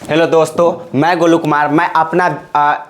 Hello दोस्तों, मैं गोलू कुमार। मैं अपना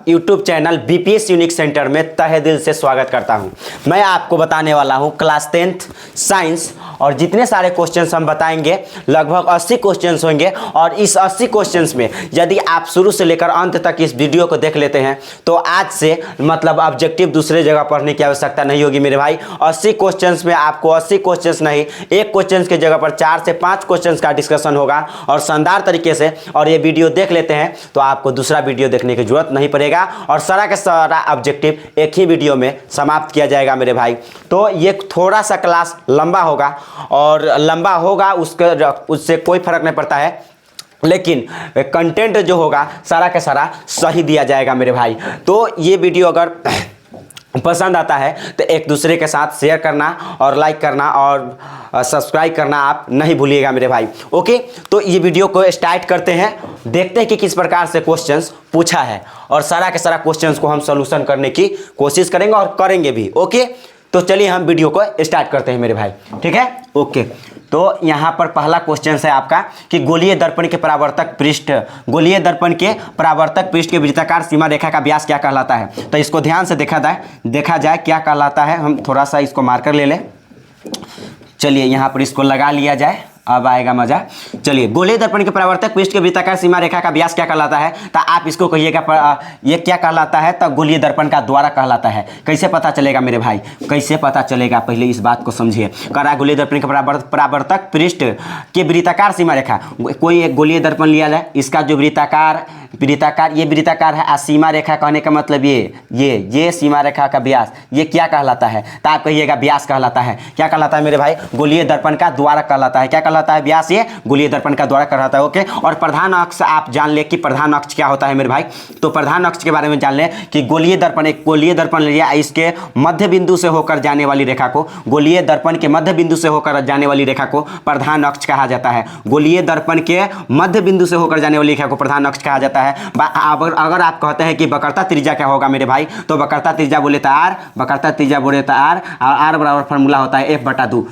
YouTube channel BPS unique centre में तहे दिल से स्वागत करता हूं। मैं आपको बताने वाला हूं क्लास 10th साइंस, और जितने सारे क्वेश्चंस हम बताएंगे लगभग 80 क्वेश्चंस होंगे। और इस 80 क्वेश्चंस में यदि आप शुरू से लेकर अंत तक इस वीडियो को देख लेते हैं तो आज से मतलब ऑब्जेक्टिव दूसरे जगह पढ़ने की आवश्यकता नहीं होगी मेरे भाई। 80 क्वेश्चंस में आपको 80 क्वेश्चंस नहीं, एक क्वेश्चन के जगह पर 4 से 5 क्वेश्चंस का डिस्कशन होगा और शानदार तरीके से। और ये वीडियो देख लेते हैं तो आपको दूसरा वीडियो देखने की जरूरत नहीं पड़ेगा और सारा का सारा ऑब्जेक्टिव एक ही वीडियो में समाप्त किया जाएगा मेरे भाई। तो ये थोड़ा सा क्लास लंबा होगा और लंबा होगा उससे कोई फर्क नहीं पड़ता है, लेकिन कंटेंट जो होगा सारा का सारा सही दिया जाएगा मेरे भाई। तो ये वीडियो अगर पसंद आता है तो एक दूसरे के साथ शेयर करना और लाइक करना और सब्सक्राइब करना आप नहीं भूलिएगा मेरे भाई। ओके, तो ये वीडियो को स्टार्ट करते हैं, देखते हैं कि किस प्रकार से क्वेश्चंस पूछा है और सारा के सारा क्वेश्चंस को हम सॉल्यूशन करने की कोशिश करेंगे और करेंगे भी। ओके, तो चलिए हम वीडियो को स्टार्ट करते हैं मेरे भाई। ठीक है, ओके। तो यहाँ पर पहला क्वेश्चन है आपका कि गोलीय दर्पण के परावर्तक पृष्ठ, गोलीय दर्पण के परावर्तक पृष्ठ के वृत्ताकार सीमा रेखा का व्यास क्या कहलाता है। तो इसको ध्यान से देखा जाए क्या कहलाता है। हम थोड़ा सा इसको मार्कर ले लें। चलिए यहाँ पर इसको लगा लिया जाए, अब आएगा मजा। चलिए, गोलीय दर्पण के परावर्तक पृष्ठ के वृत्ताकार सीमा रेखा का व्यास क्या कहलाता है। तो आप इसको कहिएगा ये क्या कहलाता है, तो गोलीय दर्पण का द्वारा कहलाता है। कैसे पता चलेगा मेरे भाई, कैसे पता चलेगा, पहले इस बात को समझिए। करा गोलीय दर्पण के परावर्तक पृष्ठ के वृत्ताकार सीमा रेखा, कोई एक गोलीय दर्पण लिया जाए, इसका जो वृत्ताकार ये वृत्ताकार है। सीमा रेखा कहने का मतलब ये सीमा रेखा का व्यास, ये क्या कहलाता है। तो आप कहिएगा व्यास कहलाता है। क्या कहलाता है मेरे भाई, गोलीय दर्पण का द्वारा कहलाता है। क्या कहलाता है, व्यास, ये गोलीय दर्पण का द्वारा कहलाता है। ओके, और प्रधान अक्ष आप जान ले कि प्रधान अक्ष क्या होता है मेरे भाई। तो प्रधान अक्ष के बारे में जान ले कि गोलीय दर्पण, एक गोलीय दर्पण लिया, इसके मध्य बिंदु से होकर जाने वाली रेखा को, गोलीय दर्पण के मध्य बिंदु से होकर जाने वाली रेखा को प्रधान अक्ष कहा जाता है। गोलीय दर्पण के मध्य बिंदु से होकर जाने वाली रेखा को प्रधान अक्ष कहा जाता है। अगर आप कहते हैं कि वक्रता त्रिज्या क्या होगा मेरे भाई, तो वक्रता त्रिज्या बोले तो आर, वक्रता त्रिज्या बोले तो आर, और आर बराबर फॉर्मूला होता है F/2।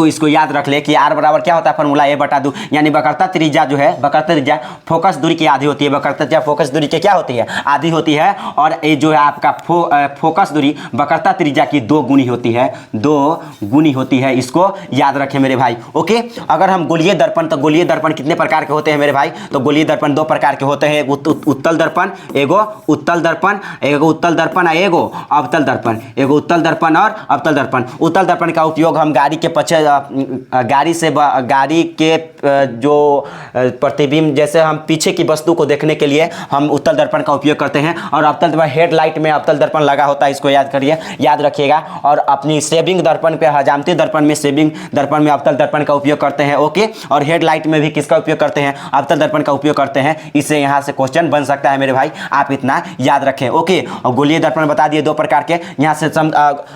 इसको याद रख ले कि आर बराबर क्या होता है, फॉर्मूला F/2। यानी वक्रता त्रिज्या जो है, वक्रता त्रिज्या फोकस दूरी की आधी होती है। वक्रता त्रिज्या फोकस दूरी के क्या होती है, आधी होती है। और ये जो है आपका फोकस दूरी वक्रता त्रिज्या की 2 गुनी होती है, 2 गुनी होती है। इसको याद रखें मेरे भाई। ओके, अगर हम गोलीय दर्पण, तो गोलीय दर्पण कितने प्रकार के होते हैं मेरे भाई। तो गोलीय दर्पण 2 प्रकार के होते हैं, उत्तल दर्पण, एगो उत्तल दर्पण, एगो उत्तल दर्पण, एगो अवतल दर्पण, एगो उत्तल दर्पण और अवतल दर्पण। उत्तल दर्पण का उपयोग हम गाड़ी के जो प्रतिबिंब, जैसे हम पीछे की वस्तु को देखने के लिए हम उत्तल दर्पण का उपयोग करते हैं। और अवतल दर्पण, हेडलाइट में अवतल दर्पण लगा होता है, इसको याद रखिएगा। और अपनी सेविंग दर्पण पे, हजामती दर्पण में, सेविंग दर्पण में अवतल दर्पण का उपयोग करते हैं। ओके, और हेडलाइट में भी किसका उपयोग करते हैं, अवतल दर्पण का उपयोग करते हैं। इससे यहाँ से क्वेश्चन बन सकता है मेरे भाई, आप इतना याद रखें। ओके, और गोलीय दर्पण बता दिए 2 प्रकार के। यहाँ से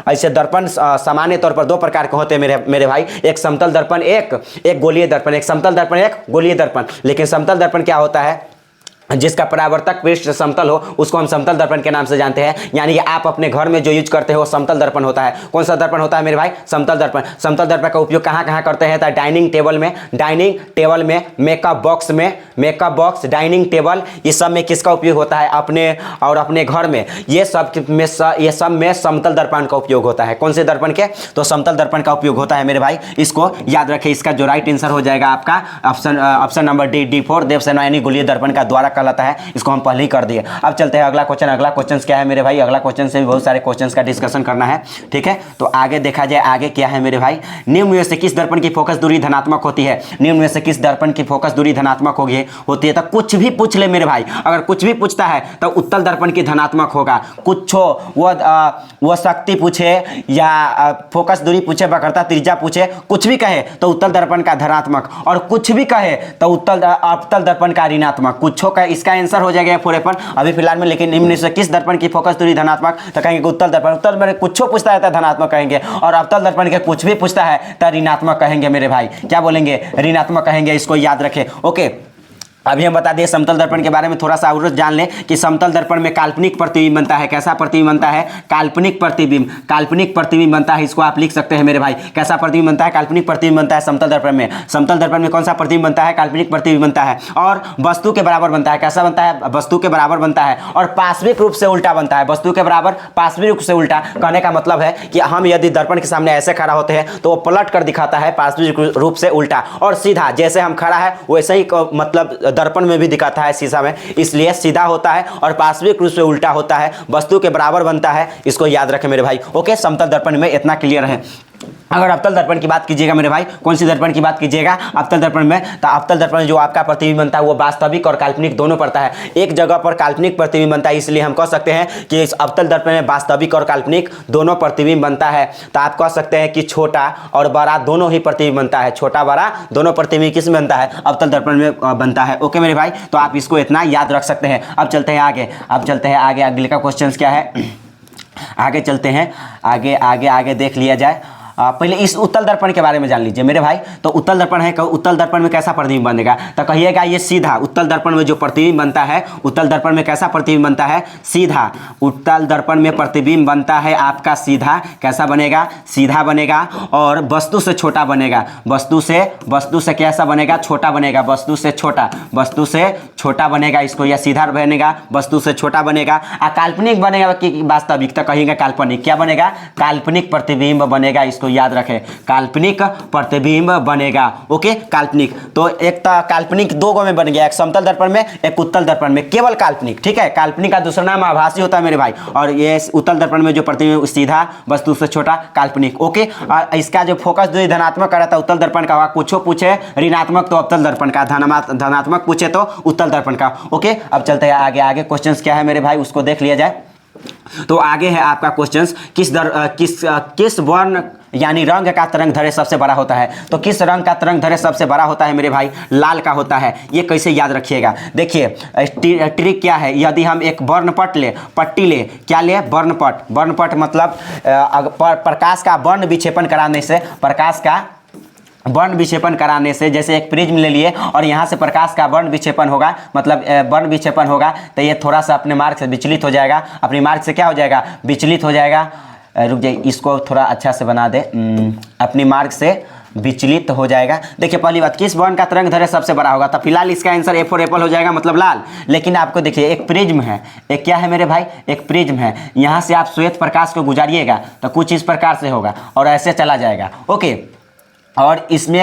ऐसे दर्पण सामान्य तौर पर 2 प्रकार के होते हैं मेरे भाई, एक समतल दर्पण, एक गोलीय दर्पण, एक समतल दर्पण, एक गोलीय दर्पण। लेकिन समतल दर्पण क्या होता है, जिसका परावर्तक पृष्ठ समतल हो, उसको हम समतल दर्पण के नाम से जानते हैं। यानी कि आप अपने घर में जो यूज करते हो वो समतल दर्पण होता है। कौन सा दर्पण होता है मेरे भाई, समतल दर्पण। समतल दर्पण का उपयोग कहाँ कहाँ करते हैं, तो डाइनिंग टेबल में, मेकअप बॉक्स, डाइनिंग टेबल, ये सब में किसका उपयोग होता है, अपने घर में। ये सब में समतल दर्पण का उपयोग होता है। कौन से दर्पण के, तो समतल दर्पण का उपयोग होता है मेरे भाई। इसको याद रखें। इसका जो राइट आंसर हो जाएगा आपका ऑप्शन नंबर D4, देवसेना, यानी गोलीय दर्पण का द्वारा कहलाता है। इसको हम पहले ही कर दिए। अब चलते हैं अगला क्वेश्चन क्या है मेरे भाई। अगला क्वेश्चन से भी बहुत सारे क्वेश्चंस का डिस्कशन करना है। ठीक है, तो आगे देखा जाए, आगे क्या है मेरे भाई। निम्न में से किस दर्पण की फोकस दूरी धनात्मक होती है। निम्न में से किस दर्पण की फोकस दूरी धनात्मक होती है। तो कुछ भी पूछ ले मेरे भाई, अगर कुछ भी पूछता है तो उत्तल दर्पण की धनात्मक होगा। कुछ वो शक्ति पूछे या फोकस दूरी पूछे, वक्रता त्रिज्या पूछे, कुछ भी कहे तो उत्तल दर्पण का धनात्मक, और कुछ भी कहे तो अवतल दर्पण का ऋणात्मक। कुछ का इसका आंसर हो जाएगा F/4 अभी फिलहाल में। लेकिन निम्न से किस दर्पण की फोकस दूरी धनात्मक, तो कहेंगे उत्तल दर्पण। उत्तल दर्पण कुछ पूछता है तो धनात्मक कहेंगे, और अवतल दर्पण के कुछ भी पूछता है तो ऋणात्मक कहेंगे मेरे भाई। क्या बोलेंगे, ऋणात्मक कहेंगे। इसको याद रखें। ओके, अभी हम बता दिए समतल दर्पण के बारे में थोड़ा सा और जान लें कि समतल दर्पण में काल्पनिक प्रतिबिंब बनता है। कैसा प्रतिबिंब बनता है? काल्पनिक प्रतिबिंब। काल्पनिक प्रतिबिंब बनता है, इसको आप लिख सकते हैं मेरे भाई। कैसा प्रतिबिंब बनता है? काल्पनिक प्रतिबिंब बनता है समतल दर्पण में। समतल दर्पण में कौन सा प्रतिबिंब बनता है? काल्पनिक प्रतिबिंब बनता है और वस्तु के बराबर बनता है। कैसा बनता है? वस्तु के बराबर बनता है और पार्श्विक रूप से उल्टा बनता है। वस्तु के बराबर पार्श्विक रूप से उल्टा। कहने का मतलब है कि हम यदि दर्पण के सामने ऐसे खड़ा होते हैं तो वो पलट कर दिखाता है पार्श्विक रूप से उल्टा, और सीधा जैसे हम खड़ा है वैसे ही मतलब दर्पण में भी दिखाता है शीशा में, इसलिए सीधा होता है और पार्श्विक रूप से उल्टा होता है, वस्तु के बराबर बनता है। इसको याद रखें मेरे भाई। ओके, समतल दर्पण में इतना क्लियर है। अगर अवतल दर्पण की बात कीजिएगा मेरे भाई, कौन सी दर्पण की बात कीजिएगा? अवतल दर्पण में, तो अवतल दर्पण में जो आपका प्रतिबिंब बनता है वो वास्तविक और काल्पनिक दोनों पड़ता है। एक जगह पर काल्पनिक प्रतिबिंब बनता है, इसलिए हम कह सकते हैं कि इस अवतल दर्पण में वास्तविक और काल्पनिक दोनों प्रतिबिंब बनता है। तो आप कह सकते हैं कि छोटा और बड़ा दोनों ही प्रतिबिंब बनता है। छोटा बड़ा दोनों प्रतिबिंब किस में बनता है? अवतल दर्पण में बनता है। ओके मेरे भाई, तो आप इसको इतना याद रख सकते हैं। अब चलते हैं आगे। अगले का क्वेश्चन क्या है? आगे चलते हैं, आगे देख लिया जाए। पहले इस उत्तल दर्पण के बारे में जान लीजिए मेरे भाई। तो उत्तल दर्पण है, उत्तल दर्पण में कैसा प्रतिबिंब बनेगा? तो कहिएगा ये सीधा। उत्तल दर्पण में जो प्रतिबिंब बनता है, उत्तल दर्पण में कैसा प्रतिबिंब बनता है? सीधा। उत्तल दर्पण में प्रतिबिंब बनता है आपका सीधा। कैसा बनेगा? सीधा बनेगा और वस्तु से छोटा बनेगा। वस्तु से कैसा बनेगा? छोटा बनेगा। वस्तु से छोटा बनेगा। इसको यह सीधा बनेगा, वस्तु से छोटा बनेगा। काल्पनिक बनेगा कि वास्तविक? तो कहेंगे काल्पनिक। क्या बनेगा? काल्पनिक प्रतिबिंब बनेगा। इसको याद रखें, काल्पनिक प्रतिबिंब बनेगा। ओके, काल्पनिक। तो एक तो काल्पनिक दो गो में बन गया, एक समतल दर्पण में, एक उत्तल दर्पण में। केवल काल्पनिक, ठीक है। काल्पनिक का दूसरा नाम आभासी होता है मेरे भाई। और ये उत्तल दर्पण में जो प्रतिबिंब सीधा, वस्तु से छोटा, काल्पनिक। ओके, और इसका जो फोकस जो धनात्मक कर रहा था उत्तल दर्पण का, कुछ पूछे ऋणात्मक तो अवतल दर्पण का, धनात्मक पूछे तो उत्तल दर्पण का। ओके, अब चलते हैं आगे क्वेश्चन क्या है मेरे भाई, उसको देख लिया जाए। तो आगे है आपका क्वेश्चन, किस वर्ण यानी रंग का तरंग दैर्घ्य सबसे बड़ा होता है? तो किस रंग का तरंग दैर्घ्य सबसे बड़ा होता है मेरे भाई? लाल का होता है। ये कैसे याद रखिएगा? देखिए ट्रिक क्या है, यदि हम एक पट्टी ले, क्या ले? वर्णपट मतलब प्रकाश का वर्ण विक्षेपण कराने से, जैसे एक प्रिज्म ले लिए और यहाँ से प्रकाश का वर्ण विक्षेपण होगा, मतलब वर्ण विक्षेपण होगा, तो ये थोड़ा सा अपने मार्ग से विचलित हो जाएगा। अपनी मार्ग से क्या हो जाएगा? विचलित हो जाएगा। रुक जाइए, इसको थोड़ा अच्छा से बना दे। अपनी मार्ग से विचलित हो जाएगा। देखिए पहली बात, किस वर्ण का तरंग दैर्घ्य सबसे बड़ा होगा? तो फिलहाल इसका आंसर ए फॉर एप्पल हो जाएगा, मतलब लाल। लेकिन आपको देखिए एक प्रिज्म है, एक क्या है मेरे भाई? एक प्रिज्म है। यहाँ से आप श्वेत प्रकाश को गुजारिएगा तो कुछ इस प्रकार से होगा और ऐसे चला जाएगा। ओके, और इसमें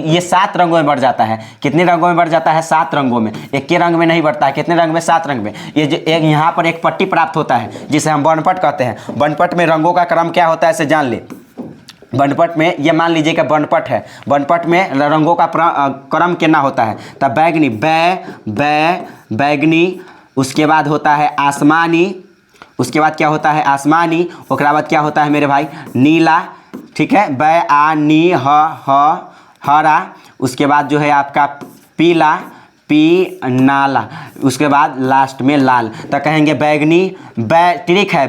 ये 7 रंगों में बढ़ जाता है। कितने रंगों में बढ़ जाता है? 7 रंगों में। एक के रंग में नहीं बढ़ता है। कितने रंग में? 7 रंग में। ये जो एक यहाँ पर एक पट्टी प्राप्त होता है जिसे हम वर्णपट कहते हैं। वर्णपट में रंगों का क्रम क्या होता है इसे जान ले। वर्णपट में ये मान लीजिए कि वर्णपट है, वर्णपट में रंगों का क्रम कितना होता है? तब बैगनी, बैगनी, उसके बाद होता है आसमानी, उसके बाद क्या होता है? आसमानी, उसके बाद क्या होता है मेरे भाई? नीला, ठीक है। हरा, उसके बाद जो है आपका पीला, नाला, उसके बाद लास्ट में लाल। तो कहेंगे बैगनी, ट्रिक है,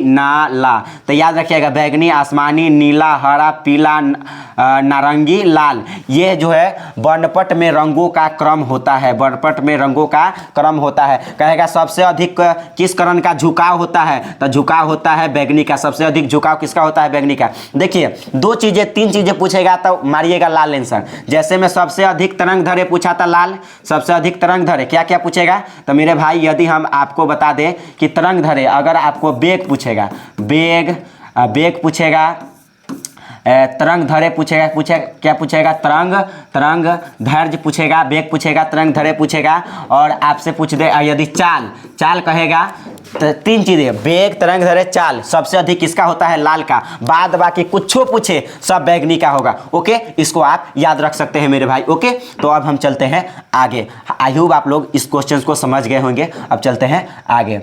नाला। तो याद रखिएगा, बैगनी, आसमानी, नीला, हरा, पीला, नारंगी, लाल। ये जो है वर्णपट में रंगों का क्रम होता है। वर्णपट में रंगों का क्रम होता है। कहेगा सबसे अधिक किस करण का झुकाव होता है? तो झुकाव होता है बैगनी का। सबसे अधिक झुकाव किसका होता है? बैगनी का। देखिए 3 चीजें पूछेगा तो मारिएगा लाल आंसर। जैसे मैं सबसे अधिक तरंग दैर्घ्य पूछा था लाल, सबसे अधिक तरंग दैर्घ्य क्या क्या पूछेगा? तो मेरे भाई यदि हम आपको बता दें कि तरंग दैर्घ्य, अगर आपको वेग पूछेगा, वेग पूछेगा, तरंग दैर्घ्य क्या पूछेगा? तरंग दैर्घ्य पूछेगा, वेग पूछेगा, तरंग दैर्घ्य पूछेगा। और आपसे पूछ दे यदि चाल कहेगा, तो 3 चीजें, वेग, तरंग दैर्घ्य, चाल। सबसे अधिक किसका होता है? लाल का। बाद बाकी कुछ पूछे सब बैगनी का होगा। ओके, इसको आप याद रख सकते हैं मेरे भाई। ओके, तो अब हम चलते हैं आगे। आई होप आप लोग इस क्वेश्चन को समझ गए होंगे। अब चलते हैं आगे।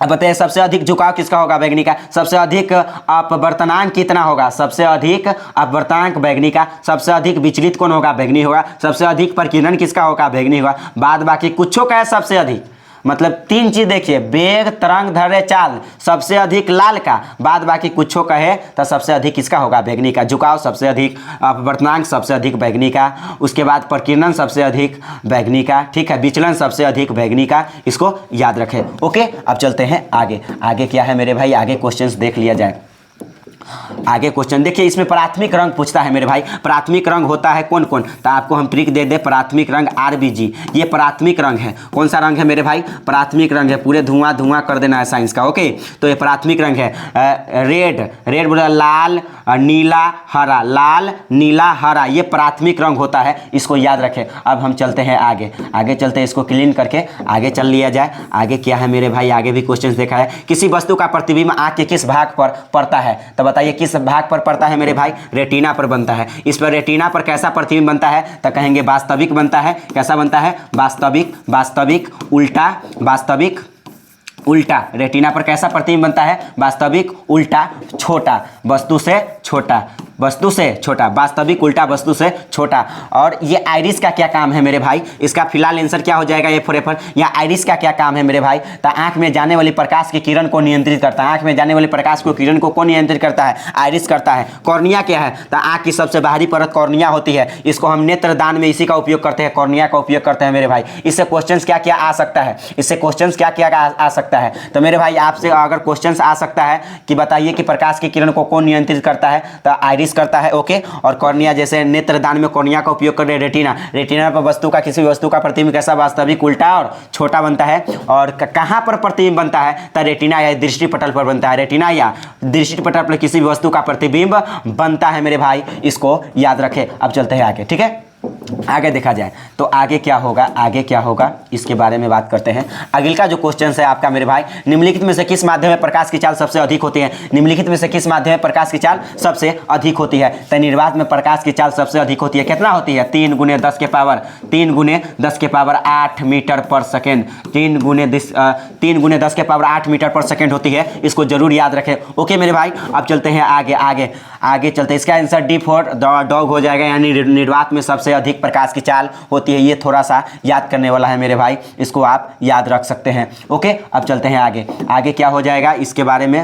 अब बताइए सबसे अधिक झुकाव किसका होगा? बैगनी का। सबसे अधिक अपवर्तनांक कितना होगा? सबसे अधिक अपवर्तनांक बैगनी का। सबसे अधिक विचलित कौन होगा? बैगनी होगा। सबसे अधिक प्रकीर्णन किसका होगा? बैगनी होगा। बाद बाकी कुछों का है सबसे अधिक, मतलब तीन चीज देखिए, वेग, तरंग, दैर्ध्य, चाल, सबसे अधिक लाल का, बाद बाकी कुछो कहे तो सबसे अधिक किसका होगा, बैगनी का। झुकाव सबसे अधिक, अपवर्तनांक सबसे अधिक बैगनी का, उसके बाद प्रकीर्णन सबसे अधिक बैगनी का, ठीक है, विचलन सबसे अधिक बैगनी का, इसको याद रखें। ओके, अब चलते हैं आगे। आगे क्या है मेरे भाई, आगे क्वेश्चंस देख लिया जाए। आगे क्वेश्चन देखिए, इसमें प्राथमिक रंग पूछता है मेरे भाई। प्राथमिक रंग होता है कौन कौन, तो आपको हम ट्रिक दे दे। प्राथमिक रंग RBG, ये प्राथमिक रंग है। कौन सा रंग है मेरे भाई, प्राथमिक रंग है। पूरे धुआं धुआं कर देना है साइंस का। ओके, तो ये प्राथमिक रंग है। रेड, रेड बोला लाल, नीला, हरा, लाल, नीला, हरा, ये प्राथमिक रंग होता है, इसको याद रखें। अब हम चलते हैं आगे। आगे चलते हैं, इसको क्लीन करके आगे चल लिया जाए। आगे क्या है मेरे भाई, आगे भी क्वेश्चन देखा है। किसी वस्तु का प्रतिबिंब आँख के किस भाग पर पड़ता है, तो बताइए किस भाग पर पड़ता है मेरे भाई, रेटिना पर बनता है। इस पर रेटिना पर कैसा प्रतिबिंब बनता है, तो कहेंगे वास्तविक बनता है। कैसा बनता है, वास्तविक, वास्तविक, उल्टा, वास्तविक, उल्टा। रेटिना पर कैसा प्रतिबिंब बनता है, वास्तविक, उल्टा, छोटा, वस्तु से छोटा, वस्तु से छोटा, वास्तविक, उल्टा, वस्तु से छोटा। और ये आइरिस का क्या काम है मेरे भाई, इसका फिलहाल आंसर क्या हो जाएगा, ये फॉर एवर। यहाँ आइरिस का क्या काम है मेरे भाई, तो आंख में जाने वाली प्रकाश की किरण को नियंत्रित करता है। आंख में जाने वाली प्रकाश को किरण को कौन नियंत्रित करता है, आइरिस करता है। कॉर्निया क्या है, तो आंख की सबसे बाहरी परत कॉर्निया होती है। इसको हम नेत्रदान में इसी का उपयोग करते हैं, कॉर्निया का उपयोग करते हैं मेरे भाई। इससे क्वेश्चंस क्या क्या आ सकता है, इससे क्वेश्चंस क्या क्या आ सकता है, तो मेरे भाई आपसे अगर क्वेश्चंस आ सकता है कि बताइए कि प्रकाश की किरण को कौन नियंत्रित करता है, तो आइरिस करता है। ओके, और कॉर्निया, जैसे नेत्रदान में कॉर्निया का उपयोग कर रहे हैं। रेटिना, रेटिना पर वस्तु का, किसी वस्तु का प्रतिबिंब कैसा, वास्तविक, उल्टा और छोटा बनता है। और कहाँ पर प्रतिबिंब बनता है, तो रेटिना या दृष्टि पटल पर बनता है। रेटिना या दृष्टि पटल पर किसी भी वस्तु का प्रतिबिंब बनता है मेरे भाई, इसको याद रखें। अब चलते हैं आगे, ठीक है। आगे देखा जाए तो आगे क्या होगा, आगे क्या होगा इसके बारे में बात करते हैं। अगले का जो क्वेश्चन है आपका मेरे भाई, निम्नलिखित में से किस माध्यम में प्रकाश की चाल सबसे अधिक होती है। निम्नलिखित में से किस माध्यम में प्रकाश की चाल सबसे अधिक होती है, तो निर्वात में प्रकाश की चाल सबसे अधिक होती है। कितना होती है, 3 × 10 के पावर 8 मीटर पर सेकेंड। 3 × 10 के पावर 8 मीटर पर सेकेंड होती है, इसको जरूर याद रखें। ओके मेरे भाई, अब चलते हैं आगे। आगे चलते हैं, इसका आंसर D फॉर डॉग हो जाएगा, यानी निर्वात में सबसे अधिक प्रकाश की चाल होती है। ये थोड़ा सा याद करने वाला है मेरे भाई, इसको आप याद रख सकते हैं। ओके, अब चलते हैं आगे। आगे क्या हो जाएगा इसके बारे में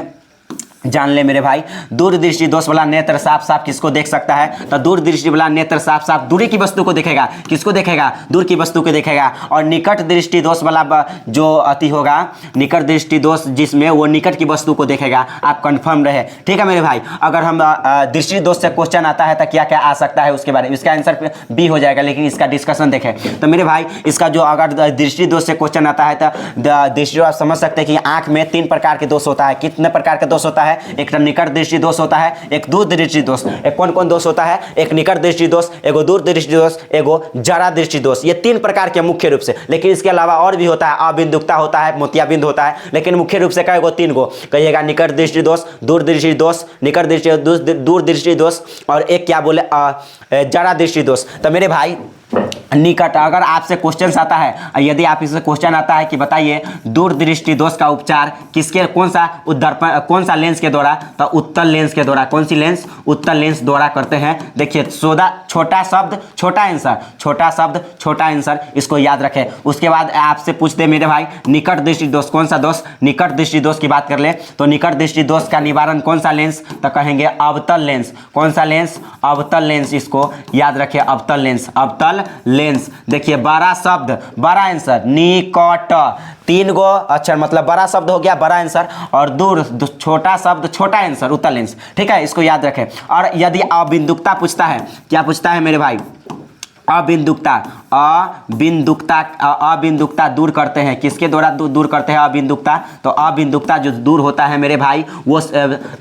जान ले मेरे भाई। दूरदृष्टि दोष वाला नेत्र साफ साफ किसको देख सकता है, तो दूरदृष्टि वाला नेत्र साफ साफ दूरी की वस्तु को देखेगा। किसको देखेगा, दूर की वस्तु को देखेगा। और निकट दृष्टि दोष वाला जो अति होगा, निकट दृष्टि दोष जिसमें वो निकट की वस्तु को देखेगा। आप कंफर्म रहे, ठीक है मेरे भाई। अगर हम दृष्टि दोष से क्वेश्चन आता है तो क्या क्या आ सकता है उसके बारे में, इसका आंसर B हो जाएगा, लेकिन इसका डिस्कशन देखें तो मेरे भाई, इसका जो अगर दृष्टि दोष से क्वेश्चन आता है तो दृष्टि आप समझ सकते हैं कि आंख में 3 प्रकार के दोष होता है। कितने प्रकार के दोष होता है, एक निकट दृष्टि दोष होता है, एक दूर दृष्टि दोष। एक कौन कौन दोष होता है, एक निकट दृष्टि दोष, एगो दूर दृष्टि दोष, एगो जरा दृष्टि दोष। ये 3 प्रकार के मुख्य रूप से, लेकिन इसके अलावा और भी होता है, अबिंदुकता होता है, मोतियाबिंद होता है, लेकिन मुख्य रूप से कहेगा 3 गो कहिएगा, निकट दृष्टि दोष, दूर दृष्टि दोष, निकट दृष्टि दोष, दूर दृष्टि दोष, और एक क्या बोले जरा दृष्टि दोष। तो मेरे भाई निकट, अगर आपसे क्वेश्चन आता है, यदि आप इससे क्वेश्चन आता है कि बताइए दूरदृष्टि दोष का उपचार किसके, कौन सा लेंस के द्वारा, तो उत्तल लेंस के द्वारा। कौन सी लेंस, उत्तल लेंस द्वारा करते हैं। देखिए छोटा शब्द छोटा आंसर, छोटा शब्द छोटा आंसर, इसको याद रखें। उसके बाद आपसे पूछते मेरे भाई निकट दृष्टि दोष, कौन सा दोष, निकट दृष्टि दोष की बात कर ले तो निकट दृष्टि दोष का निवारण कौन सा लेंस, तो कहेंगे अवतल लेंस। कौन सा लेंस, अवतल लेंस, इसको याद रखिए, अवतल लेंस, अवतल लेंस। देखिए बड़ा शब्द बड़ा आंसर, निकट 3 गो अक्षर, मतलब बड़ा शब्द हो गया बड़ा आंसर, और दूर छोटा शब्द छोटा आंसर, उत्तल लेंस, ठीक है, इसको याद रखें। और यदि अबिंदुकता पूछता है, क्या पूछता है मेरे भाई, अबिंदुकता, अबिंदुकता दूर करते हैं, किसके द्वारा दूर करते हैं अबिंदुकता, तो अबिंदुकता जो दूर होता है मेरे भाई वो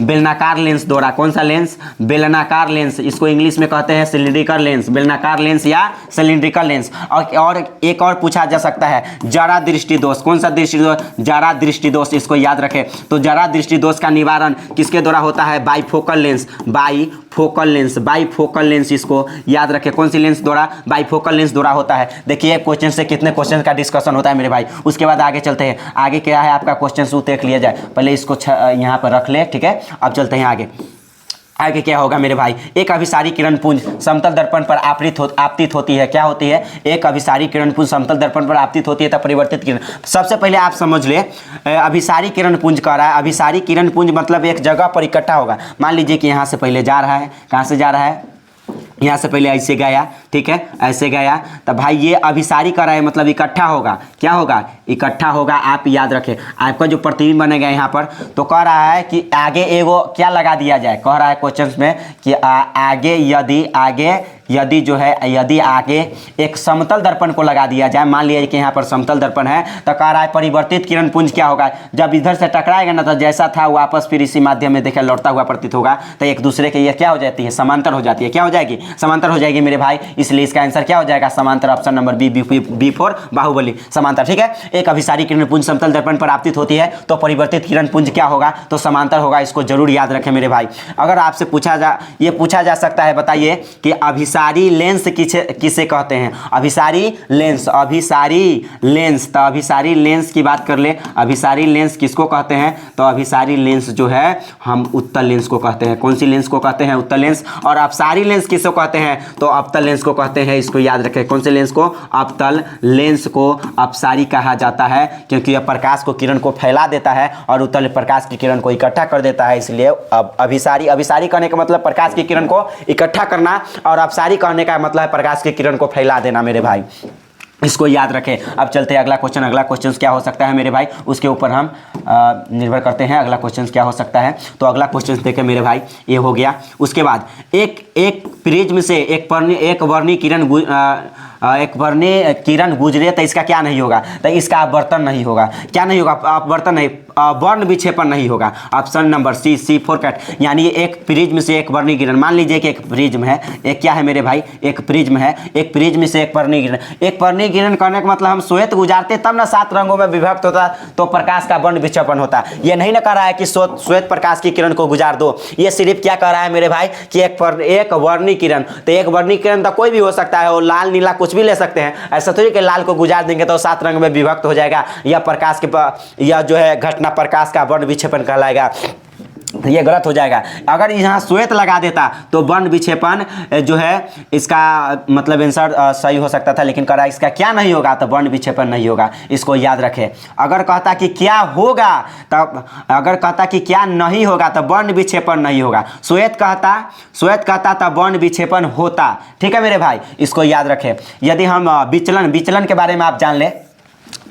बेलनाकार लेंस द्वारा। कौन सा लेंस, बेलनाकार लेंस, इसको इंग्लिश में कहते हैं सिलिंड्रिकल लेंस, बेलनाकार लेंस या सिलिंड्रिकल लेंस। और एक और पूछा जा सकता है जरा दृष्टि दोष, कौन सा दृष्टि दोष, जरा दृष्टि दोष, इसको याद रखें। तो जरा दृष्टि दोष का निवारण किसके द्वारा होता है, bifocal lens, bifocal lens, bifocal lens, इसको याद रखें। कौन सी लेंस द्वारा, बाईफोकल लेंस द्वारा होता है। देखिए क्वेश्चन से कितने क्वेश्चन का डिस्कशन होता है मेरे भाई। उसके बाद आगे चलते हैं, आगे क्या है आपका क्वेश्चन देख लिया जाए, पहले इसको यहाँ पर रख ले, ठीक है। अब चलते हैं आगे। आगे क्या होगा मेरे भाई, एक अभिसारी किरण पुंज समतल दर्पण पर आपतित होती है। क्या होती है? एक अभिसारी किरण पुंज समतल दर्पण पर आपतित होती है तब परिवर्तित किरण। सबसे पहले आप समझ ले, अभिसारी किरण पुंज कह रहा है। अभिसारी किरण पुंज मतलब एक जगह पर इकट्ठा होगा। मान लीजिए कि यहाँ से पहले जा रहा है, कहाँ से जा रहा है, यहाँ से पहले ऐसे गया, ठीक है, ऐसे गया, तो भाई ये अभिसारी कर रहा है मतलब इकट्ठा होगा। क्या होगा? इकट्ठा होगा। आप याद रखें, आपका जो प्रतिबिंब बनेगा यहाँ पर, तो कह रहा है कि आगे एगो क्या लगा दिया जाए, कह रहा है क्वेश्चन में कि यदि जो है, यदि आगे एक समतल दर्पण को लगा दिया जाए, मान लिया कि यहाँ पर समतल दर्पण है, तो कह रहा है परिवर्तित किरण पुंज क्या होगा, जब इधर से टकराएगा ना तो जैसा था वापस फिर इसी माध्यम में देखिए लौटता हुआ प्रतीत होगा, तो एक दूसरे के ये क्या हो जाती है, समांतर हो जाती है। क्या हो जाएगी? समांतर हो जाएगी मेरे भाई। इसलिए इसका आंसर क्या हो जाएगा? समांतर। Option number B for Baahubali, समांतर। ठीक है, एक अभिसारी किरण पुंज समतल दर्पण पर आपतित होती है तो परिवर्तित किरण पुंज क्या होगा? तो समांतर होगा। इसको जरूर याद रखें मेरे भाई। अगर आपसे पूछा जा सकता है, बताइए कि अभिसारी लेंस किसे कहते हैं? अभिसारी लेंस, तो अभिसारी लेंस की बात कर ले। अभिसारी लेंस किसको कहते हैं? तो अभिसारी लेंस जो है हम उत्तल लेंस को कहते हैं। कौन सी लेंस को कहते हैं? उत्तल लेंस। और अपसारी लेंस किसको कहते हैं? तो अवतल लेंस को कहते हैं। इसको याद रखें। कौन से लेंस को? अवतल लेंस को अपसारी कहा जाता है, क्योंकि यह प्रकाश को, किरण को फैला देता है और उत्तल प्रकाश की किरण को इकट्ठा कर देता है। इसलिए अब अभिसारी कहने का मतलब प्रकाश की किरण को इकट्ठा करना, और अपसारी कहने का मतलब है प्रकाश की किरण को फैला देना मेरे भाई। इसको याद रखें। अब चलते हैं अगला क्वेश्चन क्या हो सकता है मेरे भाई, उसके ऊपर हम निर्भर करते हैं। अगला क्वेश्चन क्या हो सकता है, तो अगला क्वेश्चन देखें मेरे भाई, ये हो गया। उसके बाद एक प्रिज्म से एक वर्णी किरण गुजरे तो इसका क्या नहीं होगा? तो इसका अपवर्तन नहीं होगा। क्या नहीं होगा? अपवर्तन नहीं, वर्ण विक्षेपण नहीं होगा। Option number C for cat. यानी एक प्रिज्म से एक वर्णी किरण, मान लीजिए कि एक प्रिज्म है, एक क्या है मेरे भाई, एक प्रिज्म है, एक प्रिज्म से एक वर्णी किरण। एक वर्णी किरण करने का मतलब हम श्वेत गुजारते तब ना 7 रंगों में विभक्त होता तो प्रकाश का वर्ण विक्षेपण होता। ये नहीं ना कह रहा है कि श्वेत प्रकाश की किरण को गुजार दो, ये सिर्फ क्या कह रहा है मेरे भाई कि एक वर्णी किरण। तो एक वर्णी किरण तो कोई भी हो सकता है, वो लाल नीला कुछ भी ले सकते हैं। ऐसा थोड़ी कि लाल को गुजार देंगे तो 7 रंग में विभक्त हो जाएगा, या प्रकाश के या जो है घटना प्रकाश का वर्ण विक्षेपण कहलाएगा। ये गलत हो जाएगा। अगर यहाँ श्वेत लगा देता तो वर्ण विक्षेपण जो है इसका मतलब आंसर सही हो सकता था, लेकिन करा इसका क्या नहीं होगा? तो वर्ण विक्षेपण नहीं होगा। इसको याद रखें। अगर कहता कि क्या होगा, तब अगर कहता कि क्या नहीं होगा तो वर्ण विक्षेपण नहीं होगा। श्वेत कहता तब वर्ण विक्षेपण होता। ठीक है मेरे भाई, इसको याद रखें। यदि हम विचलन के बारे में आप जान ले,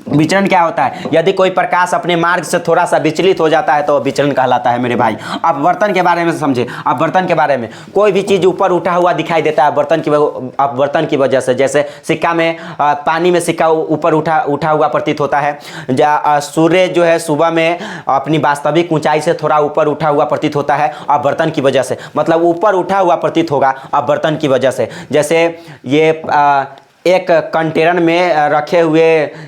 विचलन क्या होता है? यदि कोई प्रकाश अपने मार्ग से थोड़ा सा विचलित हो जाता है तो विचलन कहलाता है मेरे भाई। अपवर्तन के बारे में समझे। अपवर्तन के बारे में, कोई भी चीज ऊपर उठा हुआ दिखाई देता है अपवर्तन की वजह से। जैसे सिक्का में, पानी में सिक्का ऊपर उठा हुआ प्रतीत होता है। सूर्य जो है सुबह में अपनी वास्तविक ऊंचाई से थोड़ा ऊपर उठा हुआ प्रतीत होता है अपवर्तन की वजह से। मतलब ऊपर उठा हुआ प्रतीत होगा अपवर्तन की वजह से। जैसे ये एक कंटेनर में रखे हुए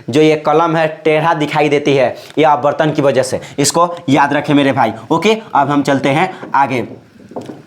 जो ये कलम है टेढ़ा दिखाई देती है, ये अपवर्तन की वजह से। इसको याद रखें मेरे भाई। ओके, अब हम चलते हैं आगे।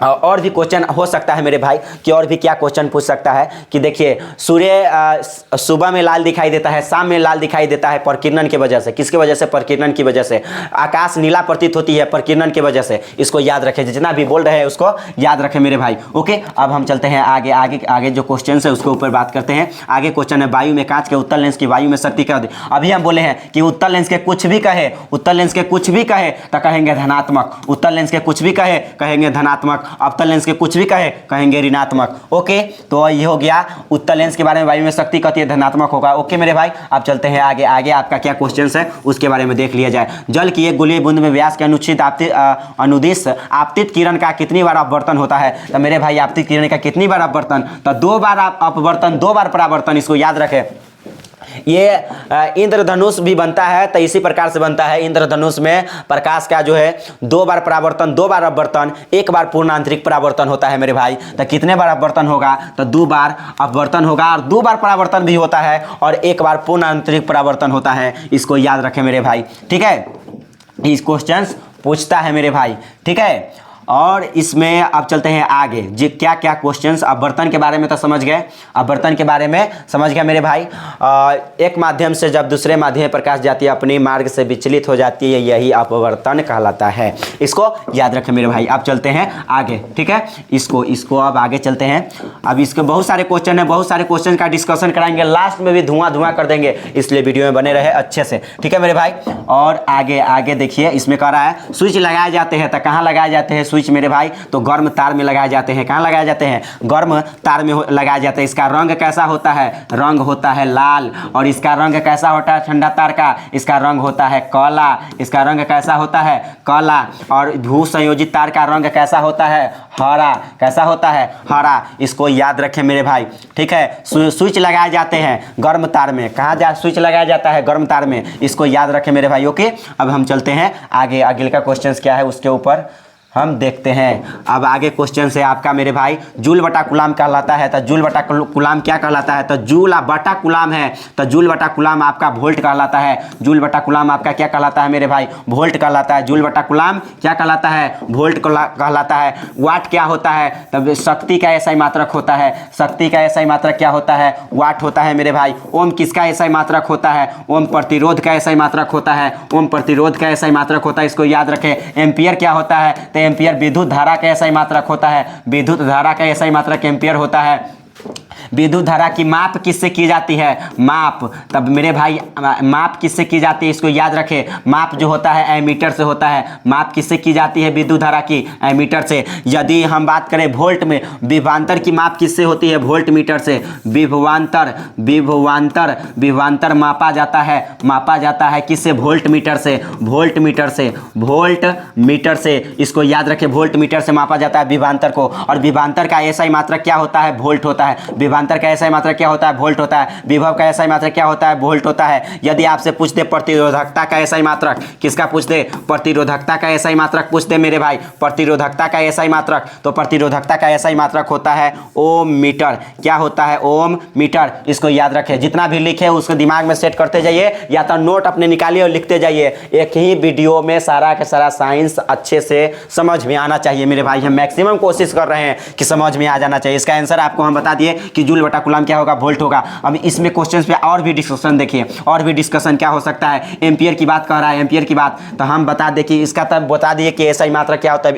और भी क्वेश्चन हो सकता है मेरे भाई कि और भी क्या क्वेश्चन पूछ सकता है कि देखिए, सूर्य सुबह में लाल दिखाई देता है, शाम में लाल दिखाई देता है प्रकीर्णन की वजह से। किसकी वजह से? प्रकीर्णन की वजह से। आकाश नीला प्रतीत होती है प्रकीर्णन की वजह से। इसको याद रखें, जितना भी बोल रहे हैं उसको याद रखें मेरे भाई। ओके, अब हम चलते हैं आगे जो क्वेश्चन है उसके ऊपर बात करते हैं। आगे क्वेश्चन है, वायु में कांच के उत्तल लेंस की वायु में शक्ति क्या होती है? अभी हम बोले हैं कि उत्तल लेंस के कुछ भी कहे तो कहेंगे धनात्मक। उत्तल लेंस के कुछ भी कहेंगे धनात्मक। अवतल लेंस के कुछ भी कहेंगे ऋणात्मक। ओके, तो ये हो गया उत्तल लेंस के बारे में। वायु में शक्ति कहती है धनात्मक होगा। ओके मेरे भाई, अब चलते हैं आगे आपका क्या क्वेश्चन है उसके बारे में देख लिया जाए। जल की एक गोलीय बूंद में व्यास के अनुदिश आपतित किरण का कितनी बार अपवर्तन होता है? तो मेरे भाई आपतित किरण का कितनी बार अपवर्तन? तो 2 बार अपवर्तन, 2 बार परावर्तन। इसको याद रखें। ये इंद्रधनुष भी बनता है तो इसी प्रकार से बनता है। इंद्रधनुष में प्रकाश का जो है 2 बार परावर्तन, 2 बार अपवर्तन, 1 बार पूर्ण आंतरिक परावर्तन होता है मेरे भाई। तो कितने बार अपवर्तन होगा? तो 2 बार अपवर्तन होगा, और 2 बार परावर्तन भी होता है, और 1 बार पूर्ण आंतरिक परावर्तन होता है। इसको याद रखें मेरे भाई। ठीक है, इस क्वेश्चन पूछता है मेरे भाई। ठीक है, और इसमें अब चलते हैं आगे जी, क्या क्या क्वेश्चंस। अब बर्तन के बारे में तो समझ गए, अब बर्तन के बारे में समझ गए मेरे भाई। एक माध्यम से जब दूसरे माध्यम में प्रकाश जाती है अपनी मार्ग से विचलित हो जाती है, यही अपवर्तन कहलाता है। इसको याद रखें मेरे भाई। अब चलते हैं आगे, ठीक है, इसको अब आगे चलते हैं। अब इसके बहुत सारे क्वेश्चन है, बहुत सारे क्वेश्चन का डिस्कशन कराएंगे, लास्ट में भी धुआं कर देंगे, इसलिए वीडियो में बने रहे अच्छे से, ठीक है मेरे भाई। और आगे देखिए, इसमें कह रहा है स्विच लगाए जाते हैं, तो कहाँ लगाए जाते हैं स्विच मेरे भाई? तो गर्म तार में लगाए जाते हैं। कहाँ लगाए जाते हैं? गर्म तार में लगाए जाते हैं। इसका रंग कैसा होता है? रंग होता है लाल। और इसका रंग कैसा होता है ठंडा तार का? इसका रंग होता है काला। इसका रंग कैसा होता है? काला। और भू संयोजित तार का रंग कैसा होता है? हरा। कैसा होता है? हरा। इसको याद रखें मेरे भाई, ठीक है। स्विच लगाए जाते हैं गर्म तार में। कहाँ स्विच लगाया जाता है? गर्म तार में। इसको याद रखें मेरे भाई, ओके। अब हम चलते हैं आगे, अगले का क्वेश्चन क्या है उसके ऊपर हम देखते हैं। अब आगे क्वेश्चन से आपका मेरे भाई जूल बटा कुलाम कहलाता है। तो जूल बटा कुलाम क्या कहलाता है? तो जूल बटा कुलाम है, तो जूल बटा कुलाम आपका वोल्ट कहलाता है। जूल बटा कुलाम आपका क्या कहलाता है मेरे भाई? वोल्ट कहलाता है। जूल बटा कुलाम क्या कहलाता है? वोल्ट कहलाता है। वाट क्या होता है? तब शक्ति का ऐसा ही मात्रक होता है। शक्ति का ऐसा ही मात्रक क्या होता है? वाट होता है मेरे भाई। ओम किसका ऐसा ही मात्रक होता है? ओम प्रतिरोध का ऐसा ही मात्रक होता है। ओम प्रतिरोध का ऐसा ही मात्रक होता है, इसको याद रखें। एम्पियर क्या होता है? एम्पियर विद्युत धारा का ऐसा ही मात्रक होता है। विद्युत धारा का ऐसा ही मात्रक एम्पियर होता है। विद्युत धारा की माप किससे की जाती है? माप, तब मेरे भाई माप किससे की जाती है? इसको याद रखें। माप जो होता है एमीटर से होता है। माप किससे की जाती है विद्युत धारा की? एमीटर से। यदि हम बात करें वोल्ट में, विभवांतर की माप किससे होती है? वोल्ट मीटर से। विभवांतर मापा जाता है किससे? वोल्ट मीटर से। वोल्ट मीटर से इसको याद रखें। वोल्ट मीटर से मापा जाता है विभवांतर को। और विभवांतर का ऐसा ही मात्रक क्या होता है? वोल्ट होता है। विभवांतर का ऐसा ही मात्रक क्या होता है? वोल्ट होता है। विभव का ऐसा ही मात्रक क्या होता है? वोल्ट होता है। यदि आपसे पूछ दे प्रतिरोधकता का ऐसा ही मात्रक, किसका पूछ दे? प्रतिरोधकता का ऐसा ही मात्रक पूछ दे मेरे भाई, प्रतिरोधकता का ऐसा ही मात्रक, तो प्रतिरोधकता का ऐसा ही मात्रक होता है ओम मीटर। क्या होता है? ओम मीटर। इसको याद रखें। जितना भी लिखे उसको दिमाग में सेट करते जाइए, या तो नोट अपने निकालिए और लिखते जाइए। एक ही वीडियो में सारा का सारा साइंस अच्छे से समझ में आना चाहिए मेरे भाई। हम मैक्सिमम कोशिश कर रहे हैं कि समझ में आ जाना चाहिए। इसका आंसर आपको हम बता दिए कि जूल बटा कूलम क्या होगा? वोल्ट होगा। अब इसमें क्वेश्चंस पे और भी डिस्कशन देखिए, और भी डिस्कशन क्या हो सकता है? एम्पियर की बात कह रहा है, एम्पियर की बात, तो हम बता दें कि इसका तब बता दिए कि ऐसा ही मात्रक क्या होता है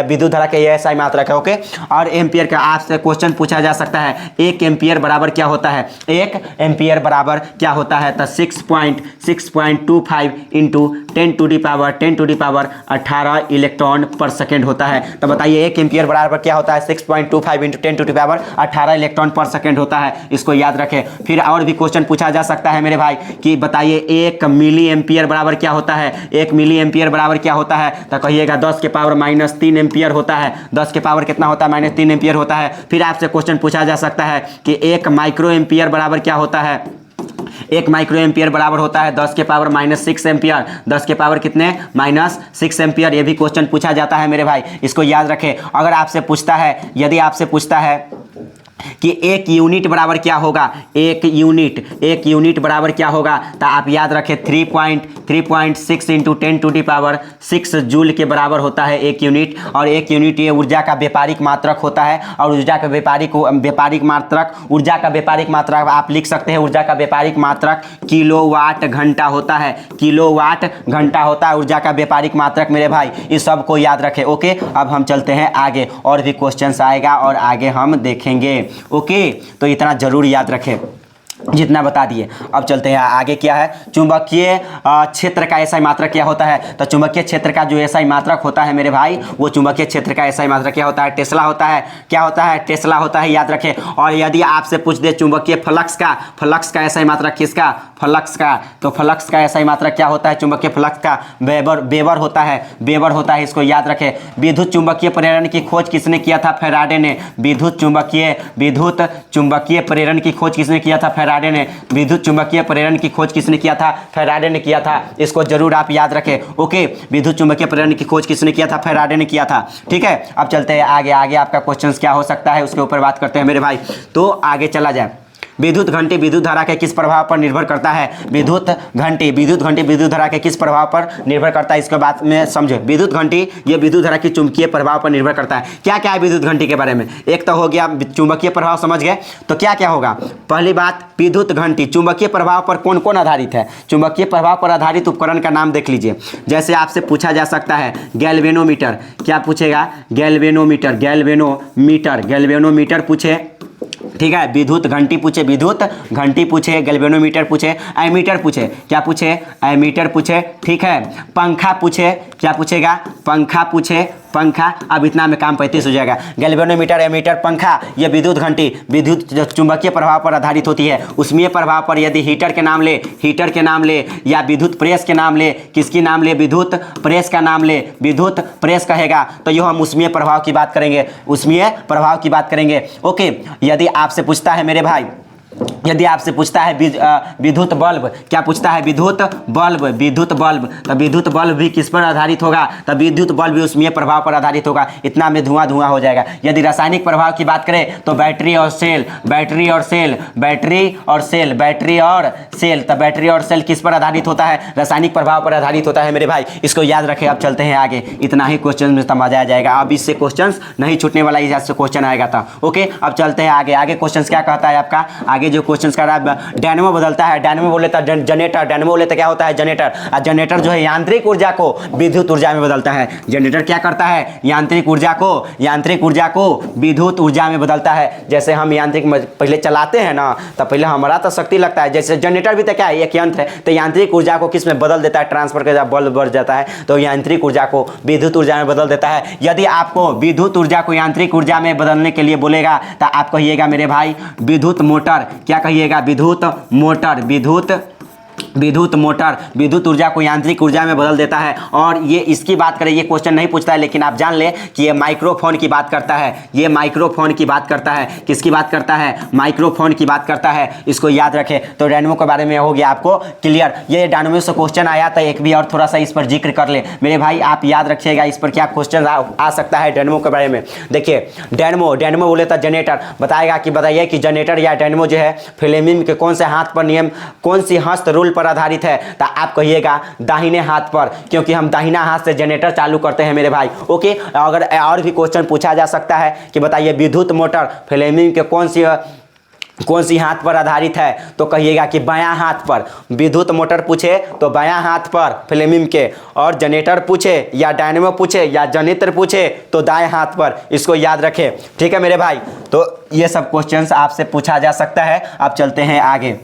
विद्युत धारा के, ऐसा ही मात्रक है, ओके। और एम्पियर का आपसे क्वेश्चन पूछा जा सकता है, 1 एम्पियर बराबर क्या होता है? 1 एम्पियर बराबर क्या होता है? तो 6.25 into 10 to the power 18 electron per second होता है। तो बताइए 1 एम्पियर बराबर क्या होता है? 6.25 into 10 to the power 18 electron per second होता है। इसको याद रखें। फिर और भी क्वेश्चन पूछा जा सकता है मेरे भाई कि बताइए 1 मिली एम्पियर बराबर क्या होता है? 1 मिली एम्पियर बराबर क्या होता है? तो कहिएगा 10 के पावर -3 एम्पियर होता है। 10 के पावर कितना होता है? -3 एम्पियर होता है। फिर आपसे क्वेश्चन पूछा जा सकता है कि 1 माइक्रो एम्पियर बराबर क्या होता है? 1 माइक्रो एम्पियर बराबर होता है 10 के पावर -6 एम्पियर। 10 के पावर कितने? -6 एम्पियर। ये भी क्वेश्चन पूछा जाता है मेरे भाई, इसको याद रखें। अगर आपसे पूछता है, यदि आपसे पूछता है कि 1 यूनिट बराबर क्या होगा? 1 यूनिट बराबर क्या होगा? तो आप याद रखें 3.6 into 10 to the power 6 joule के बराबर होता है 1 यूनिट। और 1 यूनिट ये ऊर्जा का व्यापारिक मात्रक होता है। और ऊर्जा का व्यापारिक मात्रक आप लिख सकते हैं। ऊर्जा का व्यापारिक मात्रक किलोवाट घंटा होता है। किलोवाट घंटा होता है ऊर्जा का व्यापारिक मात्रक मेरे भाई। इस सब को याद रखें, ओके। अब हम चलते हैं आगे, और भी क्वेश्चंस आएगा और आगे हम देखेंगे, ओके। तो इतना जरूर याद रखें जितना बता दिए। अब चलते हैं आगे, क्या है? चुंबकीय क्षेत्र का ऐसा ही मात्रक क्या होता है? तो चुंबकीय क्षेत्र का जो ऐसा ही मात्रक होता है मेरे भाई, वो चुंबकीय क्षेत्र का ऐसा ही मात्रक क्या होता है? टेस्ला होता है। क्या होता है? टेस्ला होता है, याद रखें। और यदि आपसे पूछ दे चुंबकीय फ्लक्स का ऐसा ही मात्रक किसका? फ्लक्स का। तो फ्लक्स का ऐसा ही मात्रक क्या होता है? चुंबकीय फ्लक्स का वेबर होता है। वेबर होता है, इसको याद रखें। विद्युत चुंबकीय प्रेरण की खोज किसने किया था? फैराडे ने। विद्युत चुंबकीय प्रेरण की खोज किसने किया था? फैराडे ने। विद्युत चुंबकीय प्रेरण की खोज किसने किया था? फैराडे ने किया था। इसको जरूर आप याद रखें, ओके। विद्युत चुंबकीय प्रेरण की खोज किसने किया था? फैराडे ने किया था, ठीक है। अब चलते हैं आगे आपका क्वेश्चन क्या हो सकता है उसके ऊपर बात करते हैं मेरे भाई। तो आगे चला जाए, विद्युत घंटी विद्युत धारा के किस प्रभाव पर निर्भर करता है? विद्युत घंटी विद्युत धारा के किस प्रभाव पर निर्भर करता है? इसके बाद में समझे, विद्युत घंटी ये विद्युत धारा की चुंबकीय प्रभाव पर निर्भर करता है। क्या क्या है विद्युत घंटी के बारे में? एक तो हो गया चुंबकीय प्रभाव, समझ गए? तो क्या क्या होगा? पहली बात, विद्युत घंटी चुंबकीय प्रभाव पर कौन कौन आधारित है? चुंबकीय प्रभाव पर आधारित उपकरण का नाम देख लीजिए। जैसे आपसे पूछा जा सकता है गैल्वेनोमीटर, क्या पूछेगा? गैल्वेनोमीटर पूछे, ठीक है। विद्युत घंटी पूछे, विद्युत घंटी पूछे, गैल्वेनोमीटर पूछे, एमीटर पूछे, क्या पूछे? एमीटर पूछे, ठीक है। पंखा पूछे, क्या पूछेगा? पंखा पूछे, पंखा। अब इतना में काम 35 हो जाएगा। गैल्वेनोमीटर, एमीटर, पंखा, ये विद्युत घंटी विद्युत चुंबकीय प्रभाव पर आधारित होती है। उष्मीय प्रभाव पर यदि हीटर के नाम ले या विद्युत प्रेस के नाम ले, किसकी नाम ले? विद्युत प्रेस का नाम ले, विद्युत प्रेस कहेगा तो यह हम उष्मीय प्रभाव की बात करेंगे, उष्मीय प्रभाव की बात करेंगे। ओके, यदि आपसे पूछता है मेरे भाई, यदि आपसे पूछता है विद्युत बल्ब, क्या पूछता है? विद्युत बल्ब, तो विद्युत बल्ब भी किस पर आधारित होगा? तो विद्युत बल्ब भी उष्मीय प्रभाव पर आधारित होगा। इतना में धुआं हो जाएगा। यदि रासायनिक प्रभाव की बात करें तो बैटरी और सेल, तो बैटरी और सेल किस पर आधारित होता है? रासायनिक प्रभाव पर आधारित होता है मेरे भाई। इसको याद रखें। अब चलते हैं आगे। इतना ही क्वेश्चन में समझ आ जाएगा। अब इससे क्वेश्चन नहीं छूटने वाला, इससे क्वेश्चन आएगा था। ओके, अब चलते हैं आगे। आगे क्वेश्चन क्या कहता है आपका? आगे जो क्वेश्चन कर रहा है, डायनेमो बदलता है, डायनेमो बोले तो जनरेटर, डायनेमो बोले तो क्या होता है? जनरेटर। और जनरेटर जो है यांत्रिक ऊर्जा को विद्युत ऊर्जा में बदलता है। जनरेटर क्या करता है? यांत्रिक ऊर्जा को विद्युत ऊर्जा में बदलता है। जैसे हम यांत्रिक पहले चलाते हैं ना, तो पहले हमारा तो शक्ति लगता है। जैसे जनरेटर भी तो क्या है? एक यंत्र है। तो यांत्रिक ऊर्जा को किस में बदल देता है? ट्रांसफर कर, बल्ब बढ़ जाता है तो यांत्रिक ऊर्जा को विद्युत ऊर्जा में बदल देता है। यदि आपको विद्युत ऊर्जा को यांत्रिक ऊर्जा में बदलने के लिए बोलेगा तो आप कहिएगा मेरे भाई विद्युत मोटर। क्या कहिएगा? विद्युत मोटर, विद्युत ऊर्जा को यांत्रिक ऊर्जा में बदल देता है। और ये इसकी बात करें, ये क्वेश्चन नहीं पूछता है, लेकिन आप जान ले कि ये माइक्रोफोन की बात करता है। ये माइक्रोफोन की बात करता है। किसकी बात करता है? माइक्रोफोन की बात करता है। इसको याद रखें। तो डायनेमो के बारे में हो गया आपको क्लियर। ये डायनेमो से क्वेश्चन आया था एक भी, और थोड़ा सा इस पर जिक्र कर ले मेरे भाई। आप याद रखिएगा इस पर क्या क्वेश्चन आ सकता है डायनेमो के बारे में। देखिए, डायनेमो बोले तो जनरेटर बताइए कि जनरेटर या डायनेमो जो है फ्लेमिंग के कौन से हाथ पर नियम, कौन सी हस्त रूल पर आधारित है? तो आप कहिएगा दाहिने हाथ पर, क्योंकि हम दाहिना हाथ से जनरेटर चालू करते हैं मेरे भाई। ओके, अगर और भी क्वेश्चन पूछा जा सकता है कि बताइए विद्युत मोटर फ्लेमिंग के कौन सी हाथ पर आधारित है? तो कहिएगा कि बायां हाथ पर। विद्युत मोटर पूछे तो बायां हाथ पर फ्लेमिंग के, और जनरेटर पूछे या डायनेमो पूछे या जनरेटर पूछे तो दाएं हाथ पर। इसको याद रखें, ठीक है मेरे भाई। तो ये सब क्वेश्चंस आपसे पूछा जा सकता है। अब चलते हैं आगे।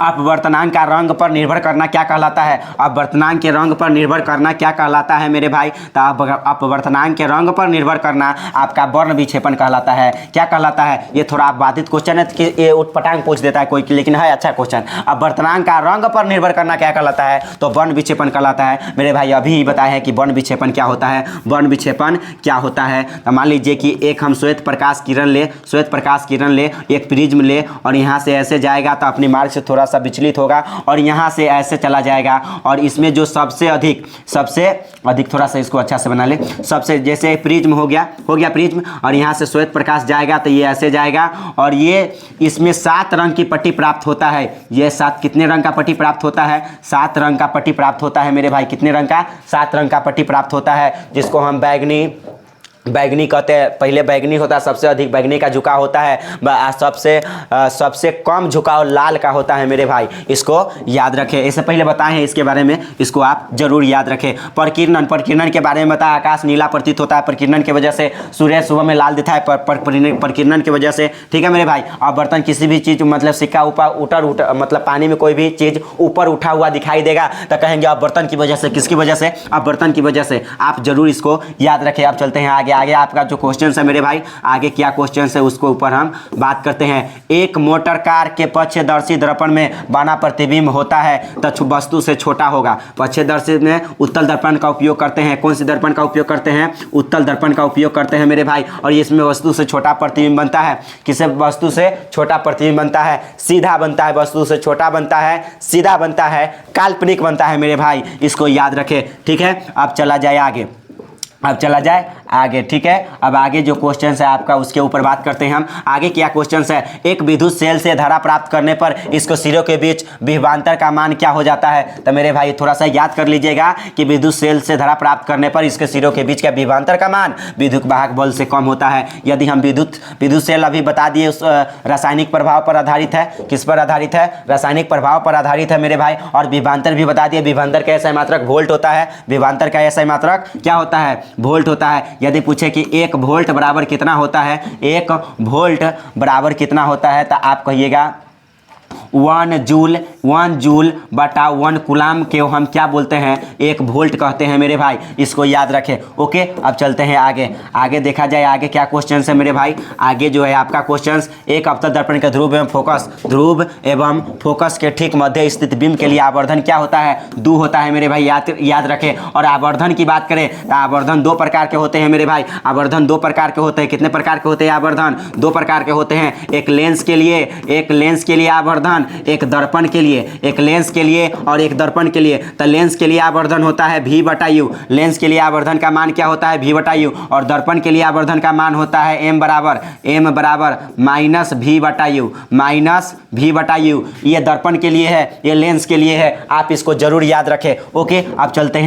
अपवर्तनांक का रंग पर निर्भर करना क्या कहलाता है? अपवर्तनांक के रंग पर निर्भर करना क्या कहलाता है मेरे भाई? तो अपवर्तनांक के रंग पर निर्भर करना आपका वर्ण विक्षेपण कहलाता है। क्या कहलाता है? ये थोड़ा बाधित क्वेश्चन है कि ये उटपटांग पूछ देता है कोई, लेकिन है अच्छा क्वेश्चन। अपवर्तनांक का रंग पर निर्भर करना क्या कहलाता है? तो वर्ण विक्षेपण कहलाता है मेरे भाई। अभी ही बताया है कि वर्ण विक्षेपण क्या होता है। वर्ण विक्षेपण क्या होता है? तो मान लीजिए कि एक हम श्वेत प्रकाश किरण ले, एक प्रिज्म ले, और यहाँ से ऐसे जाएगा तो अपनी मार्ग से थोड़ा सा विचलित होगा, और यहाँ से ऐसे चला जाएगा। और इसमें जो सबसे अधिक थोड़ा सा इसको अच्छा से बना ले, सबसे जैसे प्रिज्म हो गया प्रिज्म, और यहाँ से श्वेत प्रकाश जाएगा तो ये ऐसे जाएगा, और ये इसमें 7 रंग की पट्टी प्राप्त होता है। ये 7 कितने रंग का पट्टी प्राप्त होता है? 7 रंग का पट्टी प्राप्त होता है मेरे भाई। कितने रंग का? 7 रंग का पट्टी प्राप्त होता है, जिसको हम बैगनी कहते हैं। पहले बैगनी होता है, सबसे अधिक बैगनी का झुकाव होता है, सबसे कम झुकाव लाल का होता है मेरे भाई। इसको याद रखें। इससे पहले बताए हैं इसके बारे में, इसको आप जरूर याद रखें। प्रकीर्णन के बारे में बताया। आकाश नीला प्रतीत होता है प्रकीर्णन की वजह से, सूर्य सुबह में लाल दिखता है प्रकीर्णन की वजह से, ठीक है मेरे भाई। अब बर्तन किसी भी चीज़ मतलब सिक्का ऊपर मतलब पानी में कोई भी चीज़ ऊपर उठा हुआ दिखाई देगा तो कहेंगे अब बर्तन की वजह से। किसकी वजह से? अब बर्तन की वजह से। आप जरूर इसको याद रखें। अब चलते हैं आगे आपका जो क्वेश्चन है मेरे भाई, आगे क्या क्वेश्चन है उसको ऊपर हम बात करते हैं। एक मोटर कार के पक्षदर्शी दर्पण में बना प्रतिबिंब होता है तो वस्तु से छोटा होगा। पक्षदर्शी में उत्तल दर्पण का उपयोग करते हैं। कौन सी दर्पण का उपयोग करते हैं? उत्तल दर्पण का उपयोग करते हैं मेरे भाई। और इसमें वस्तु से छोटा प्रतिबिंब बनता है। किसे वस्तु से छोटा प्रतिबिंब बनता है? सीधा बनता है, वस्तु से छोटा बनता है, सीधा बनता है, काल्पनिक बनता है मेरे भाई। इसको याद रखें, ठीक है। अब चला जाए आगे, ठीक है। अब आगे जो क्वेश्चन है आपका उसके ऊपर बात करते हैं हम। आगे क्या क्वेश्चन है, एक विद्युत सेल से धारा प्राप्त करने पर इसको सिरों के बीच विभवांतर का मान क्या हो जाता है। तो मेरे भाई थोड़ा सा याद कर लीजिएगा कि विद्युत सेल से धारा प्राप्त करने पर इसके सिरों के बीच का विभवांतर का मान विद्युत वाहक बल से कम होता है। यदि हम विद्युत सेल अभी बता दिए उस रासायनिक प्रभाव पर आधारित है, किस पर आधारित है, रासायनिक प्रभाव पर आधारित है मेरे भाई। और विभवांतर भी बता दिए, विभवांतर का ऐसा मात्रक वोल्ट होता है, विभवांतर का ऐसा मात्रक क्या होता है, वोल्ट होता है। यदि पूछे कि 1 वोल्ट बराबर कितना होता है, 1 वोल्ट बराबर कितना होता है, तो आप कहिएगा 1 जूल बटा 1 कूलाम के हम क्या बोलते हैं, 1 वोल्ट कहते हैं मेरे भाई, इसको याद रखें। ओके, अब चलते हैं आगे देखा जाए आगे क्या क्वेश्चन है मेरे भाई। आगे जो है आपका क्वेश्चन, एक अवतल दर्पण के ध्रुव एवं फोकस के ठीक मध्य स्थित बीम के लिए आवर्धन क्या होता है, 2 होता है मेरे भाई, याद रखें। और आवर्धन की बात करें तो आवर्धन 2 प्रकार के होते हैं मेरे भाई, आवर्धन 2 प्रकार के होते हैं। कितने प्रकार के होते हैं आवर्धन, 2 प्रकार के होते हैं। एक लेंस के लिए आवर्धन, एक दर्पण के लिए, एक लेंस के लिए और एक दर्पण के लिए। तो लेंस के लिए आवर्धन होता है V/U, लेंस के लिए आवर्धन का मान क्या होता है, V/U। और दर्पण के लिए आवर्धन का मान होता है M बराबर -V/U। ये दर्पण के लिए है, ये लेंस के लिए है, आप इसको जरूर याद रखें। ओके, अब चलते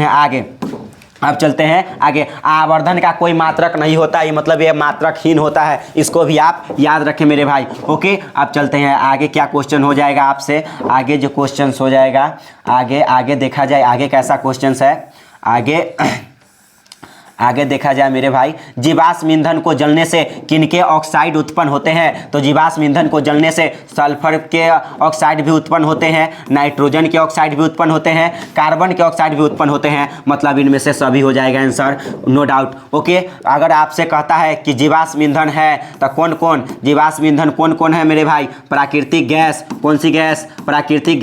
हैं आगे। आवर्धन का कोई मात्रक नहीं होता, ये मतलब ये मात्रकहीन होता है, इसको भी आप याद रखें मेरे भाई। ओके, अब चलते हैं आगे क्या क्वेश्चन हो जाएगा आपसे। आगे जो क्वेश्चन हो जाएगा आगे देखा जाए आगे कैसा क्वेश्चन है। आगे देखा जाए मेरे भाई, जीवाश्म ईंधन को जलने से किनके ऑक्साइड उत्पन्न होते हैं। तो जीवाश्म ईंधन को जलने से सल्फर के ऑक्साइड भी उत्पन्न होते हैं, नाइट्रोजन के ऑक्साइड भी उत्पन्न होते हैं, कार्बन के ऑक्साइड भी उत्पन्न होते हैं। मतलब इनमें से सभी हो जाएगा आंसर, नो डाउट। ओके, अगर आपसे कहता है कि जीवाश्म ईंधन है तो कौन जीवाश्म ईंधन कौन है मेरे भाई, प्राकृतिक गैस। कौन सी गैस, प्राकृतिक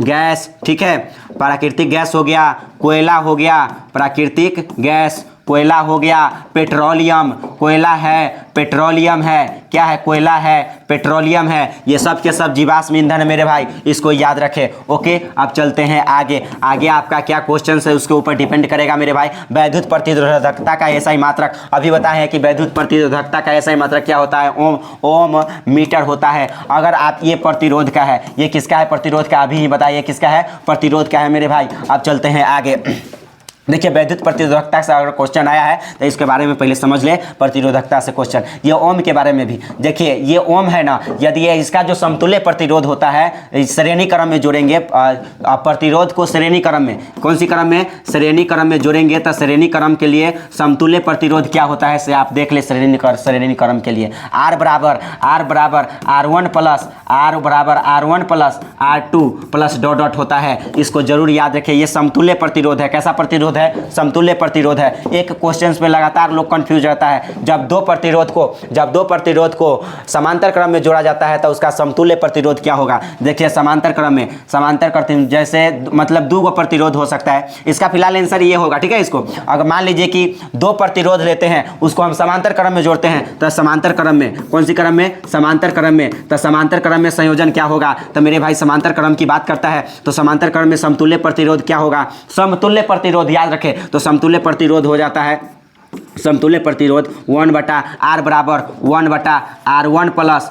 गैस, ठीक है। प्राकृतिक गैस हो गया, कोयला हो गया, प्राकृतिक गैस, कोयला हो गया, पेट्रोलियम, कोयला है, पेट्रोलियम है, क्या है, कोयला है, पेट्रोलियम है। ये सब के सब जीवाश्म ईंधन है मेरे भाई, इसको याद रखें। ओके, अब चलते हैं आगे आपका क्या क्वेश्चन है उसके ऊपर डिपेंड करेगा मेरे भाई। वैद्युत प्रतिरोधकता का ऐसा ही मात्रक अभी बताया है कि वैद्युत प्रतिरोधकता का ऐसा ही मात्रक क्या होता है, ओम मीटर होता है। अगर आप ये प्रतिरोध का है, ये किसका है, प्रतिरोध का, अभी ही बताइए किसका है, प्रतिरोध का है मेरे भाई। अब चलते हैं आगे। देखिए, वैद्युत प्रतिरोधकता से अगर क्वेश्चन आया है तो इसके बारे में पहले समझ ले। प्रतिरोधकता से क्वेश्चन, ये ओम के बारे में भी देखिए, ये ओम है ना, यदि ये इसका जो समतुल्य प्रतिरोध होता है, श्रेणी क्रम में जोड़ेंगे प्रतिरोध को, श्रेणी क्रम में, कौन सी क्रम में, श्रेणी क्रम में जोड़ेंगे तो श्रेणी क्रम के लिए समतुल्य प्रतिरोध क्या होता है, से आप देख ले। श्रेणी क्रम के लिए R बराबर R1 plus R2 plus dot होता है, इसको जरूर याद रखें। ये समतुल्य प्रतिरोध है, कैसा प्रतिरोध है, समतुल्य प्रतिरोध है। एक क्वेश्चन में लगातार लोग कंफ्यूज रहता है, जब दो प्रतिरोध को समांतर क्रम में जोड़ा जाता है तो उसका समतुल्य प्रतिरोध क्या होगा। देखिए, समांतर क्रम में, जैसे मतलब 2 प्रतिरोध हो सकता है, इसका फिलहाल आंसर ये होगा, ठीक है। इसको अगर मान लीजिए कि 2 प्रतिरोध लेते हैं, उसको हम समांतर क्रम में जोड़ते हैं, तो समांतर क्रम में, कौन सी क्रम में, समांतर क्रम में, तो समांतर क्रम में संयोजन क्या होगा। तो मेरे भाई समांतर क्रम की बात करता है तो समांतर क्रम में समतुल्य प्रतिरोध क्या होगा, समतुल्य प्रतिरोध याद रखें। तो समतुल्य प्रतिरोध हो जाता है, समतुल्य प्रतिरोध 1/R बराबर 1/R1 plus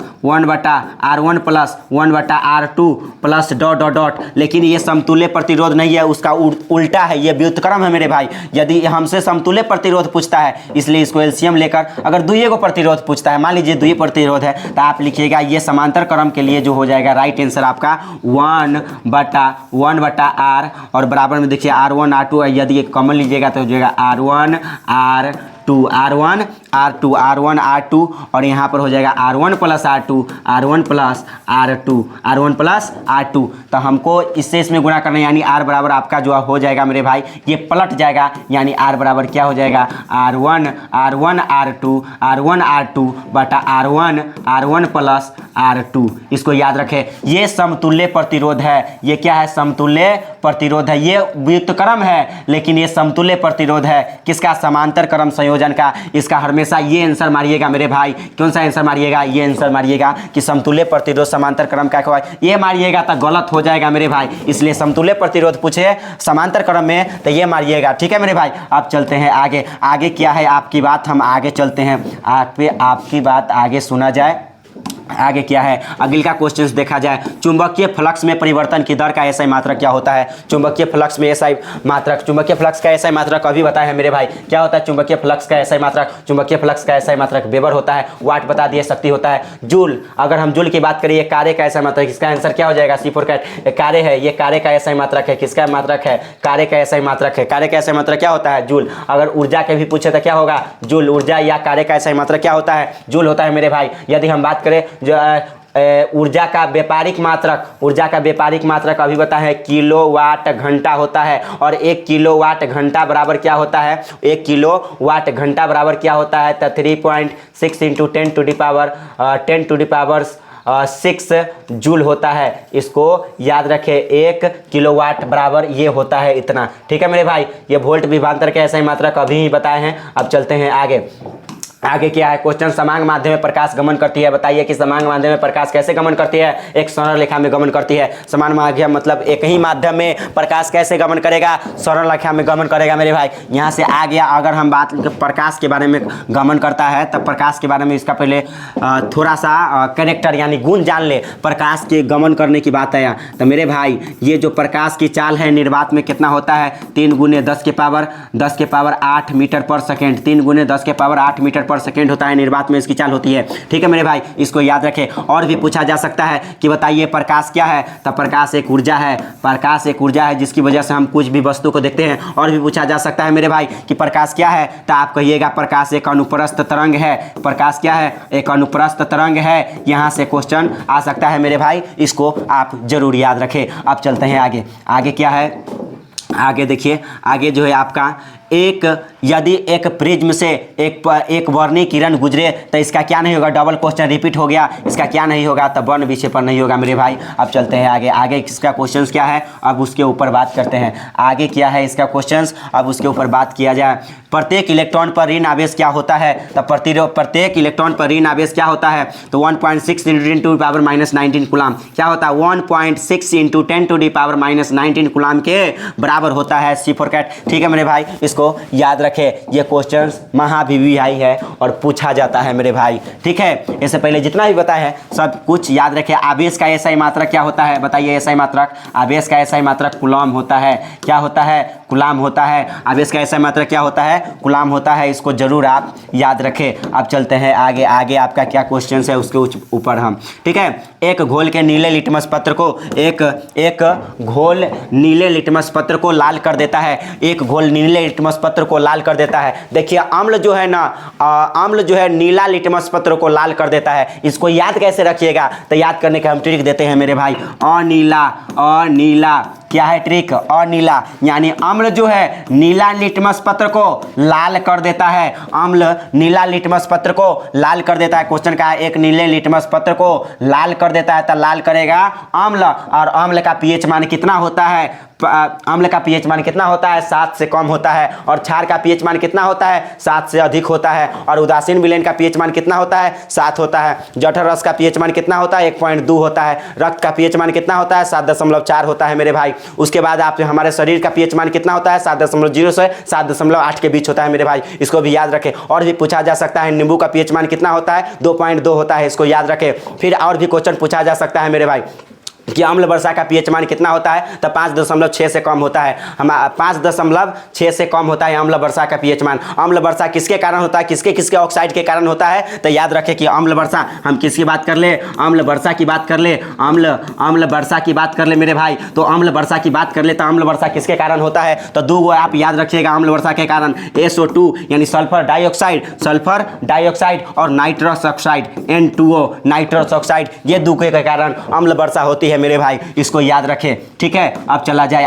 1/R2 plus dot. लेकिन ये समतुल्य प्रतिरोध नहीं है, उसका उल्टा है, ये व्युत्क्रम है मेरे भाई। यदि हमसे समतुल्य प्रतिरोध पूछता है, इसलिए इसको एलसीएम लेकर, अगर दुइये को प्रतिरोध पूछता है, मान लीजिए दुई प्रतिरोध है, तो आप लिखिएगा ये समांतर क्रम के लिए जो हो जाएगा राइट आंसर आपका 1/R और बराबर में देखिए R1 R2, यदि कॉमन लीजिएगा तो हो जाएगा R1 R2 और यहाँ पर हो जाएगा R1 प्लस R2। तो हमको इससे इसमें गुणा करना है, यानी R बराबर आपका जो हो जाएगा मेरे भाई, ये पलट जाएगा, यानी R बराबर क्या हो जाएगा, R1 R2 बटा R1 प्लस R2। इसको याद रखें, ये समतुल्य प्रतिरोध है। ये क्या है, समतुल्य प्रतिरोध है। ये व्युत्क्रम है लेकिन ये समतुल्य प्रतिरोध है, किसका, समांतर क्रम संयोजन संयोजन का, इसका हमेशा ये आंसर मारिएगा मेरे भाई। कौन सा आंसर मारिएगा? ये आंसर मारिएगा कि समतुल्य प्रतिरोध समांतर क्रम का कहवाई। ये मारिएगा तो गलत हो जाएगा मेरे भाई, इसलिए समतुल्य प्रतिरोध पूछे समांतर क्रम में तो ये मारिएगा। ठीक है मेरे भाई, अब चलते हैं आगे। आगे क्या है आपकी बात, हम आगे चलते हैं, आपकी बात आगे सुना जाए। आगे क्या है, अगले का क्वेश्चन देखा जाए। चुंबकीय फ्लक्स में परिवर्तन की दर का एसआई मात्रक क्या होता है? चुंबकीय फ्लक्स में एसआई मात्रक, चुंबकीय फ्लक्स का एसआई मात्रक अभी बताया है मेरे भाई। क्या होता है चुंबकीय फ्लक्स का एसआई मात्रक? चुंबकीय फ्लक्स का एसआई मात्रक वेबर होता है, वाट बता दिए, शक्ति होता है, जूल। अगर हम जूल की बात करें, कार्य का एसआई मात्रक, इसका आंसर क्या हो जाएगा? C4 का कार्य है, ये कार्य का एसआई मात्रक है। किसका मात्रक है? कार्य का एसआई मात्रक है। कार्य का एसआई मात्रक क्या होता है? जूल। अगर ऊर्जा के भी पूछे तो क्या होगा? जूल। ऊर्जा या कार्य का एसआई मात्रक क्या होता है? जूल होता है मेरे भाई। यदि हम बात करें जो ऊर्जा का व्यापारिक मात्रक, ऊर्जा का व्यापारिक मात्रक अभी बताया है किलोवाट घंटा होता है। और 1 किलोवाट घंटा बराबर क्या होता है? 1 किलोवाट घंटा बराबर क्या होता है? तो 3.6 into 10 to the power 6 joule होता है। इसको याद रखें, 1 किलोवाट बराबर ये होता है इतना। ठीक है मेरे भाई, ये वोल्ट विभवांतर के ऐसा ही मात्रक अभी ही बताए हैं। अब चलते हैं आगे। आगे क्या है क्वेश्चन, समांग माध्यम में प्रकाश गमन करती है। बताइए कि समांग माध्यम में प्रकाश कैसे गमन करती है? एक सरल रेखा में गमन करती है। समान माध्यम मतलब एक ही माध्यम में प्रकाश कैसे गमन करेगा? सरल रेखा में गमन करेगा मेरे भाई। यहाँ से आ गया। अगर हम बात प्रकाश के बारे में गमन करता है तब प्रकाश के बारे में इसका पहले थोड़ा सा कैरेक्टर यानी गुण जान ले। प्रकाश के गमन करने की बात आया तो मेरे भाई ये जो प्रकाश की चाल है निर्वात में कितना होता है? 3 × 10 के पावर 8 मीटर पर सेकेंड। 3 × 10 के पावर 8 मीटर पर सेकेंड होता है निर्वात में इसकी चाल होती है। ठीक है मेरे भाई, इसको याद रखें। और भी पूछा जा सकता है कि बताइए प्रकाश क्या है? तो प्रकाश एक ऊर्जा है। प्रकाश एक ऊर्जा है जिसकी वजह से हम कुछ भी वस्तु को देखते हैं। और भी पूछा जा सकता है मेरे भाई कि प्रकाश क्या है? तो आप कहिएगा प्रकाश एक अनुप्रस्थ तरंग है। प्रकाश क्या है? एक अनुप्रस्थ तरंग है। यहाँ से क्वेश्चन आ सकता है मेरे भाई, इसको आप जरूर याद रखें। अब चलते हैं आगे। आगे क्या है? आगे देखिए, आगे जो है आपका यदि एक प्रिज्म से एक वर्णीय किरण गुजरे तो इसका क्या नहीं होगा? डबल क्वेश्चन रिपीट हो गया। इसका क्या नहीं होगा? तो वर्ण विषय पर नहीं होगा मेरे भाई। अब चलते हैं आगे। आगे इसका क्वेश्चन क्या है अब उसके ऊपर बात करते हैं। आगे क्या है इसका क्वेश्चन, अब उसके ऊपर बात किया जाए। प्रत्येक इलेक्ट्रॉन पर ऋण आवेश क्या होता है? तो प्रत्येक इलेक्ट्रॉन पर ऋण आवेश क्या होता है? तो 1.6 × 10 टू द पावर -19 कूलम। क्या होता है? 1.6 × 10 टू द पावर -19 कूलम के बराबर होता है C4 कैट। ठीक है मेरे भाई, इसको याद रखें। ये क्वेश्चंस महाभिविहाई है और पूछा जाता है मेरे भाई। ठीक है, इससे पहले जितना भी बताया है सब कुछ याद रखें। आवेश का एसआई मात्रक क्या होता है? बताइए एसआई मात्रक। आवेश का एसआई मात्रक कूलम होता है। क्या होता है? कूलम होता है। आवेश का एसआई मात्रक क्या होता है? कूलम होता है। इसको जरूर आप याद रखें। अब चलते हैं आगे। आगे आपका क्या क्वेश्चन है उसके ऊपर हम, ठीक है। एक घोल के नीले लिटमस पत्र को एक घोल नीले लिटमस पत्र को लाल कर देता है। एक घोल नीले लिटमस पत्र को लाल कर देता है। देखिए अम्ल जो है ना, अम्ल जो है नीला लिटमस पत्र को लाल कर देता है। इसको याद कैसे रखिएगा? तो याद करने का हम ट्रिक देते हैं मेरे भाई। अनीला क्या है ट्रिक? अनीला यानी अम्ल जो है नीला लिटमस पत्र को लाल कर देता है। अम्ल नीला लिटमस पत्र को लाल कर देता है। क्वेश्चन का है एक नीले लिटमस पत्र को लाल कर देता है तो लाल करेगा अम्ल। और अम्ल का पीएच मान कितना होता है? अम्ल का पीएच मान कितना होता है? 7 से कम होता है। और क्षार का पीएच मान कितना होता है? 7 से अधिक होता है। और उदासीन विलयन का पीएच मान कितना होता है? 7 होता है। जठर रस का पीएच मान कितना होता है? 1.2 होता है। रक्त का पीएच मान कितना होता है? 7.4 होता है मेरे भाई। उसके बाद आप हमारे शरीर का पीएच मान कितना होता है? 7.0 से 7.8 के बीच होता है मेरे भाई। इसको भी याद रखें। और भी पूछा जा सकता है नींबू का पीएच मान कितना होता है? 2.2 होता है। इसको याद रखें। फिर और भी क्वेश्चन पूछा जा सकता है मेरे भाई कि अम्ल वर्षा का पीएच मान कितना होता है? तो 5.6 से कम होता है। हम 5.6 से कम होता है अम्ल वर्षा का पीएच मान। अम्ल वर्षा किसके कारण होता है? किसके ऑक्साइड के कारण होता है? तो याद रखें कि अम्ल वर्षा, हम किसकी बात कर ले? अम्ल वर्षा की बात कर ले। अम्ल वर्षा की बात कर ले मेरे भाई। तो अम्ल वर्षा की बात कर ले तो अम्ल वर्षा किसके कारण होता है? तो 2 आप याद रखिएगा अम्ल वर्षा के कारण। SO2 यानी सल्फर डाइऑक्साइड और nitrous oxide N2O nitrous oxide, ये 2 के कारण अम्ल वर्षा होती है मेरे भाई। इसको याद रखें। ठीक है, अब चला जाए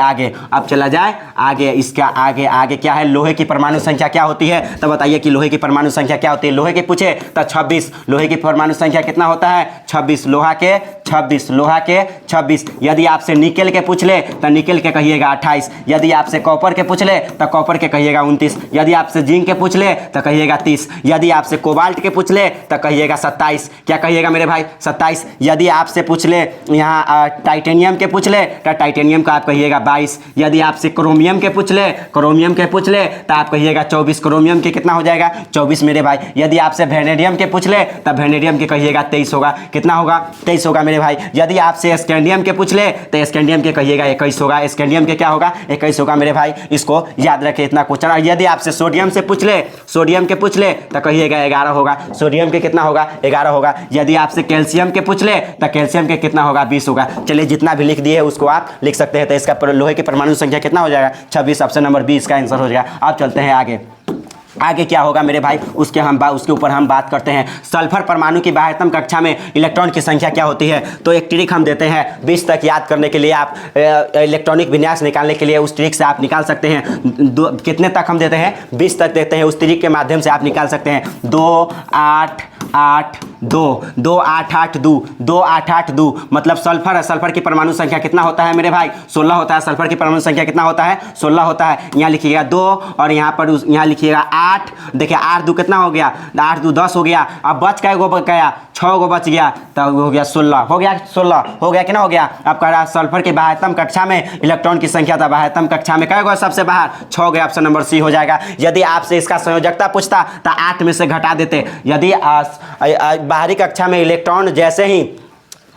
आगे। इसका आगे क्या है? लोहे की परमाणु संख्या क्या होती है? तो बताइए कि लोहे की परमाणु संख्या क्या होती है? लोहे के पूछे तो 26। लोहे की परमाणु संख्या कितना होता है? 26। लोहा के 26, लोहा के 26। यदि आपसे निकेल के पूछ ले तो निकेल के कहिएगा 28। यदि आपसे कॉपर के पूछ ले तो कॉपर के कहिएगा 29। यदि आपसे जिंक के पूछ ले तो कहिएगा 30। यदि आपसे कोबाल्ट के पूछ ले तो कहिएगा 27। क्या कहिएगा मेरे भाई? 27। यदि आपसे पूछ ले यहाँ टाइटेनियम के पूछ ले तो टाइटेनियम का आप कहिएगा 22। यदि आपसे क्रोमियम के पूछ ले तो आप कहिएगा 24। क्रोमियम के कितना हो जाएगा? 24 मेरे भाई। यदि आपसे वेनेडियम के पूछ ले तो वेनेडियम के कहिएगा 23 होगा। कितना होगा? 23 होगा मेरे भाई। यदि आपसे स्कैंडियम के पूछ ले तो स्कैंडियम के कहिएगा 21 होगा। स्कैंडियम के क्या होगा? 21 होगा मेरे भाई। इसको याद रखें, इतना क्वेश्चन। यदि आपसे सोडियम से पूछ ले, सोडियम के पूछ ले तो कहिएगा 11 होगा। सोडियम के कितना होगा? 11 होगा। यदि आपसे कैल्शियम के पूछ ले तो कैल्शियम के कितना होगा? 20 होगा। चलिए, जितना भी लिख दिए है उसको आप लिख सकते हैं। तो इसका लोहे की परमाणु संख्या कितना हो जाएगा? 26। ऑप्शन नंबर 20 का आंसर हो जाएगा। अब चलते हैं आगे। आगे क्या होगा मेरे भाई? उसके ऊपर हम बात करते हैं। सल्फर परमाणु की बाह्यतम कक्षा में इलेक्ट्रॉन की संख्या क्या होती है? तो एक ट्रिक हम देते हैं 20 तक याद करने के लिए। आप इलेक्ट्रॉनिक विन्यास निकालने के लिए उस ट्रिक से आप निकाल सकते हैं। कितने तक हम देते हैं? 20 तक देते हैं। उस ट्रिक के माध्यम से आप निकाल सकते हैं। 2 8 8 2 2 8 8 2 2 8 8 2 मतलब सल्फर है। सल्फर की परमाणु संख्या कितना होता है मेरे भाई? 16 होता है। सल्फर की परमाणु संख्या कितना होता है? 16 होता है। यहाँ लिखिएगा 2 और यहाँ लिखिएगा 8। देखिए 8 2 कितना हो गया? 8 2 10 हो गया। अब बच गया 6 गो बच गया, तब हो गया 16। हो गया 16 हो गया कि ना हो गया? अब कह रहा सल्फर की बाह्यतम कक्षा में इलेक्ट्रॉन की संख्या था। बाह्यतम कक्षा में क्या होगा? सबसे बाहर 6 गया। ऑप्शन नंबर सी हो जाएगा। यदि आपसे इसका संयोजकता पूछता तो 8 में से घटा देते। यदि बाहरी कक्षा में इलेक्ट्रॉन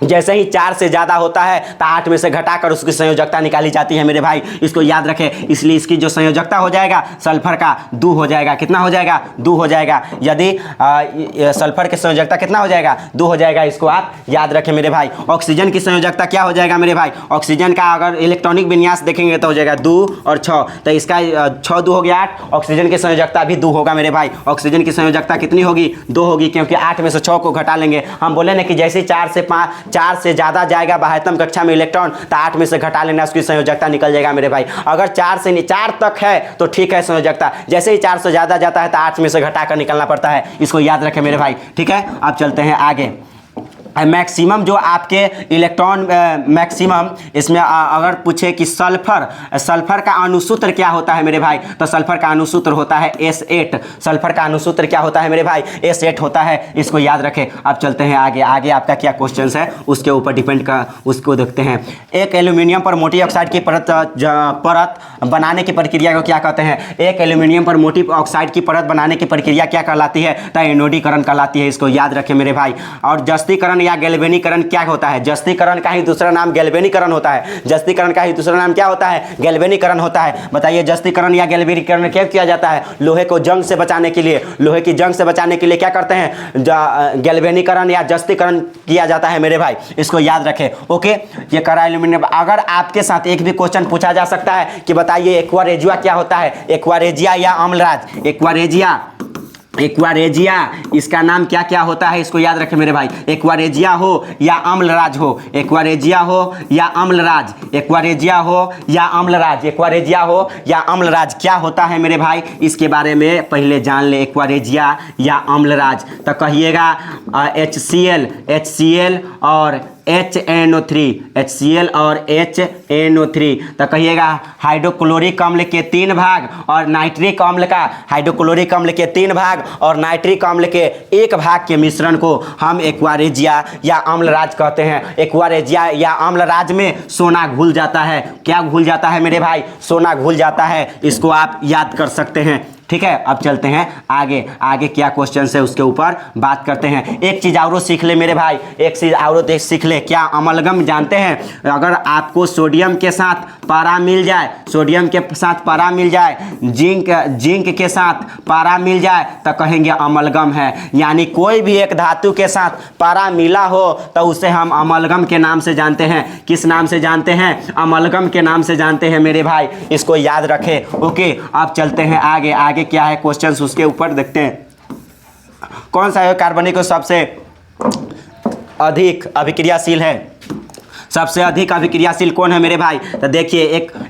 जैसे ही 4 से ज़्यादा होता है तो 8 में से घटाकर उसकी संयोजकता निकाली जाती है मेरे भाई। इसको याद रखें। इसलिए इसकी जो संयोजकता हो जाएगा सल्फर का 2 हो जाएगा। कितना हो जाएगा? 2 हो जाएगा। यदि सल्फर की संयोजकता कितना हो जाएगा? 2 हो जाएगा। इसको आप याद रखें मेरे भाई। ऑक्सीजन की संयोजकता क्या हो जाएगा मेरे भाई? ऑक्सीजन का अगर इलेक्ट्रॉनिक विन्यास देखेंगे तो हो जाएगा 2 और 6। तो इसका 6 2 हो गया 8। ऑक्सीजन की संयोजकता भी 2 होगा मेरे भाई। ऑक्सीजन की संयोजकता कितनी होगी? 2 होगी, क्योंकि 8 में से 6 को घटा लेंगे। हम बोले ना कि जैसे 4 से ज़्यादा जाएगा बाह्यतम कक्षा में इलेक्ट्रॉन तो 8 में से घटा लेना, उसकी संयोजकता निकल जाएगा मेरे भाई। अगर 4 तक है तो ठीक है संयोजकता। जैसे ही 4 से ज़्यादा जाता है तो 8 में से घटाकर निकलना पड़ता है। इसको याद रखें मेरे भाई। ठीक है, अब चलते हैं आगे। मैक्सिमम जो आपके इलेक्ट्रॉन मैक्सिमम इसमें अगर पूछे कि सल्फर का अणुसूत्र क्या होता है मेरे भाई? तो सल्फर का अणुसूत्र होता है S8। सल्फर का अणुसूत्र क्या होता है मेरे भाई? S8 होता है। इसको याद रखें। अब चलते हैं आगे। आगे आपका क्या क्वेश्चन है उसके ऊपर डिपेंड का उसको देखते हैं। एक एल्यूमिनियम पर मोटी ऑक्साइड की परत बनाने की प्रक्रिया को क्या कहते हैं? एक एल्यूमिनियम पर मोटी ऑक्साइड की परत बनाने की प्रक्रिया क्या कहलाती है? तो एनोडीकरण कहलाती है। इसको याद रखें मेरे भाई। और जस्तीकरण या गैल्वेनीकरण क्या होता है? जस्तीकरण का ही दूसरा नाम गैल्वेनीकरण होता है। जस्तीकरण का ही दूसरा नाम क्या होता है? गैल्वेनीकरण होता है। बताइए, जस्तीकरण या गैल्वेनीकरण क्या किया जाता है? लोहे को जंग से बचाने के लिए, लोहे की जंग से बचाने के लिए क्या करते हैं? गैल्वेनीकरण या जस्तीकरण किया जाता है मेरे भाई। इसको याद रखें। ओके, ये करा एल्यूमिनियम। अगर आपके साथ एक भी क्वेश्चन पूछा जा सकता है कि बताइए एक्वा रेजिया क्या होता है? एक्वा रेजिया या अम्लराज? एक्वा रेजिया इसका नाम क्या क्या होता है? इसको याद रखें मेरे भाई। एक्वा रेजिया हो या अम्लराज हो, एक्वा रेजिया हो या अम्लराज, एक्वा रेजिया हो या अम्लराज, एक्वा रेजिया हो या अम्लराज क्या होता है मेरे भाई? इसके बारे में पहले जान ले। एक्वा रेजिया या अम्लराज तो कहिएगा HCl और HNO3, HCl और HNO3 तो कहिएगा हाइड्रोक्लोरिक अम्ल के 3 भाग और नाइट्रिक अम्ल का, हाइड्रोक्लोरिक अम्ल के 3 भाग और नाइट्रिक अम्ल के 1 भाग के मिश्रण को हम एक्वा रेजिया या अम्लराज कहते हैं। एक्वा रेजिया या अम्लराज में सोना घुल जाता है। क्या घुल जाता है मेरे भाई? सोना घुल जाता है। इसको आप याद कर सकते हैं। ठीक है, अब चलते हैं आगे। आगे क्या क्वेश्चन है उसके ऊपर बात करते हैं। एक चीज़ और सीख ले मेरे भाई, एक चीज़ और सीख ले। क्या अमलगम जानते हैं? अगर आपको सोडियम के साथ पारा मिल जाए, सोडियम के साथ पारा मिल जाए, जिंक के साथ पारा मिल जाए तो कहेंगे अमलगम है। यानी कोई भी एक धातु के साथ पारा मिला हो तो उसे हम अमलगम के नाम से जानते हैं। किस नाम से जानते हैं? अमलगम के नाम से जानते हैं मेरे भाई। इसको याद रखें। ओके, अब चलते हैं आगे। आगे क्या है क्वेश्चंस उसके ऊपर देखते हैं। कौन सा कार्बनिक सबसे अधिक अभिक्रियाशील है? सबसे अधिक अभिक्रियाशील कौन है मेरे भाई? तो देखिए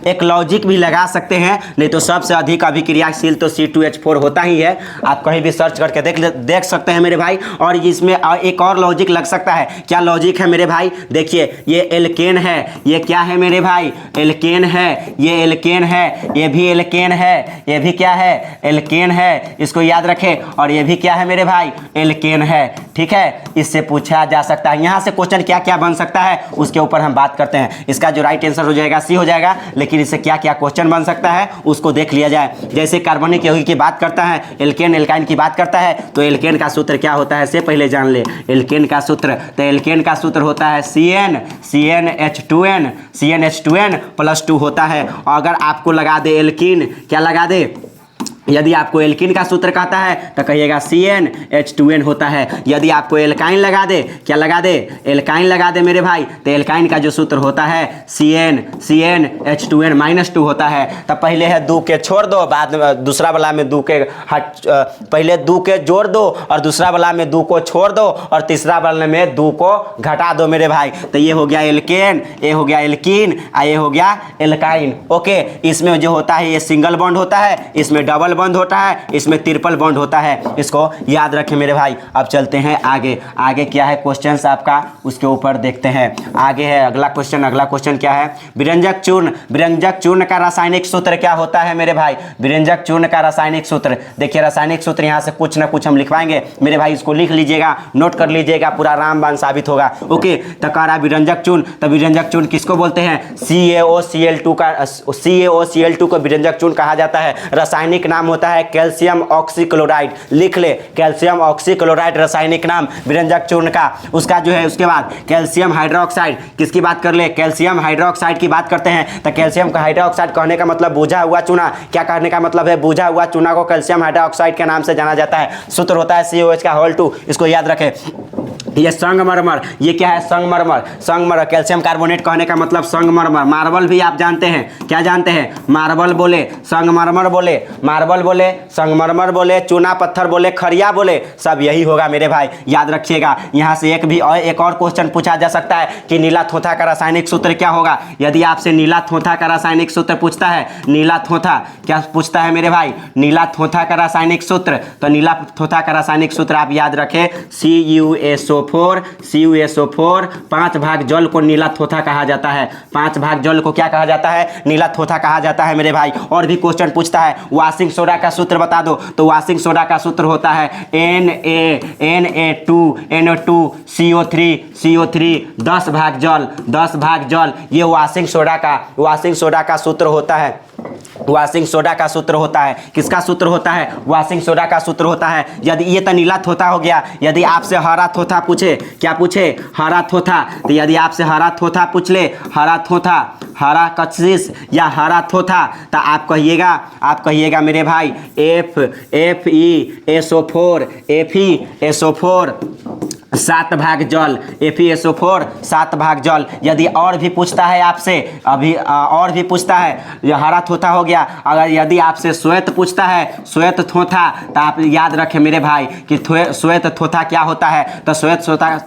एक लॉजिक भी लगा सकते हैं, नहीं तो सबसे अधिक अभिक्रियाशील तो C2H4 होता ही है। आप कहीं भी सर्च करके देख सकते हैं मेरे भाई। और इसमें एक और लॉजिक लग सकता है। क्या लॉजिक है मेरे भाई? देखिए ये एल्केन है, ये क्या है मेरे भाई? एल्केन है, ये एल्केन है, ये भी एल्केन है, ये भी क्या है? एल्केन है, इसको याद रखें। और ये भी क्या है मेरे भाई? एल्केन है। ठीक है, इससे पूछा जा सकता है। यहाँ से क्वेश्चन क्या क्या बन सकता है उसके ऊपर हम बात करते हैं। इसका जो राइट आंसर हो जाएगा C हो जाएगा, लेकिन इससे क्या क्या क्वेश्चन बन सकता है उसको देख लिया जाए। जैसे कार्बनिक यौगिक की बात करता है, एल्केन एल्काइन की बात करता है, तो एल्केन का सूत्र क्या होता है से पहले जान ले। एल्केन का सूत्र, तो एल्केन का सूत्र होता है CnH2n +2 होता है। और अगर आपको लगा दे एल्कीन, क्या लगा दे? यदि आपको एल्कीन का सूत्र कहता है तो कहिएगा CnH2n होता है। यदि आपको एल्काइन लगा दे, क्या लगा दे? एल्काइन लगा दे मेरे भाई, तो एल्काइन का जो सूत्र होता है CnH2n -2 होता है। तब पहले है 2 के छोड़ दो, बाद में दूसरा वाला में 2 के पहले 2 के जोड़ दो और दूसरा वाला में 2 को छोड़ दो और तीसरा वाला में 2 को घटा दो मेरे भाई। तो ये हो गया एल्केन, ये हो गया एल्कीन, ये हो गया एल्काइन। ओके, इसमें जो होता है ये सिंगल बॉन्ड होता है, इसमें डबल बॉन्ड होता है, इसमें ट्रिपल बॉन्ड होता है। इसको याद रखें मेरे भाई। अब चलते हैं आगे। आगे क्या है क्वेश्चन आपका, उसके ऊपर देखते हैं। आगे है अगला क्वेश्चन। अगला क्वेश्चन क्या है? विरंजक चूर्ण, विरंजक चूर्ण का रासायनिक सूत्र क्या होता है मेरे भाई? विरंजक चूर्ण का रासायनिक सूत्र, देखिए रासायनिक सूत्र यहाँ से कुछ ना कुछ हम लिखवाएंगे मेरे भाई, इसको लिख लीजिएगा, नोट कर लीजिएगा, पूरा रामबाण साबित होगा। ओके, तो कह रहा विरंजक चूर्ण, तो विरंजक चूर्ण किसको बोलते हैं? CaOCl2 का, CaOCl2 को विरंजक चूर्ण कहा जाता है। रासायनिक नाम होता है कैल्शियम ऑक्सीक्लोराइड। लिख ले, कैल्शियम ऑक्सीक्लोराइड रासायनिक नाम विरंजक चूर्ण का। उसका जो है उसके बाद कैल्शियम हाइड्रोक्साइड, किसकी बात कर ले? कैल्शियम हाइड्रोक्साइड की बात करते हैं। तो कैल्शियम का हाइड्रोक्साइड कहने का मतलब बुझा हुआ चूना। क्या कहने का मतलब है? बुझा हुआ चूना को कैल्शियम हाइड्रोक्साइड के नाम से जाना जाता है। सूत्र होता है COH2। इसको याद रखें। ये संगमरमर, ये क्या है? संगमरमर, संगमरमर कैल्शियम कार्बोनेट कहने का मतलब संगमरमर। मार्बल भी आप जानते हैं, क्या जानते हैं? मार्बल बोले, संगमरमर बोले, मार्बल बोले, संगमरमर बोले, चूना पत्थर बोले, खरिया बोले, सब यही होगा मेरे भाई, याद रखिएगा। यहाँ से एक और क्वेश्चन पूछा जा सकता है कि नीला थोथा का रासायनिक सूत्र क्या होगा? यदि आपसे नीला थोथा का रासायनिक सूत्र पूछता है, नीला थोथा क्या पूछता है मेरे भाई? नीला थोथा का रासायनिक सूत्र, तो नीला थोथा का रासायनिक सूत्र आप याद रखें CuSO4, 5 भाग जल को नीला थोथा कहा जाता है। 5 भाग जल को क्या कहा जाता है? नीला थोथा कहा जाता है मेरे भाई। और भी क्वेश्चन पूछता है वाशिंग सोडा का सूत्र बता दो, तो वाशिंग सोडा का सूत्र होता है Na2CO3 10 भाग जल, 10 भाग जल। ये वाशिंग सोडा का सूत्र होता है। वाशिंग सोडा का सूत्र होता है। किसका सूत्र होता है? वाशिंग सोडा का सूत्र होता है। यदि ये तो नीला थोथा हो गया। यदि आपसे हरा थोथा पूछे, क्या पूछे? हरा थोथा। तो यदि आपसे हरा थोथा पूछ ले, हरा थोथा, हरा कशिश या हरा थोथा, तो आप कहिएगा मेरे भाई FeSO4 7 भाग जल, FeSO4 7 भाग जल। यदि और भी पूछता है आपसे, अभी और भी पूछता है, ये हरा थोथा हो गया। अगर यदि आपसे श्वेत पूछता है, श्वेत थोथा, तो आप याद रखें मेरे भाई कि श्वेत थोथा क्या होता है? तो श्वेत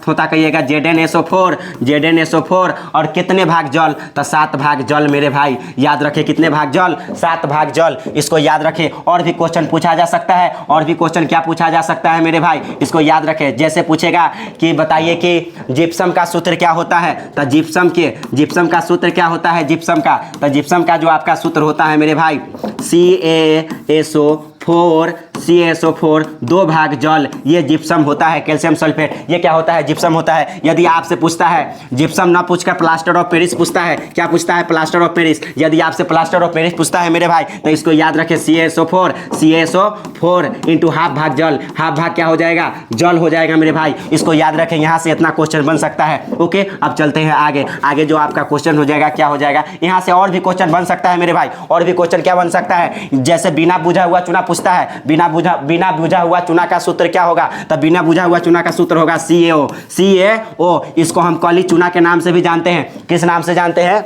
थोथा कहिएगा ZnSO4 और कितने भाग जल? तो 7 भाग जल मेरे भाई, याद रखें कितने भाग जल? 7 भाग जल। इसको याद रखें। और भी क्वेश्चन पूछा जा सकता है। और भी क्वेश्चन क्या पूछा जा सकता है मेरे भाई? इसको याद रखें। जैसे पूछेगा कि बताइए कि जिप्सम का सूत्र क्या होता है? तो जिप्सम का सूत्र क्या होता है? जिप्सम का जो आपका सूत्र होता है मेरे भाई CaSO4 2 भाग जल। ये जिप्सम होता है, कैल्शियम सल्फेट। ये क्या होता है? जिप्सम होता है। यदि आपसे पूछता है, जिप्सम ना पूछकर प्लास्टर ऑफ पेरिस पूछता है, क्या पूछता है? Plaster of Paris. यदि आपसे प्लास्टर ऑफ पेरिस पूछता है मेरे भाई, तो इसको याद रखें CaSO4 इंटू हाफ भाग जल। हाफ भाग क्या हो जाएगा? जल हो जाएगा मेरे भाई। इसको याद रखें। यहाँ से इतना क्वेश्चन बन सकता है। ओके, अब चलते हैं आगे जो आपका क्वेश्चन हो जाएगा क्या हो जाएगा? यहाँ से और भी क्वेश्चन बन सकता है मेरे भाई। और भी क्वेश्चन क्या बन सकता है? जैसे बिना बुझा हुआ चूना पूछता है, बिना बुझा हुआ चूना का सूत्र क्या होगा? तो बिना बुझा हुआ चूना का सूत्र होगा CaO। इसको हम काली चूना के नाम से भी जानते हैं। किस नाम से जानते हैं?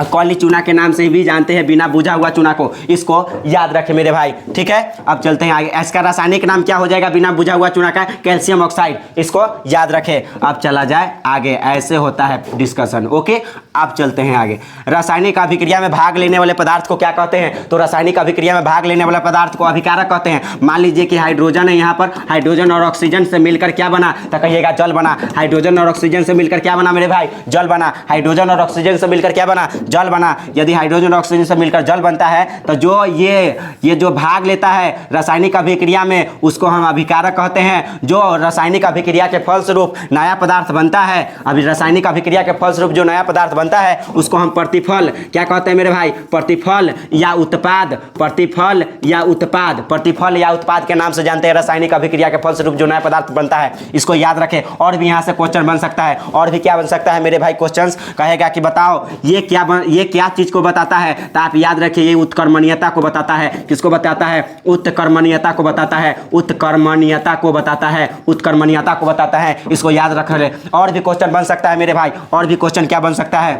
काली चूना के नाम से भी जानते हैं, बिना बुझा हुआ चूना को, इसको याद रखें मेरे भाई। ठीक है, अब चलते हैं आगे। इसका रासायनिक नाम क्या हो जाएगा बिना बुझा हुआ चूना का? कैल्शियम ऑक्साइड, इसको याद रखें। अब चला जाए आगे, ऐसे होता है डिस्कशन। ओके, अब चलते हैं आगे। रासायनिक अभिक्रिया में भाग लेने वाले पदार्थ को क्या कहते हैं? तो रासायनिक अभिक्रिया में भाग लेने वाले पदार्थ को अभिकारक कहते हैं। मान लीजिए कि हाइड्रोजन है, यहाँ पर हाइड्रोजन और ऑक्सीजन से मिलकर क्या बना? तो कहिएगा जल बना। हाइड्रोजन और ऑक्सीजन से मिलकर क्या बना मेरे भाई? जल बना। हाइड्रोजन और ऑक्सीजन से मिलकर क्या बना? जल बना। यदि हाइड्रोजन और ऑक्सीजन से मिलकर जल बनता है तो जो ये जो भाग लेता है रासायनिक अभिक्रिया में, उसको हम अभिकारक कहते हैं। जो रासायनिक अभिक्रिया के फलस्वरूप नया पदार्थ बनता है, अभी रासायनिक अभिक्रिया के फलस्वरूप जो नया पदार्थ बनता है उसको हम प्रतिफल क्या कहते हैं मेरे भाई? प्रतिफल या उत्पाद। प्रतिफल या उत्पाद, प्रतिफल या उत्पाद के नाम से जानते हैं रासायनिक अभिक्रिया के फलस्वरूप जो नया पदार्थ बनता है, इसको याद रखें। और भी यहाँ से क्वेश्चन बन सकता है, और भी क्या बन सकता है मेरे भाई? क्वेश्चंस कहेगा कि बताओ ये क्या चीज को बताता है? तो आप याद रखिए, ये उत्कर्मणीयता को बताता है। किसको बताता है? उत्कर्मणीयता को बताता है। उत्कर्मणीयता को बताता है। उत्कर्मणीयता को बताता है, इसको याद रख ले। और भी क्वेश्चन बन सकता है मेरे भाई, और भी क्वेश्चन क्या बन सकता है?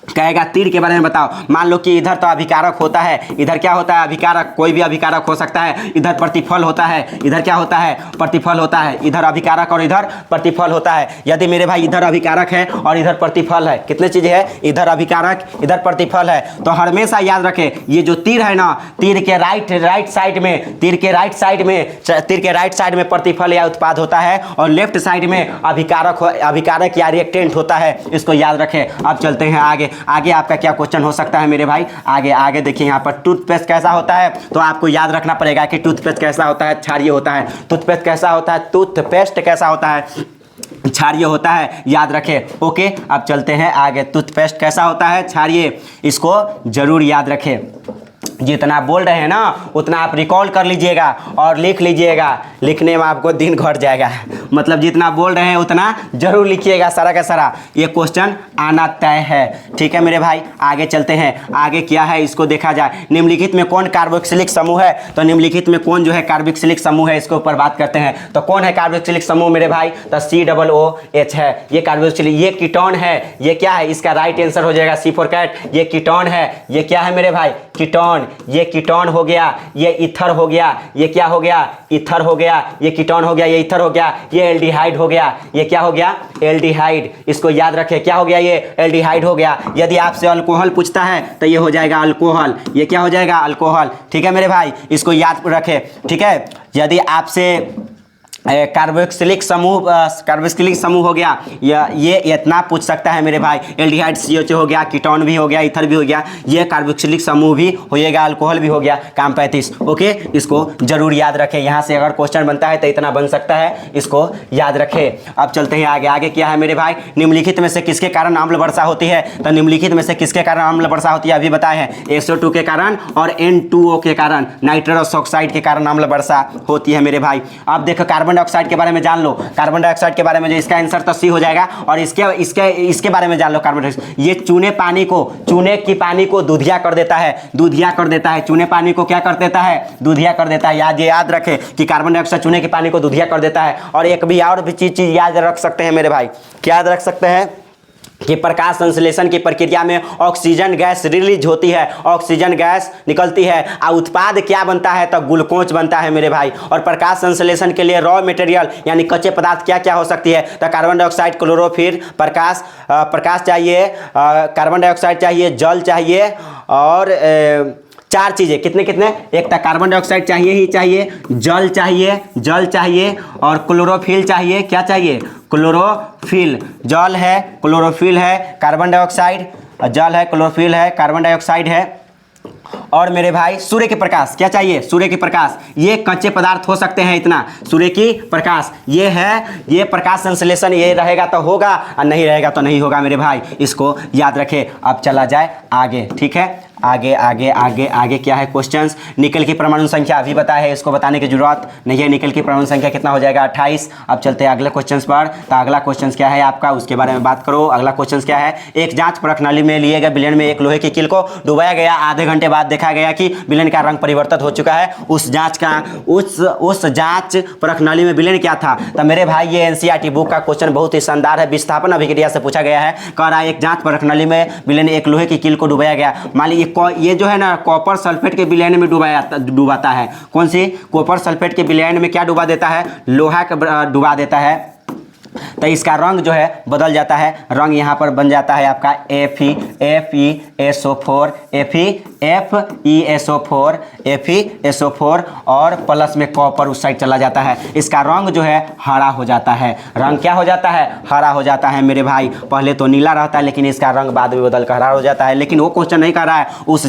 कहेगा तीर के बारे में बताओ। मान लो कि इधर तो अभिकारक होता है, इधर क्या होता है? अभिकारक, कोई भी अभिकारक हो सकता है। इधर प्रतिफल होता है, इधर क्या होता है? प्रतिफल होता है। इधर अभिकारक और इधर प्रतिफल होता है। यदि मेरे भाई इधर अभिकारक है और इधर प्रतिफल है, कितने चीजें है? इधर अभिकारक, इधर प्रतिफल है, तो हमेशा याद रखें ये जो तीर है ना, तीर के राइट साइड में प्रतिफल या उत्पाद होता है, और लेफ्ट साइड में अभिकारक या रिएक्टेंट होता है। इसको याद रखें। अब चलते हैं आगे। आगे आपका क्या क्वेश्चन हो सकता है मेरे भाई? आगे देखिए, यहाँ पर टूथपेस्ट कैसा होता है? तो आपको याद रखना पड़ेगा कि टूथपेस्ट कैसा होता है? क्षारीय होता है। टूथपेस्ट कैसा होता है? टूथपेस्ट कैसा होता है? क्षारीय होता है, याद रखें। ओके, अब चलते हैं आगे। टूथपेस्ट कैसा होता है? क्षारीय, इसको जरूर याद रखें। जितना बोल रहे हैं ना उतना आप रिकॉल कर लीजिएगा और लिख लीजिएगा। लिखने में आपको दिन घट जाएगा, मतलब जितना बोल रहे हैं उतना जरूर लिखिएगा, सारा का सारा। ये क्वेश्चन आना तय है। ठीक है मेरे भाई, आगे चलते हैं। आगे क्या है इसको देखा जाए। निम्नलिखित में कौन कार्बोक्सिलिक समूह है? तो निम्नलिखित में कौन जो है कार्बोक्सिलिक समूह है, इसके ऊपर बात करते हैं। तो कौन है कार्बोक्सिलिक समूह मेरे भाई? तो COOH है। ये कार्बोक्सिलिक, ये कीटोन है। ये क्या है? इसका राइट आंसर हो जाएगा C फॉर कैट। ये कीटोन है। ये क्या है मेरे भाई? कीटोन। ये कीटोन हो गया, ये ईथर हो गया। ये क्या हो गया? ईथर हो गया। ये कीटोन हो गया, ये ईथर हो गया। ये एल्डिहाइड हो गया। ये क्या हो गया? एल्डिहाइड। इसको याद रखें, क्या हो गया? ये एल्डिहाइड हो गया। यदि आपसे अल्कोहल पूछता है तो ये हो जाएगा अल्कोहल। ये क्या हो जाएगा? अल्कोहल। ठीक है मेरे भाई, इसको याद रखें। ठीक है, यदि आपसे कार्बोक्सिलिक समूह हो गया, ये इतना पूछ सकता है मेरे भाई। एल्डिहाइड COH हो गया, कीटोन भी हो गया, ईथर भी हो गया। ये कार्बोक्सिलिक समूह भी होएगा, अल्कोहल भी हो गया। काम 35। ओके, इसको जरूर याद रखें। यहाँ से अगर क्वेश्चन बनता है तो इतना बन सकता है, इसको याद रखें। अब चलते हैं आगे। आगे क्या है मेरे भाई? निम्नलिखित में से किसके कारण अम्ल वर्षा होती है? तो निम्नलिखित में से किसके कारण अम्ल वर्षा होती है अभी बताए हैं। SO2 के कारण और N2O के कारण, नाइट्रस ऑक्साइड के कारण अम्ल वर्षा होती है मेरे भाई। अब देखो कार्बन डाइऑक्साइड के बारे में जान लो। कार्बन डाइऑक्साइड के बारे में जो इसका आंसर तो C हो जाएगा। और इसके बारे में जान लो। कार्बन डाइऑक्साइड ये चूने की पानी को दूधिया कर देता है। चूने पानी को क्या कर देता है? दूधिया कर देता है। याद रखें कि कार्बन डाइऑक्साइड चूने की पानी को दूधिया कर देता है। और एक भी और भी चीज याद रख सकते हैं मेरे भाई। क्या याद रख सकते हैं? कि प्रकाश संश्लेषण की प्रक्रिया में ऑक्सीजन गैस रिलीज होती है, ऑक्सीजन गैस निकलती है। और उत्पाद क्या बनता है? तो ग्लूकोज बनता है मेरे भाई। और प्रकाश संश्लेषण के लिए रॉ मटेरियल यानी कच्चे पदार्थ क्या क्या हो सकती है? तो कार्बन डाइऑक्साइड, क्लोरोफिल, प्रकाश चाहिए, कार्बन डाइऑक्साइड चाहिए, जल चाहिए, और 4 चीजें। कितने एक तक कार्बन डाइऑक्साइड चाहिए ही चाहिए, जल चाहिए और क्लोरोफिल चाहिए। क्या चाहिए? क्लोरोफिल। जल है, क्लोरोफिल है, कार्बन डाइऑक्साइड, जल है, क्लोरोफिल है, कार्बन डाइऑक्साइड है। और मेरे भाई सूर्य के प्रकाश क्या चाहिए? सूर्य के प्रकाश। ये कच्चे पदार्थ हो सकते हैं इतना। सूर्य की प्रकाश ये है, ये प्रकाश संश्लेषण ये रहेगा तो होगा और नहीं रहेगा तो नहीं होगा मेरे भाई। इसको याद रखें। अब चला जाए आगे। ठीक है, आगे आगे आगे आगे क्या है क्वेश्चंस। निकल की परमाणु संख्या अभी बताया है, इसको बताने की जरूरत नहीं है। निकल की परमाणु संख्या कितना हो जाएगा 28। अब चलते हैं अगले क्वेश्चंस पर। तो अगला क्वेश्चंस क्या है आपका, उसके बारे में बात करो। अगला क्वेश्चंस क्या है, एक जांच प्रणाली में लिए गए विलयन में एक लोहे की कील को डुबाया गया, आधे घंटे बाद देखा गया कि विलयन का रंग परिवर्तित हो चुका है। उस जांच प्रणाली में विलयन क्या था। तो मेरे भाई ये एनसीईआरटी बुक का क्वेश्चन बहुत ही शानदार है, विस्थापन अभिक्रिया से पूछा गया है। कह रहा है एक जांच प्रणाली में विलयन एक लोहे की कील को डुबाया गया। मान लीजिए ये जो है ना कॉपर सल्फेट के विलयन में डुबाता है। कौन सी, कॉपर सल्फेट के विलयन में क्या डुबा देता है, लोहा का डुबा देता है। तो इसका रंग जो है बदल जाता है, रंग यहाँ पर बन जाता है आपका FeSO4 और प्लस में कॉपर उस साइड चला जाता है। इसका रंग जो है हरा हो जाता है। रंग क्या हो जाता है, हरा हो जाता है मेरे भाई। पहले तो नीला रहता है लेकिन इसका रंग बाद में बदल कर हरा हो जाता है। लेकिन वो क्वेश्चन नहीं कर रहा है उस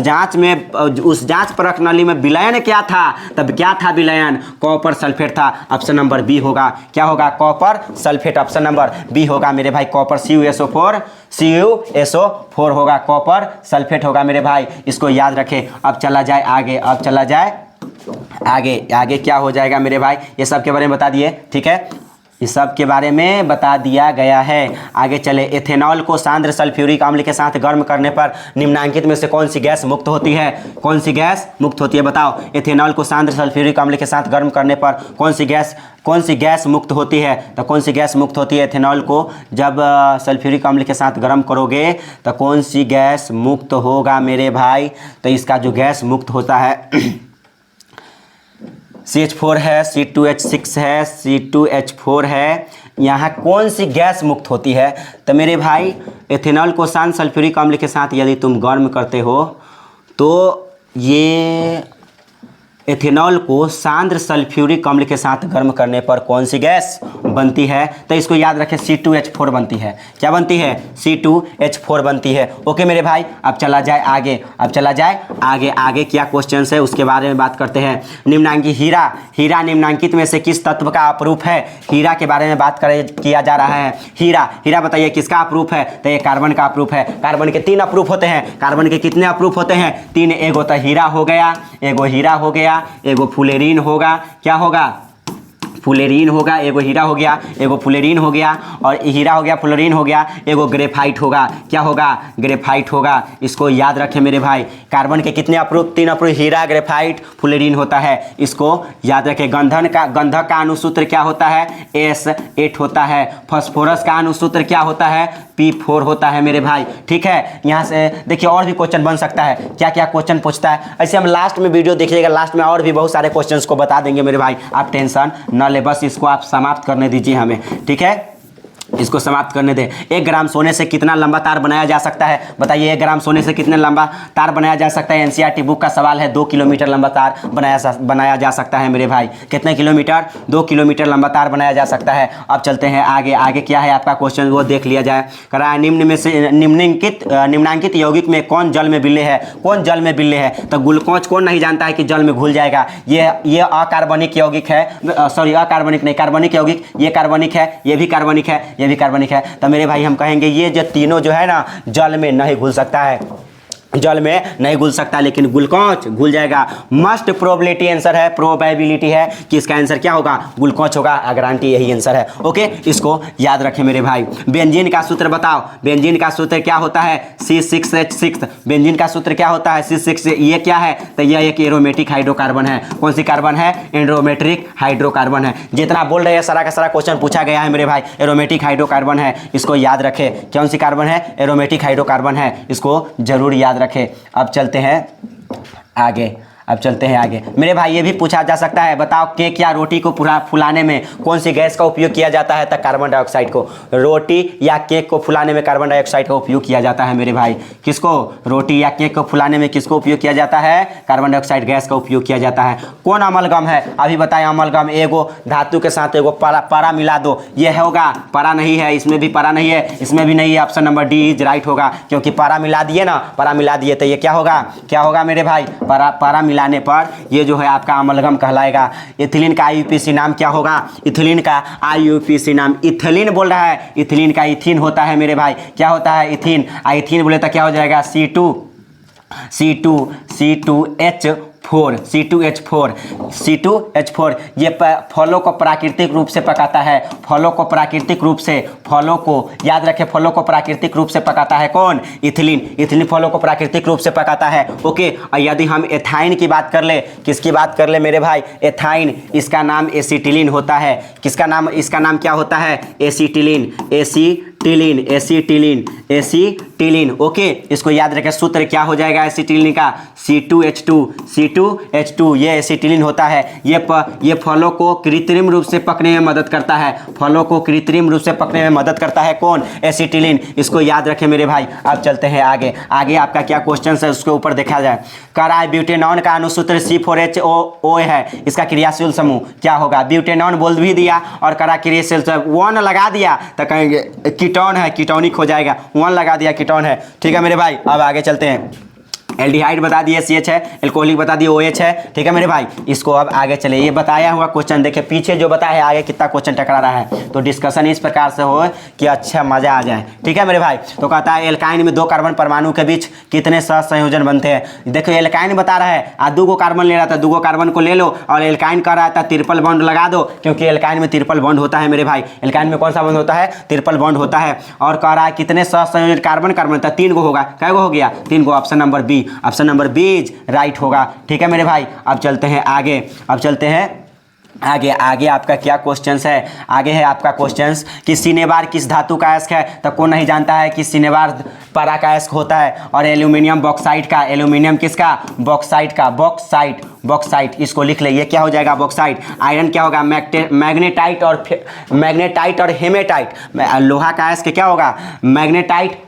जांच प्रणाली में विलयन क्या था। तब क्या था विलयन, कॉपर सल्फेट था। ऑप्शन नंबर बी होगा, क्या होगा, copper sulphate. Option number B होगा मेरे भाई, कॉपर CuSO4 होगा, कॉपर सल्फेट होगा मेरे भाई। इसको याद रखें। अब चला जाए आगे, आगे क्या हो जाएगा मेरे भाई, ये सब के बारे में बता दिए, ठीक है, इस सब के बारे में बता दिया गया है। आगे चले, एथेनॉल को सांद्र सल्फ्यूरिक अम्ल के साथ गर्म करने पर निम्नलिखित में से कौन सी गैस मुक्त होती है। कौन सी गैस मुक्त होती है बताओ। एथेनॉल को सांद्र सल्फ्यूरिक अम्ल के साथ गर्म करने पर कौन सी गैस मुक्त होती है। तो कौन सी गैस मुक्त होती है एथेनॉल को जब सल्फ्यूरिक अम्ल के साथ गर्म करोगे तो कौन सी गैस मुक्त होगा मेरे भाई। तो इसका जो गैस मुक्त होता है CH4 है, C2H6 है, C2H4 है। यहाँ कौन सी गैस मुक्त होती है। तो मेरे भाई एथेनॉल को सांद्र सल्फ्यूरिक अम्ल के साथ यदि तुम गर्म करते हो तो ये एथेनॉल को सांद्र सल्फ्यूरिक अम्ल के साथ गर्म करने पर कौन सी गैस बनती है। तो इसको याद रखें, C2H4 बनती है। क्या बनती है, C2H4 बनती है। ओके मेरे भाई, अब चला जाए आगे क्या क्वेश्चन है उसके बारे में बात करते हैं। निम्नांकित हीरा निम्नांकित में से किस तत्व का अपरूप है। हीरा के बारे में बात किया जा रहा है। हीरा बताइए किसका अपरूप है। तो ये कार्बन का अपरूप है। कार्बन के 3 अपरूप होते हैं। कार्बन के कितने अपरूप होते हैं, 3। एगो तो हीरा हो गया, एगो फुलेरीन होगा, क्या होगा, फुलेरीन होगा, एगो हीरा हो गया, एगो फुलेरीन हो गया, और हीरा हो गया, फुलेरीन हो गया, एगो ग्रेफाइट होगा। क्या होगा, ग्रेफाइट होगा। इसको याद रखें मेरे भाई। कार्बन के कितने अपरूप, 3 अपरूप, हीरा, ग्रेफाइट, फुलेरीन होता है। इसको याद रखें। गंधक का अणुसूत्र क्या होता है, S8 होता है। फास्फोरस का अणुसूत्र क्या होता है, P4 होता है मेरे भाई, ठीक है। यहाँ से देखिए और भी क्वेश्चन बन सकता है, क्या क्या क्वेश्चन पूछता है। ऐसे हम लास्ट में वीडियो देखिएगा, लास्ट में और भी बहुत सारे क्वेश्चंस को बता देंगे मेरे भाई, आप टेंशन न ले। बस इसको आप समाप्त करने दीजिए हमें, ठीक है, इसको समाप्त करने दें। 1 ग्राम सोने से कितना लंबा तार बनाया जा सकता है। बताइए 1 ग्राम सोने से कितने लंबा तार बनाया जा सकता है। एनसीईआरटी बुक का सवाल है। 2 किलोमीटर लंबा तार बनाया जा सकता है मेरे भाई। कितने किलोमीटर, 2 किलोमीटर लंबा तार बनाया जा सकता है। अब चलते हैं आगे क्या है आपका क्वेश्चन, वो देख लिया जाए। करा निम्न में से निम्नांकित यौगिक में कौन जल में विलेय है। कौन जल में विलेय है। तो ग्लूकोज कौन नहीं जानता है कि जल में घुल जाएगा। ये अकार्बनिक यौगिक है, सॉरी अकार्बनिक नहीं, कार्बनिक यौगिक। ये कार्बनिक है, ये भी कार्बनिक है, ये भी कार्बनिक है। तो मेरे भाई हम कहेंगे ये जो तीनों जो है ना जल में नहीं घुल सकता है, जल में नहीं घुल सकता, लेकिन ग्लूकोज घुल जाएगा। मस्ट प्रोबेबिलिटी आंसर है, प्रोबेबिलिटी है कि इसका आंसर क्या होगा, ग्लूकोज होगा। गारंटी यही आंसर है। ओके, इसको याद रखें मेरे भाई। बेंजीन का सूत्र बताओ। बेंजीन का सूत्र क्या होता है, C6H6। बेंजीन का सूत्र क्या होता है, C6। ये क्या है, तो यह एक एरोमेटिक हाइड्रोकार्बन है। कौन सी कार्बन है, एरोमेटिक हाइड्रोकार्बन है। जितना बोल रहे हैं सारा का सारा क्वेश्चन पूछा गया है मेरे भाई, एरोमेटिक हाइड्रोकार्बन है। इसको याद रखें, कौन सी कार्बन है, एरोमेटिक हाइड्रोकार्बन है। इसको जरूर याद रखें। अब चलते हैं आगे मेरे भाई। ये भी पूछा जा सकता है, बताओ केक या रोटी को फुलाने में कौन सी गैस का उपयोग किया जाता है। तो कार्बन डाइऑक्साइड को। रोटी या केक को फुलाने में कार्बन डाइऑक्साइड का उपयोग किया जाता है मेरे भाई। किसको, रोटी या केक को फुलाने में किसको उपयोग किया जाता है, कार्बन डाइऑक्साइड गैस का उपयोग किया जाता है। कौन अमलगम है, अभी बताएं। अमलगम एगो धातु के साथ एगो पारा मिला दो, ये होगा। पारा नहीं है, इसमें भी पारा नहीं है, इसमें भी नहीं है। Option number D is right होगा, क्योंकि पारा मिला दिए ना, पारा मिला दिए तो ये क्या होगा मेरे भाई, पारा मिलाने पर ये जो है आपका अमलगम कहलाएगा। इथिलीन का आईयूपीएसी नाम क्या होगा, इथिलीन का आईयूपीएसी नाम, इथिलीन बोल रहा है, इथिलीन का इथिन होता है मेरे भाई। क्या होता है, इथिन। इथिन बोले तो क्या हो जाएगा, C2H4 ये फलों को प्राकृतिक रूप से पकाता है, फलों को प्राकृतिक रूप से, फलों को याद रखें, फलों को प्राकृतिक रूप से पकाता है कौन? इथिलीन फलों को प्राकृतिक रूप से पकाता है। ओके, और यदि हम एथाइन की बात कर ले, किसकी बात कर ले मेरे भाई? एथाइन, इसका नाम एसिटिलीन होता है। किसका नाम? इसका नाम क्या होता है? एसिटिलीन। ओके, इसको याद रखें, सूत्र क्या हो जाएगा एसिटिलीन का? C2H2। ये एसिटिलीन होता है। ये फलों को कृत्रिम रूप से पकने में मदद करता है, फलों को कृत्रिम रूप से पकने में मदद करता है कौन? एसिटिलीन। इसको याद रखें मेरे भाई। अब चलते हैं आगे आपका क्या क्वेश्चन है उसके ऊपर देखा जाए। कह रहा है ब्यूटेनॉन का अणुसूत्र C4H8O है, इसका क्रियाशील समूह क्या होगा? ब्यूटेनॉन बोल भी दिया और करा क्रियाशील समूह 1 लगा दिया तो कहेंगे कीटोन है, कीटोनिक हो जाएगा। 1 लगा दिया कीटोन है। ठीक है मेरे भाई, अब आगे चलते हैं। एल्डिहाइड बता दिए CH है, एल्कोहलिक बता दिए OH है। ठीक है मेरे भाई, इसको अब आगे चले। ये बताया हुआ क्वेश्चन देखिए, पीछे जो बताया है आगे कितना क्वेश्चन टकरा रहा है, तो डिस्कशन इस प्रकार से हो कि अच्छा मजा आ जाए। ठीक है मेरे भाई, तो कहता है एल्काइन में 2 कार्बन परमाणु के बीच कितने सहसंयोजन बनते हैं। देखो एल्काइन बता रहा है, 2 कार्बन ले रहा था, 2 कार्बन को ले लो, और एल्काइन कर रहा था ट्रिपल बॉन्ड लगा दो, क्योंकि एल्काइन में ट्रिपल बॉन्ड होता है मेरे भाई। एल्काइन में कौन सा बॉन्ड होता है? ट्रिपल बॉन्ड होता है। और कह रहा है कितने सहसंयोजन कार्बन था? 3 गो होगा। कै गो हो गया? 3 गो। ऑप्शन नंबर बी राइट होगा। ठीक है मेरे भाई, अब चलते हैं आगे आपका क्या क्वेश्चंस है? आगे है आपका क्वेश्चंस कि सिनेबार किस धातु का अयस्क है? तो कौन नहीं जानता है कि सिनेबार पारा का अयस्क होता है। और एल्यूमिनियम बॉक्साइट का, एल्यूमिनियम किसका? बॉक्साइट का, बॉक्साइट इसको लिख ले, ये क्या हो जाएगा? बॉक्साइट। आयरन क्या होगा? मैग्नेटाइट और हेमेटाइट। लोहा का अयस्क क्या होगा? मैग्नेटाइट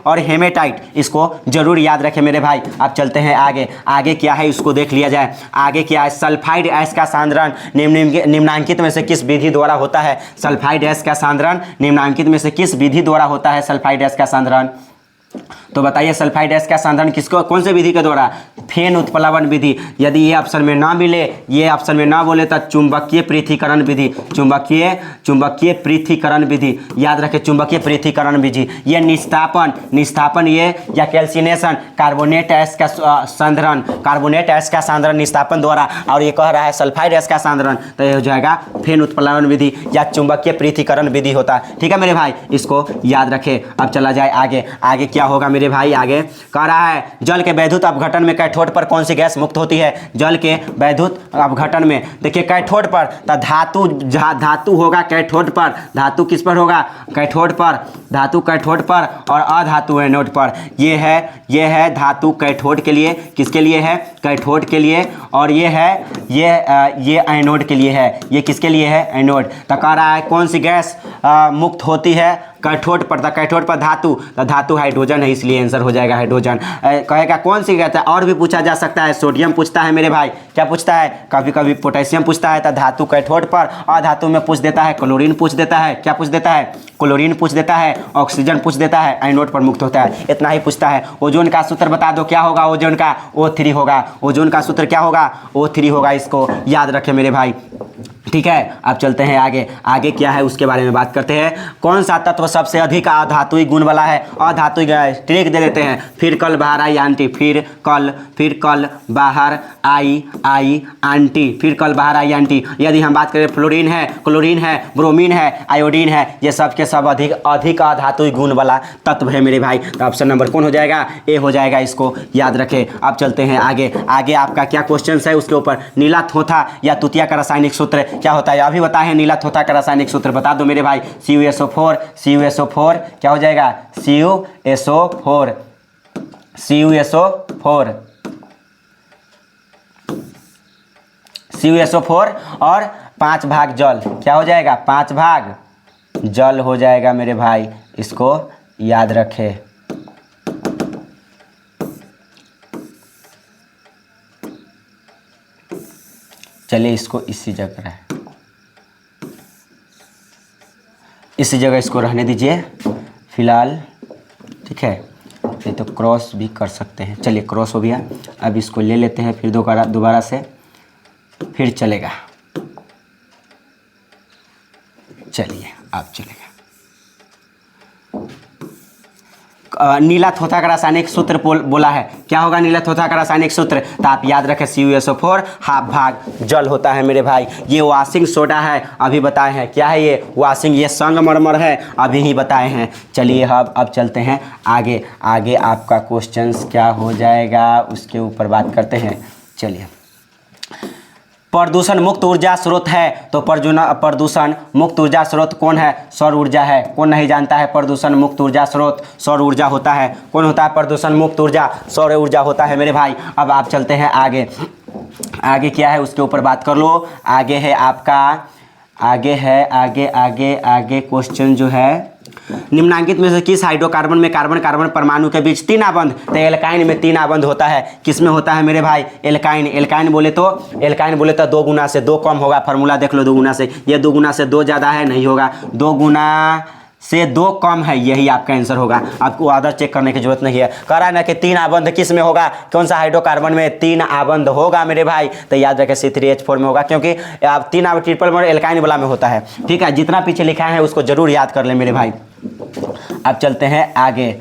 और हेमेटाइट। इसको जरूर याद रखें मेरे भाई। अब चलते हैं आगे क्या है इसको देख लिया जाए। आगे क्या है? सल्फाइड अयस्क का सांद्रण निम्नांकित में से किस विधि द्वारा होता है? सल्फाइड अयस्क का सांद्रण निम्नांकित में से किस विधि द्वारा होता है? सल्फाइड अयस्क का सांद्रण, तो बताइए सल्फाइड अयस्क का सांद्रण किसको, कौन से विधि के द्वारा? फेन उत्प्लवन विधि। यदि ये ऑप्शन में ना मिले, ये ऑप्शन में ना बोले तो चुंबकीय पृथक्करण विधि, चुंबकीय पृथक्करण विधि याद रखें, चुंबकीय पृथक्करण विधि। ये निस्तापन ये या कैल्सिनेशन, कार्बोनेट अयस्क का सांद्रण, निस्तापन द्वारा। और ये कह रहा है सल्फाइड अयस्क का सांद्रण, तो ये हो जाएगा फेन उत्प्लवन विधि या चुंबकीय पृथक्करण विधि होता है। ठीक है मेरे भाई, इसको याद रखें। अब चला जाए आगे क्या होगा मेरे भाई? आगे कह रहा है जल के वैद्युत अपघटन में कैथोड पर कौन सी गैस मुक्त होती है? जल के वैद्युत अपघटन में देखिए कैथोड पर तो धातु होगा कैथोड पर। धातु किस पर होगा? कैथोड पर। धातु कैथोड पर और अधातु एनोड पर। ये है धातु कैथोड के लिए, किसके लिए है? कैथोड के लिए। और ये एनोड के लिए है। ये किसके लिए है? एनोड। तो कह रहा है कौन सी गैस मुक्त होती है कैथोड पर? कैथोड पर धातु हाइड्रोजन है, इसलिए आंसर हो जाएगा हाइड्रोजन। कहेगा कौन सी गैस है? और भी पूछा जा सकता है, सोडियम पूछता है मेरे भाई, क्या पूछता है? कभी पोटेशियम पूछता है। तो धातु कैथोड पर, और धातु में पूछ देता है क्लोरीन पूछ देता है। क्या पूछ देता है? क्लोरीन पूछ देता है, ऑक्सीजन पूछ देता है, एनोड पर मुक्त होता है। इतना ही पूछता है। ओजोन का सूत्र बता दो, क्या होगा ओजोन का? O3 होगा। ओजोन का सूत्र क्या होगा? O3 होगा। इसको याद रखें मेरे भाई। ठीक है, अब चलते हैं आगे क्या है उसके बारे में बात करते हैं। कौन सा तत्व सबसे अधिक अधातुई गुण वाला है? अधातुई ट्रिक दे देते हैं। फिर कल बाहर आई आंटी, फिर कल बाहर आई आंटी, फिर कल बाहर आई आंटी। यदि हम बात करें फ्लोरीन है, क्लोरीन है, ब्रोमीन है, आयोडीन है, ये सब के सब अधिक अधातुई गुण वाला तत्व है मेरे भाई। तो ऑप्शन नंबर कौन हो जाएगा? ए हो जाएगा। इसको याद रखें। अब चलते हैं आगे आपका क्या क्वेश्चन है उसके ऊपर। नीला थोथा या तुतिया का रासायनिक सूत्र क्या होता है? अभी बताए हैं नीला थोथा का रासायनिक सूत्र, बता दो मेरे भाई। CuSO4 क्या हो जाएगा? CuSO4 और 5 भाग जल, क्या हो जाएगा? 5 भाग जल हो जाएगा मेरे भाई। इसको याद रखें। चलिए इसको इसी जगह इसको रहने दीजिए फिलहाल। ठीक है, ये तो क्रॉस भी कर सकते हैं। चलिए क्रॉस हो गया। अब इसको ले लेते हैं फिर दोबारा से, फिर चलेगा। चलिए अब चलेगा। नीला थोथा का रासायनिक सूत्र बोला है, क्या होगा नीला थोथा का रासायनिक सूत्र? तो आप याद रखें CuSO4 हाफ भाग जल होता है मेरे भाई। ये वॉशिंग सोडा है, अभी बताए हैं। क्या है ये? वॉशिंग। ये संगमरमर है, अभी ही बताए हैं। चलिए अब चलते हैं आगे। आगे आपका क्वेश्चंस क्या हो जाएगा उसके ऊपर बात करते हैं। चलिए, प्रदूषण मुक्त ऊर्जा स्रोत है, तो प्रदूषण मुक्त ऊर्जा स्रोत कौन है? सौर ऊर्जा है। कौन नहीं जानता है प्रदूषण मुक्त ऊर्जा स्रोत सौर ऊर्जा होता है? कौन होता है प्रदूषण मुक्त ऊर्जा? सौर ऊर्जा होता है मेरे भाई। अब आप चलते हैं आगे। आगे क्या है उसके ऊपर बात कर लो। आगे है आपका, आगे क्वेश्चन जो है, निम्नांकित में से किस हाइड्रोकार्बन में कार्बन कार्बन परमाणु के बीच 3 आबंध? तो एल्काइन में 3 आबंध होता है। किस में होता है मेरे भाई? एल्काइन। एल्काइन बोले तो 2 गुना से 2 कम होगा। फार्मूला देख लो, 2 गुना से। ये 2 गुना से 2 ज़्यादा है, नहीं होगा। 2 गुना से 2 कम है, यही आपका आंसर होगा। आपको अदर चेक करने की जरूरत नहीं है। कह रहा है ना कि 3 आबंध किस में होगा? कौन सा हाइड्रोकार्बन में 3 आबंध होगा मेरे भाई? तो याद रखें C3H4 में होगा, क्योंकि आप 3 आबंध ट्रिपल बॉन्ड एल्काइन वाला में होता है। ठीक है, जितना पीछे लिखा है उसको जरूर याद कर ले मेरे भाई। अब चलते हैं आगे।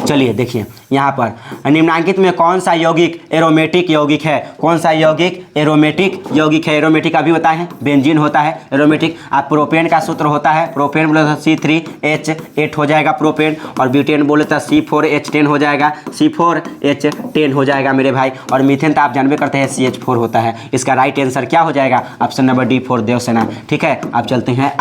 चलिए देखिए, यहाँ पर निम्नांकित में कौन सा यौगिक एरोमेटिक यौगिक है? कौन सा यौगिक एरोमेटिक यौगिक है? एरोमेटिक अभी बताए हैं, बेंजीन होता है एरोमेटिक। आप प्रोपेन का सूत्र होता है, प्रोपेन बोले तो C3H8 हो जाएगा प्रोपेन, और ब्यूटेन बोले तो C4H10 हो जाएगा, C4H10 हो जाएगा मेरे भाई। और मीथेन तो आप जानबे करते हैं CH4 होता है। इसका राइट आंसर क्या हो जाएगा? Option number D4 Devsena. ठीक है, अब चलते हैं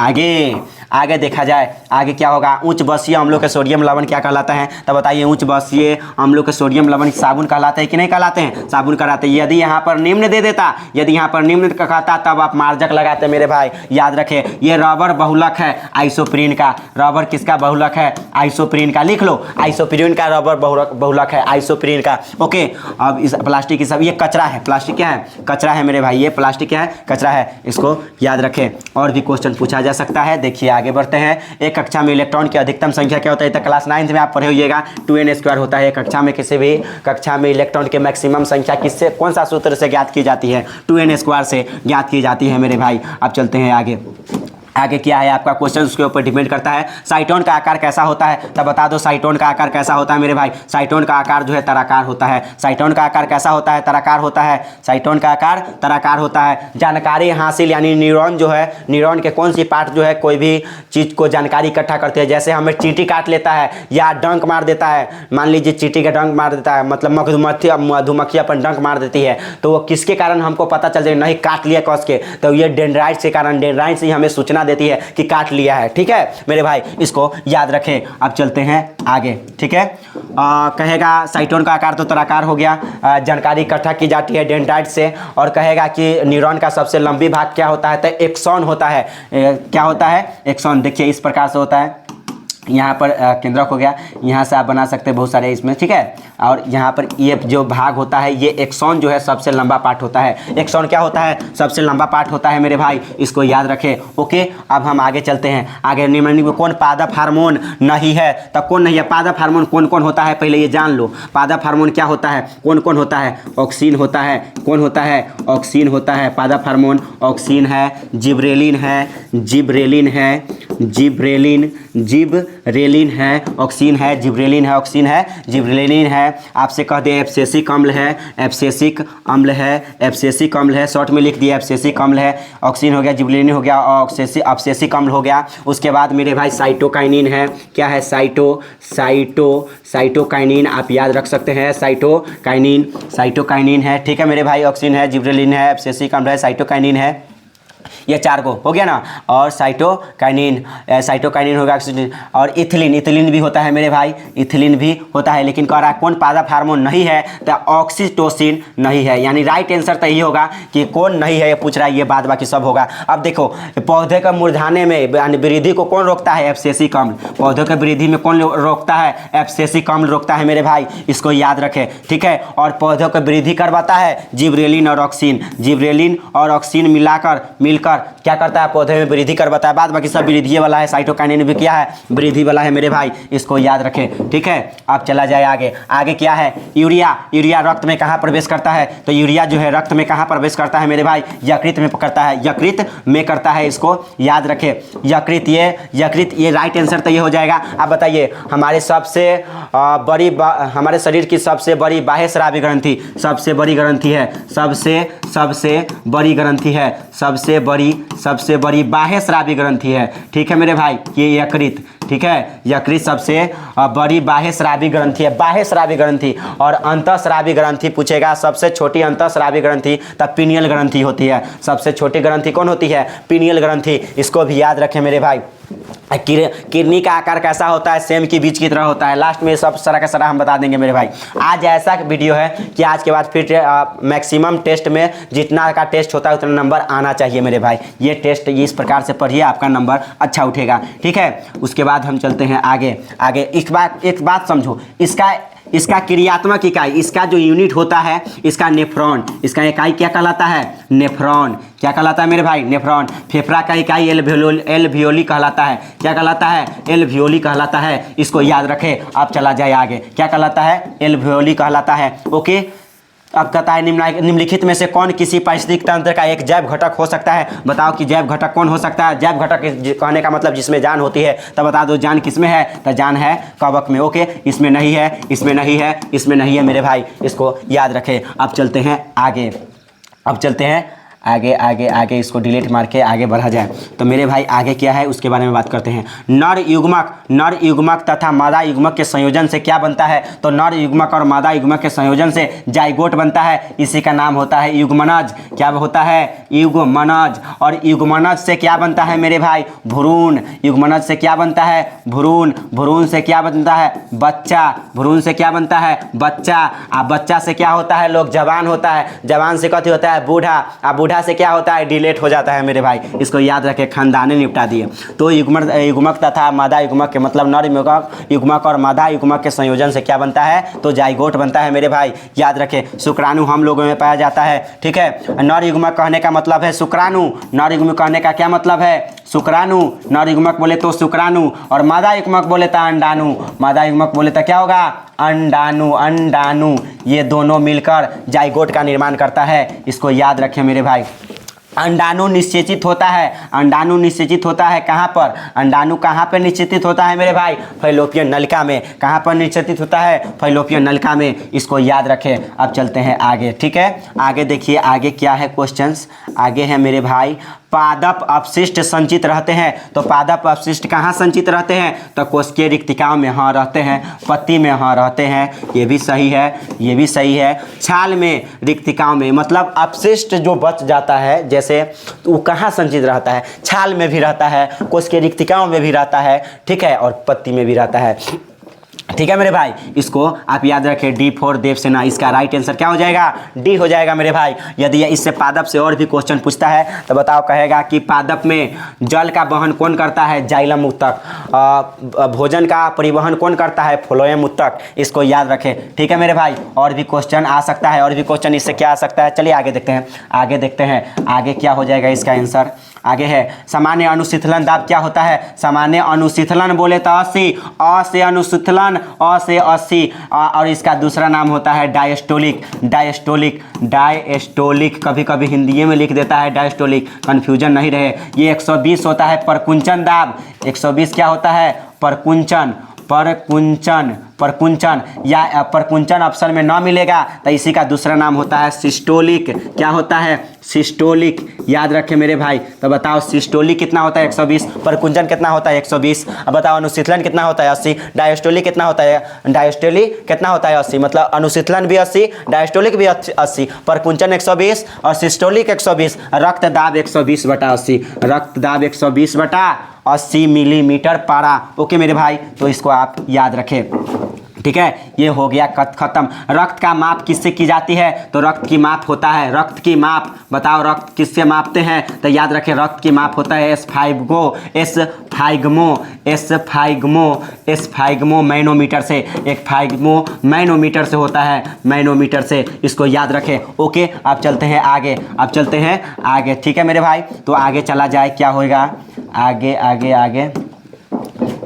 आगे देखा जाए। आगे क्या होगा? उच्च बसीय अम्लों के सोडियम लवण क्या कहलाता है? तब बताइए, उच्च बसीय अम्लों के सोडियम लवण साबुन कहलाते हैं कि नहीं कहलाते हैं? साबुन कहलाते हैं। यदि यहाँ पर निम्न दे देता, यदि यहाँ पर निम्न कहता, तब आप मार्जक लगाते मेरे भाई। याद रखें, ये रबर बहुलक है आइसोप्रीन का। रबर किसका बहुलक है? आइसोप्रीन का। लिख लो, आइसोप्रीन का रबर बहुलक है, आइसोप्रीन का। ओके, अब इस प्लास्टिक की सब, ये कचरा है। प्लास्टिक क्या है? कचरा है मेरे भाई। ये प्लास्टिक क्या है? कचरा है। इसको याद रखें। और भी क्वेश्चन पूछा जा सकता है। देखिए आगे बढ़ते हैं। एक कक्षा में इलेक्ट्रॉन की अधिकतम संख्या क्या होता है? तो क्लास 9 में आप पढ़े होइएगा, 2n² होता है। कक्षा में किसी भी कक्षा में इलेक्ट्रॉन की मैक्सिमम संख्या किससे, कौन सा सूत्र से ज्ञात की जाती है? 2n² से ज्ञात की जाती है मेरे भाई। अब चलते हैं आगे क्या है आपका क्वेश्चन, उसके ऊपर डिपेंड करता है। साइटोन का आकार कैसा होता है? तब बता दो, साइटोन का आकार कैसा होता है मेरे भाई? साइटोन का आकार जो है तराकार होता है। साइटोन का आकार कैसा होता है? तराकार होता है। साइटोन का आकार तराकार होता है। जानकारी हासिल, यानी न्यूरॉन जो है, न्यूरॉन के कौन सी पार्ट जो है कोई भी चीज़ को जानकारी इकट्ठा करते हैं। जैसे हमें चींटी काट लेता है या डंक मार देता है, मान लीजिए चींटी का डंक मार देता है, मतलब मधुमक्खी अपन डंक मार देती है, तो वो किसके कारण हमको पता चल जाए? नहीं, काट लिया कस के, तो ये डेंड्राइट के कारण, डेंड्राइट से ही हमें सूचना देती है कि काट लिया है। ठीक है मेरे भाई, इसको याद रखें। अब चलते हैं आगे। ठीक है, कहेगा साइटोन का आकार तो तराकार हो गया, जानकारी इकट्ठा की जाती है डेंड्राइट से। और कहेगा कि न्यूरॉन का सबसे लंबी भाग क्या होता है? तो एक्सॉन होता है। क्या होता है? एक्सॉन। देखिए इस प्रकार से होता है। यहाँ पर केंद्रक हो गया, यहाँ से आप बना सकते हैं बहुत सारे इसमें। ठीक है, और यहाँ पर ये जो भाग होता है, ये एक्सॉन जो है सबसे लंबा पार्ट होता है। एक्सॉन क्या होता है? सबसे लंबा पार्ट होता है मेरे भाई, इसको याद रखें। ओके, अब हम आगे चलते हैं। आगे निम्नलिखित में कौन पादप हार्मोन नहीं है? तब कौन नहीं है? पादप हार्मोन कौन कौन होता है पहले ये जान लो। पादप हार्मोन क्या होता है? कौन कौन होता है? ऑक्सीन होता है। कौन होता है? ऑक्सीन होता है। पादप हार्मोन ऑक्सीन है, जिब्रेलिन है, जिब्रेलिन है, ऑक्सीन है, जिब्रेलिन है, ऑक्सीन है, जिब्रेलिन है। आपसे कह दे एब्सेसिक अम्ल है, एब्सेसिक अम्ल है, एब्सेसिक अम्ल है, शॉर्ट में लिख दिया एब्सेसिक अम्ल है। ऑक्सीन हो गया, जिब्रेलिन हो गया, एब्सेसिक अम्ल हो गया। उसके बाद मेरे भाई साइटोकाइनिन है। क्या है? साइटोकाइनिन आप याद रख सकते हैं। साइटोकाइनिन है। ठीक है मेरे भाई, ऑक्सीन है, जिब्रेलिन है, एब्सेसिक अम्ल है, साइटोकाइनिन है। ये 4 को हो गया ना। और साइटोकाइनिन होगा। और इथिलीन भी होता है मेरे भाई, इथिलीन भी होता है। लेकिन कह रहा है कौन पादप हार्मोन नहीं है? तो ऑक्सीटोसिन नहीं है। यानी राइट आंसर तो यही होगा कि कौन नहीं है, ये पूछ रहा है, ये बाद बाकी सब होगा। अब देखो, पौधे का मुरझाने में यानी वृद्धि को कौन रोकता है? एब्सेसिक अम्ल। पौधों के वृद्धि में कौन रोकता है? एब्सेसिक अम्ल रोकता है मेरे भाई, इसको याद रखें। ठीक है, और पौधों को वृद्धि करवाता है जिब्रेलिन और ऑक्सीन। जिब्रेलिन और ऑक्सीन मिलाकर मिलकर क्या करता है, पौधे में वृद्धि करवाता है। बाद बाकी सब वृद्धि वाला है, साइटोकाइनेसिस भी क्या है, वृद्धि वाला है मेरे भाई, इसको याद रखें। ठीक है, अब चला जाए आगे। आगे क्या है, यूरिया। यूरिया रक्त में कहाँ प्रवेश करता है, तो यूरिया जो है रक्त में कहाँ प्रवेश करता है मेरे भाई, यकृत में करता है, यकृत में करता है, इसको याद रखें। यकृत, ये राइट आंसर तो ये हो जाएगा। आप बताइए हमारे सबसे बड़ी हमारे शरीर की सबसे बड़ी बाह्य स्रावी ग्रंथि, सबसे बड़ी ग्रंथि है, सबसे बड़ी ग्रंथि है, सबसे बड़ी बाह्य स्रावी ग्रंथि है। ठीक है मेरे भाई, ये यकृत। ठीक है, यकृत सबसे बड़ी बाह्य स्रावी ग्रंथि है, बाह्य स्रावी ग्रंथि। और अंतःस्रावी ग्रंथि पूछेगा, सबसे छोटी अंतःस्रावी ग्रंथि तब पीनियल ग्रंथि होती है। सबसे छोटी ग्रंथि कौन होती है, पीनियल ग्रंथि, इसको भी याद रखें मेरे भाई। किडनी का आकार कैसा होता है, सेम की बीज की तरह होता है। लास्ट में सब सारा का सारा हम बता देंगे मेरे भाई। आज ऐसा वीडियो है कि आज के बाद फिर मैक्सिमम टेस्ट में जितना का टेस्ट होता है उतना नंबर आना चाहिए मेरे भाई। ये टेस्ट इस प्रकार से पढ़िए, आपका नंबर अच्छा उठेगा। ठीक है, उसके बाद हम चलते हैं आगे। एक बात समझो, इसका क्रियात्मक इकाई, इसका जो यूनिट होता है, इसका नेफ्रॉन, इसका इकाई क्या कहलाता है, नेफ्रॉन। क्या कहलाता है मेरे भाई, नेफ्रॉन। फेफड़ा का इकाई एल्वियोली कहलाता है। क्या कहलाता है, एल्वियोली कहलाता है, इसको याद रखें। अब चला जाए आगे, क्या कहलाता है, एल्वियोली कहलाता है। ओके, अब कहता है निम्नलिखित में से कौन किसी पारिस्थितिक तंत्र का एक जैव घटक हो सकता है। बताओ कि जैव घटक कौन हो सकता है। जैव घटक कहने का मतलब जिसमें जान होती है, तो बता दो जान किसमें है, तो जान है कवक में। ओके, इसमें नहीं है, इसमें नहीं है, इसमें नहीं है मेरे भाई, इसको याद रखें। अब चलते हैं आगे, आगे इसको डिलीट मार के आगे बढ़ा जाए। तो मेरे भाई आगे क्या है उसके बारे में बात करते हैं। नर युग्मक तथा मादा युग्मक के संयोजन से क्या बनता है, तो नर युग्मक और मादा युग्मक के संयोजन से जाइगोट बनता है। इसी का नाम होता है युग्मनज। क्या होता है, युग्मनज। और युग्मनज से क्या बनता है मेरे भाई, भ्रूण। युग्मनज से क्या बनता है, भ्रूण। भ्रूण से क्या बनता है, बच्चा। भ्रूण से क्या बनता है, बच्चा। अब बच्चा से क्या होता है, लोग जवान होता है, जवान से कथी होता है, बूढ़ा। अब बूढ़ा से क्या होता है, डिलेट हो जाता है मेरे भाई, इसको याद रखें, खानदानी निपटा दिए। तो युग्मक तथा मादा युग्मक के मतलब नर युग्मक और मादा युग्मक के संयोजन से क्या बनता है, तो जाइगोट बनता है मेरे भाई, याद रखें। शुक्राणु हम लोगों में पाया जाता है। ठीक है, नर युग्मक कहने का मतलब है शुक्राणु, नर युग्मक कहने का क्या मतलब है, शुक्राणु। नर युग्मक बोले तो शुक्राणु, और मादा युग्मक बोले तो अंडाणु। मादा युग्मक बोले तो क्या होगा, अंडाणु। ये दोनों मिलकर जाइगोट का निर्माण करता है, इसको याद रखें मेरे भाई। अंडाणु निश्चेचित होता है, अंडाणु निश्चेचित होता है कहाँ पर, अंडाणु कहाँ पर निश्चेचित होता है मेरे भाई, फैलोपियन नलिका में। कहाँ पर निश्चेचित होता है, फैलोपियन नलिका में, इसको याद रखें। अब चलते हैं आगे। ठीक है, आगे देखिए, आगे क्या है क्वेश्चंस, आगे है मेरे भाई, पादप अपशिष्ट संचित रहते हैं। तो पादप अपशिष्ट कहाँ संचित रहते हैं, तो कोशिकीय रिक्तिकाओं में हाँ रहते हैं, पत्ती में हाँ रहते हैं, ये भी सही है, ये भी सही है। छाल में, रिक्तिकाओं में, मतलब अपशिष्ट जो बच जाता है जैसे, तो वो कहाँ संचित रहता है, छाल में भी रहता है, कोशिकीय रिक्तिकाओं में भी रहता है। ठीक है, और पत्ती में भी रहता है। ठीक है मेरे भाई, इसको आप याद रखें। डी फॉर देवसेना, इसका राइट आंसर क्या हो जाएगा, डी हो जाएगा मेरे भाई। यदि इससे पादप से और भी क्वेश्चन पूछता है तो बताओ, कहेगा कि पादप में जल का वहन कौन करता है, जाइलम उत्तक। भोजन का परिवहन कौन करता है, फ्लोएम उत्तक, इसको याद रखें। ठीक है मेरे भाई, और भी क्वेश्चन आ सकता है, और भी क्वेश्चन इससे क्या आ सकता है। चलिए आगे देखते हैं, आगे क्या हो जाएगा इसका आंसर। आगे है सामान्य अनुशीतलन दाब क्या होता है, सामान्य अनुशीतलन बोले तो 80, अ से अनुशीतलन, अ से 80, और इसका दूसरा नाम होता है डायस्टोलिक। कभी कभी हिंदी में लिख देता है डायस्टोलिक, कन्फ्यूजन नहीं रहे। ये 120 होता है परकुंचन दाब, 120 क्या होता है, परकुंचन या परकुंचन ऑप्शन में ना मिलेगा तो इसी का दूसरा नाम होता है सिस्टोलिक। क्या होता है, सिस्टोलिक, याद रखें मेरे भाई। तो बताओ सिस्टोलिक कितना होता है, 120, परकुंचन कितना होता है, 120। अब बताओ अनुशीतलन कितना होता है, 80, डायस्टोलिक कितना होता है, 80, मतलब अनुशीतलन भी 80, डायस्टोलिक भी 80, परकुंचन 120 और सिस्टोलिक 120। रक्तदाब 120/80, रक्तदाब 120/80 मिलीमीटर पारा। ओके मेरे भाई, तो इसको आप याद रखें। ठीक है, ये हो गया खत्म। रक्त का माप किससे की जाती है? तो रक्त की माप होता है, रक्त की माप बताओ रक्त किससे मापते हैं? तो याद रखें रक्त की माप होता है एस्फाइग्मो मैनोमीटर से, एक फाइग्मो मैनोमीटर से होता है, मैनोमीटर से, इसको याद रखें। ओके, अब चलते हैं आगे, अब चलते हैं आगे, ठीक है मेरे भाई। तो आगे चला जाए, क्या होगा आगे आगे आगे,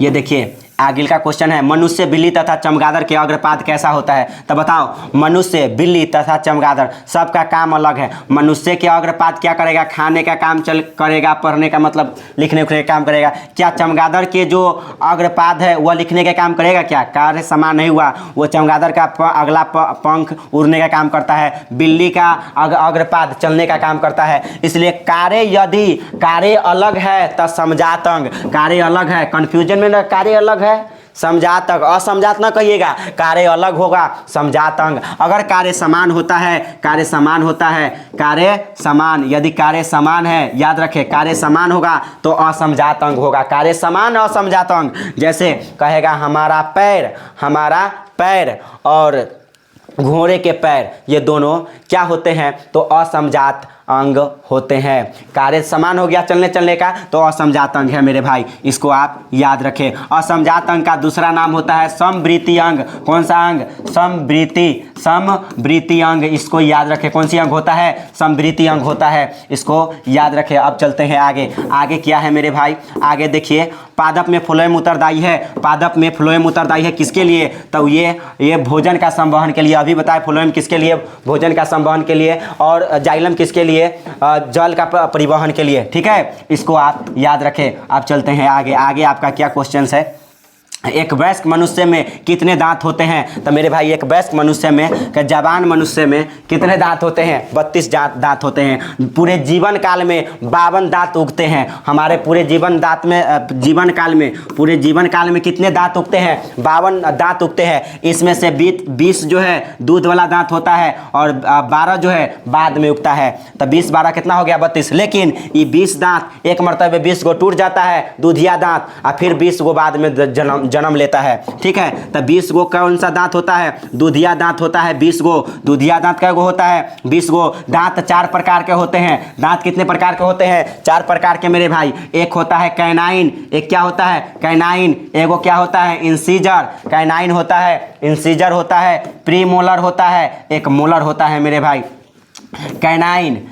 ये देखिए आगे का क्वेश्चन है, मनुष्य, बिल्ली तथा चमगादड़ के अग्रपाद कैसा होता है? तो बताओ, मनुष्य, बिल्ली तथा चमगादड़ सबका काम अलग है। मनुष्य के अग्रपाद क्या करेगा? खाने का काम करेगा, पढ़ने का मतलब लिखने उखने का काम करेगा। क्या चमगादड़ के जो अग्रपाद है वह लिखने का काम करेगा? क्या कार्य समान नहीं हुआ, वो चमगादड़ का अगला पंख उड़ने का काम करता है, बिल्ली का अग्रपाद चलने का काम करता है। इसलिए कार्य, यदि कार्य अलग है तो समझात अंग, कार्य अलग है, कंफ्यूजन में ना, कार्य अलग है समझात अंग, असमझात ना कहिएगा, कार्य अलग होगा समझात अंग। अगर कार्य समान होता है, कार्य समान होता है, कार्य समान, यदि कार्य समान है, याद रखें कार्य समान होगा तो असमझात अंग होगा, कार्य समान असमझात अंग। जैसे कहेगा हमारा पैर और घोड़े के पैर, ये दोनों क्या होते हैं? तो असमझात अंग होते हैं। कार्य समान हो गया चलने का तो असमझात अंग है मेरे भाई, इसको आप याद रखें। असमझात अंग का दूसरा नाम होता है समवृत्ति अंग। कौन सा अंग? समवृत्ति अंग, इसको याद रखें। कौन सी अंग होता है? समवृत्ति अंग होता है, इसको याद रखें। अब चलते हैं आगे, आगे क्या है मेरे भाई? आगे देखिए, पादप में फ्लोएम उत्तरदायी है, पादप में फ्लोएम उत्तरदायी है किसके लिए? तो ये भोजन का संवहन के लिए, अभी बताए फ्लोएम किसके लिए? भोजन का संवहन के लिए, और जाइलम किसके लिए? जल का परिवहन के लिए, ठीक है, इसको आप याद रखें। अब चलते हैं आगे, आगे आपका क्या क्वेश्चन है? एक वयस्क मनुष्य में कितने दांत होते हैं? तो मेरे भाई एक वयस्क मनुष्य में, जवान मनुष्य में कितने दांत होते हैं? 32 दांत होते हैं। पूरे जीवन काल में 52 दांत उगते हैं हमारे पूरे जीवन काल में कितने दांत उगते हैं? 52 दांत उगते हैं। इसमें से 20 जो है दूध वाला दांत होता है और 12 जो है बाद में उगता है। तो 20 12 कितना हो गया? 32। लेकिन ये 20 दांत एक मरतबे 20 गो टूट जाता है, दूधिया दांत, और फिर 20 गो बाद में जन्म लेता है, ठीक है। तो 20 गो कौन सा दांत होता है? दूधिया दांत होता है 20 गो। दूधिया दांत कै गो होता है? 20 गो। दांत 4 प्रकार के होते हैं। दांत कितने प्रकार के होते हैं? 4 प्रकार के मेरे भाई। एक होता है कैनाइन, एक क्या होता है? कैनाइन। एगो क्या होता है? इंसीजर। कैनाइन होता है, इंसीजर होता है, प्रीमोलर होता है, एक मोलर होता है मेरे भाई। कैनाइन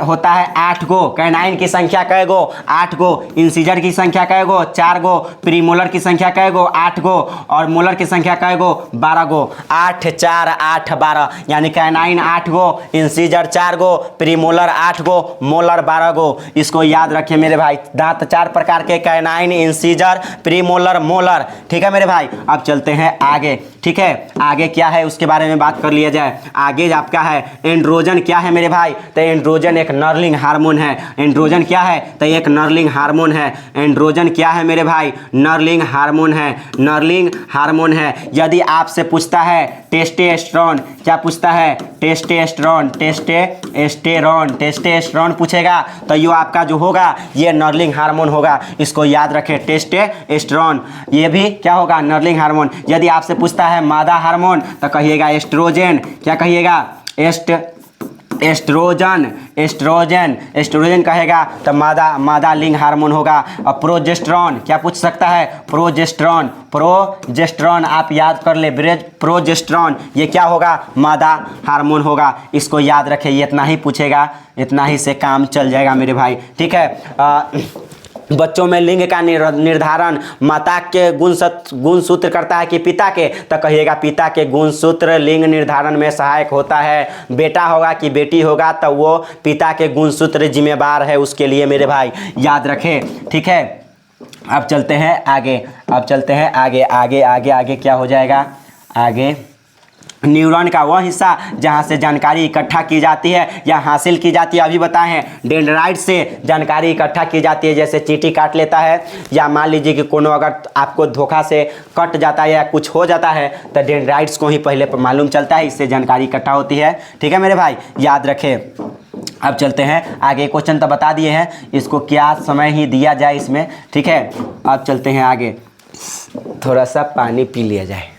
होता है 8 गो। कैनाइन की संख्या कै गो? 8 गो। इंसीजर की संख्या कै गो? 4 गो। प्रीमोलर की संख्या कै गो? 8 गो। और मोलर की संख्या कै गो? 12 गो। 8 4 8 12, यानी कैनाइन 8 गो, इंसीजर 4 गो, प्रीमोलर 8 गो, मोलर 12 गो। इसको याद रखिए मेरे भाई, दांत 4 प्रकार के, कैनाइन, इंसीजर, प्रीमोलर, मोलर, ठीक है मेरे भाई। अब चलते हैं आगे, ठीक है। आगे क्या है उसके बारे में बात कर लिया जाए। आगे आपका है एंड्रोजन। क्या है मेरे भाई? तो एंड्रोजन एक नर्लिंग हार्मोन है। एंड्रोजन क्या है? तो एक नर्लिंग हार्मोन है। एंड्रोजन क्या है मेरे भाई? नर्लिंग हार्मोन है, नर्लिंग हार्मोन है। यदि आपसे पूछता है टेस्टोस्टेरोन, क्या पूछता है? टेस्टोस्टेरोन पूछेगा तो ये आपका जो होगा ये नर्लिंग हार्मोन होगा, इसको याद रखें, टेस्टोस्टेरोन। ये भी क्या होगा? Knurling hormone. यदि आपसे पूछता है मादा हार्मोन तो कहिएगा एस्ट्रोजन। क्या कहिएगा? एस्ट्रोजन कहेगा तो मादा लिंग हार्मोन होगा। और प्रोजेस्टेरॉन क्या पूछ सकता है? प्रोजेस्टेरॉन आप याद कर ले, प्रोजेस्टेरॉन ये क्या होगा? मादा हार्मोन होगा, इसको याद रखें। ये इतना ही पूछेगा, इतना ही से काम चल जाएगा मेरे भाई, ठीक है। बच्चों में लिंग का निर्धारण माता के गुणसूत्र करता है कि पिता के? तो कहिएगा पिता के गुणसूत्र लिंग निर्धारण में सहायक होता है। बेटा होगा कि बेटी होगा तो वो पिता के गुणसूत्र जिम्मेवार है उसके लिए मेरे भाई, याद रखें, ठीक है। अब चलते हैं आगे क्या हो जाएगा? आगे न्यूरॉन का वह हिस्सा जहाँ से जानकारी इकट्ठा की जाती है या हासिल की जाती है, अभी बताए हैं डेंड्राइट से जानकारी इकट्ठा की जाती है। जैसे चींटी काट लेता है या मान लीजिए कि कोनो अगर आपको धोखा से कट जाता है या कुछ हो जाता है तो डेंड्राइट्स को ही पहले मालूम चलता है, इससे जानकारी इकट्ठा होती है, ठीक है मेरे भाई, याद रखें। अब चलते हैं आगे, क्वेश्चन तो बता दिए हैं, इसको क्या समय ही दिया जाए इसमें, ठीक है। अब चलते हैं आगे, थोड़ा सा पानी पी लिया जाए।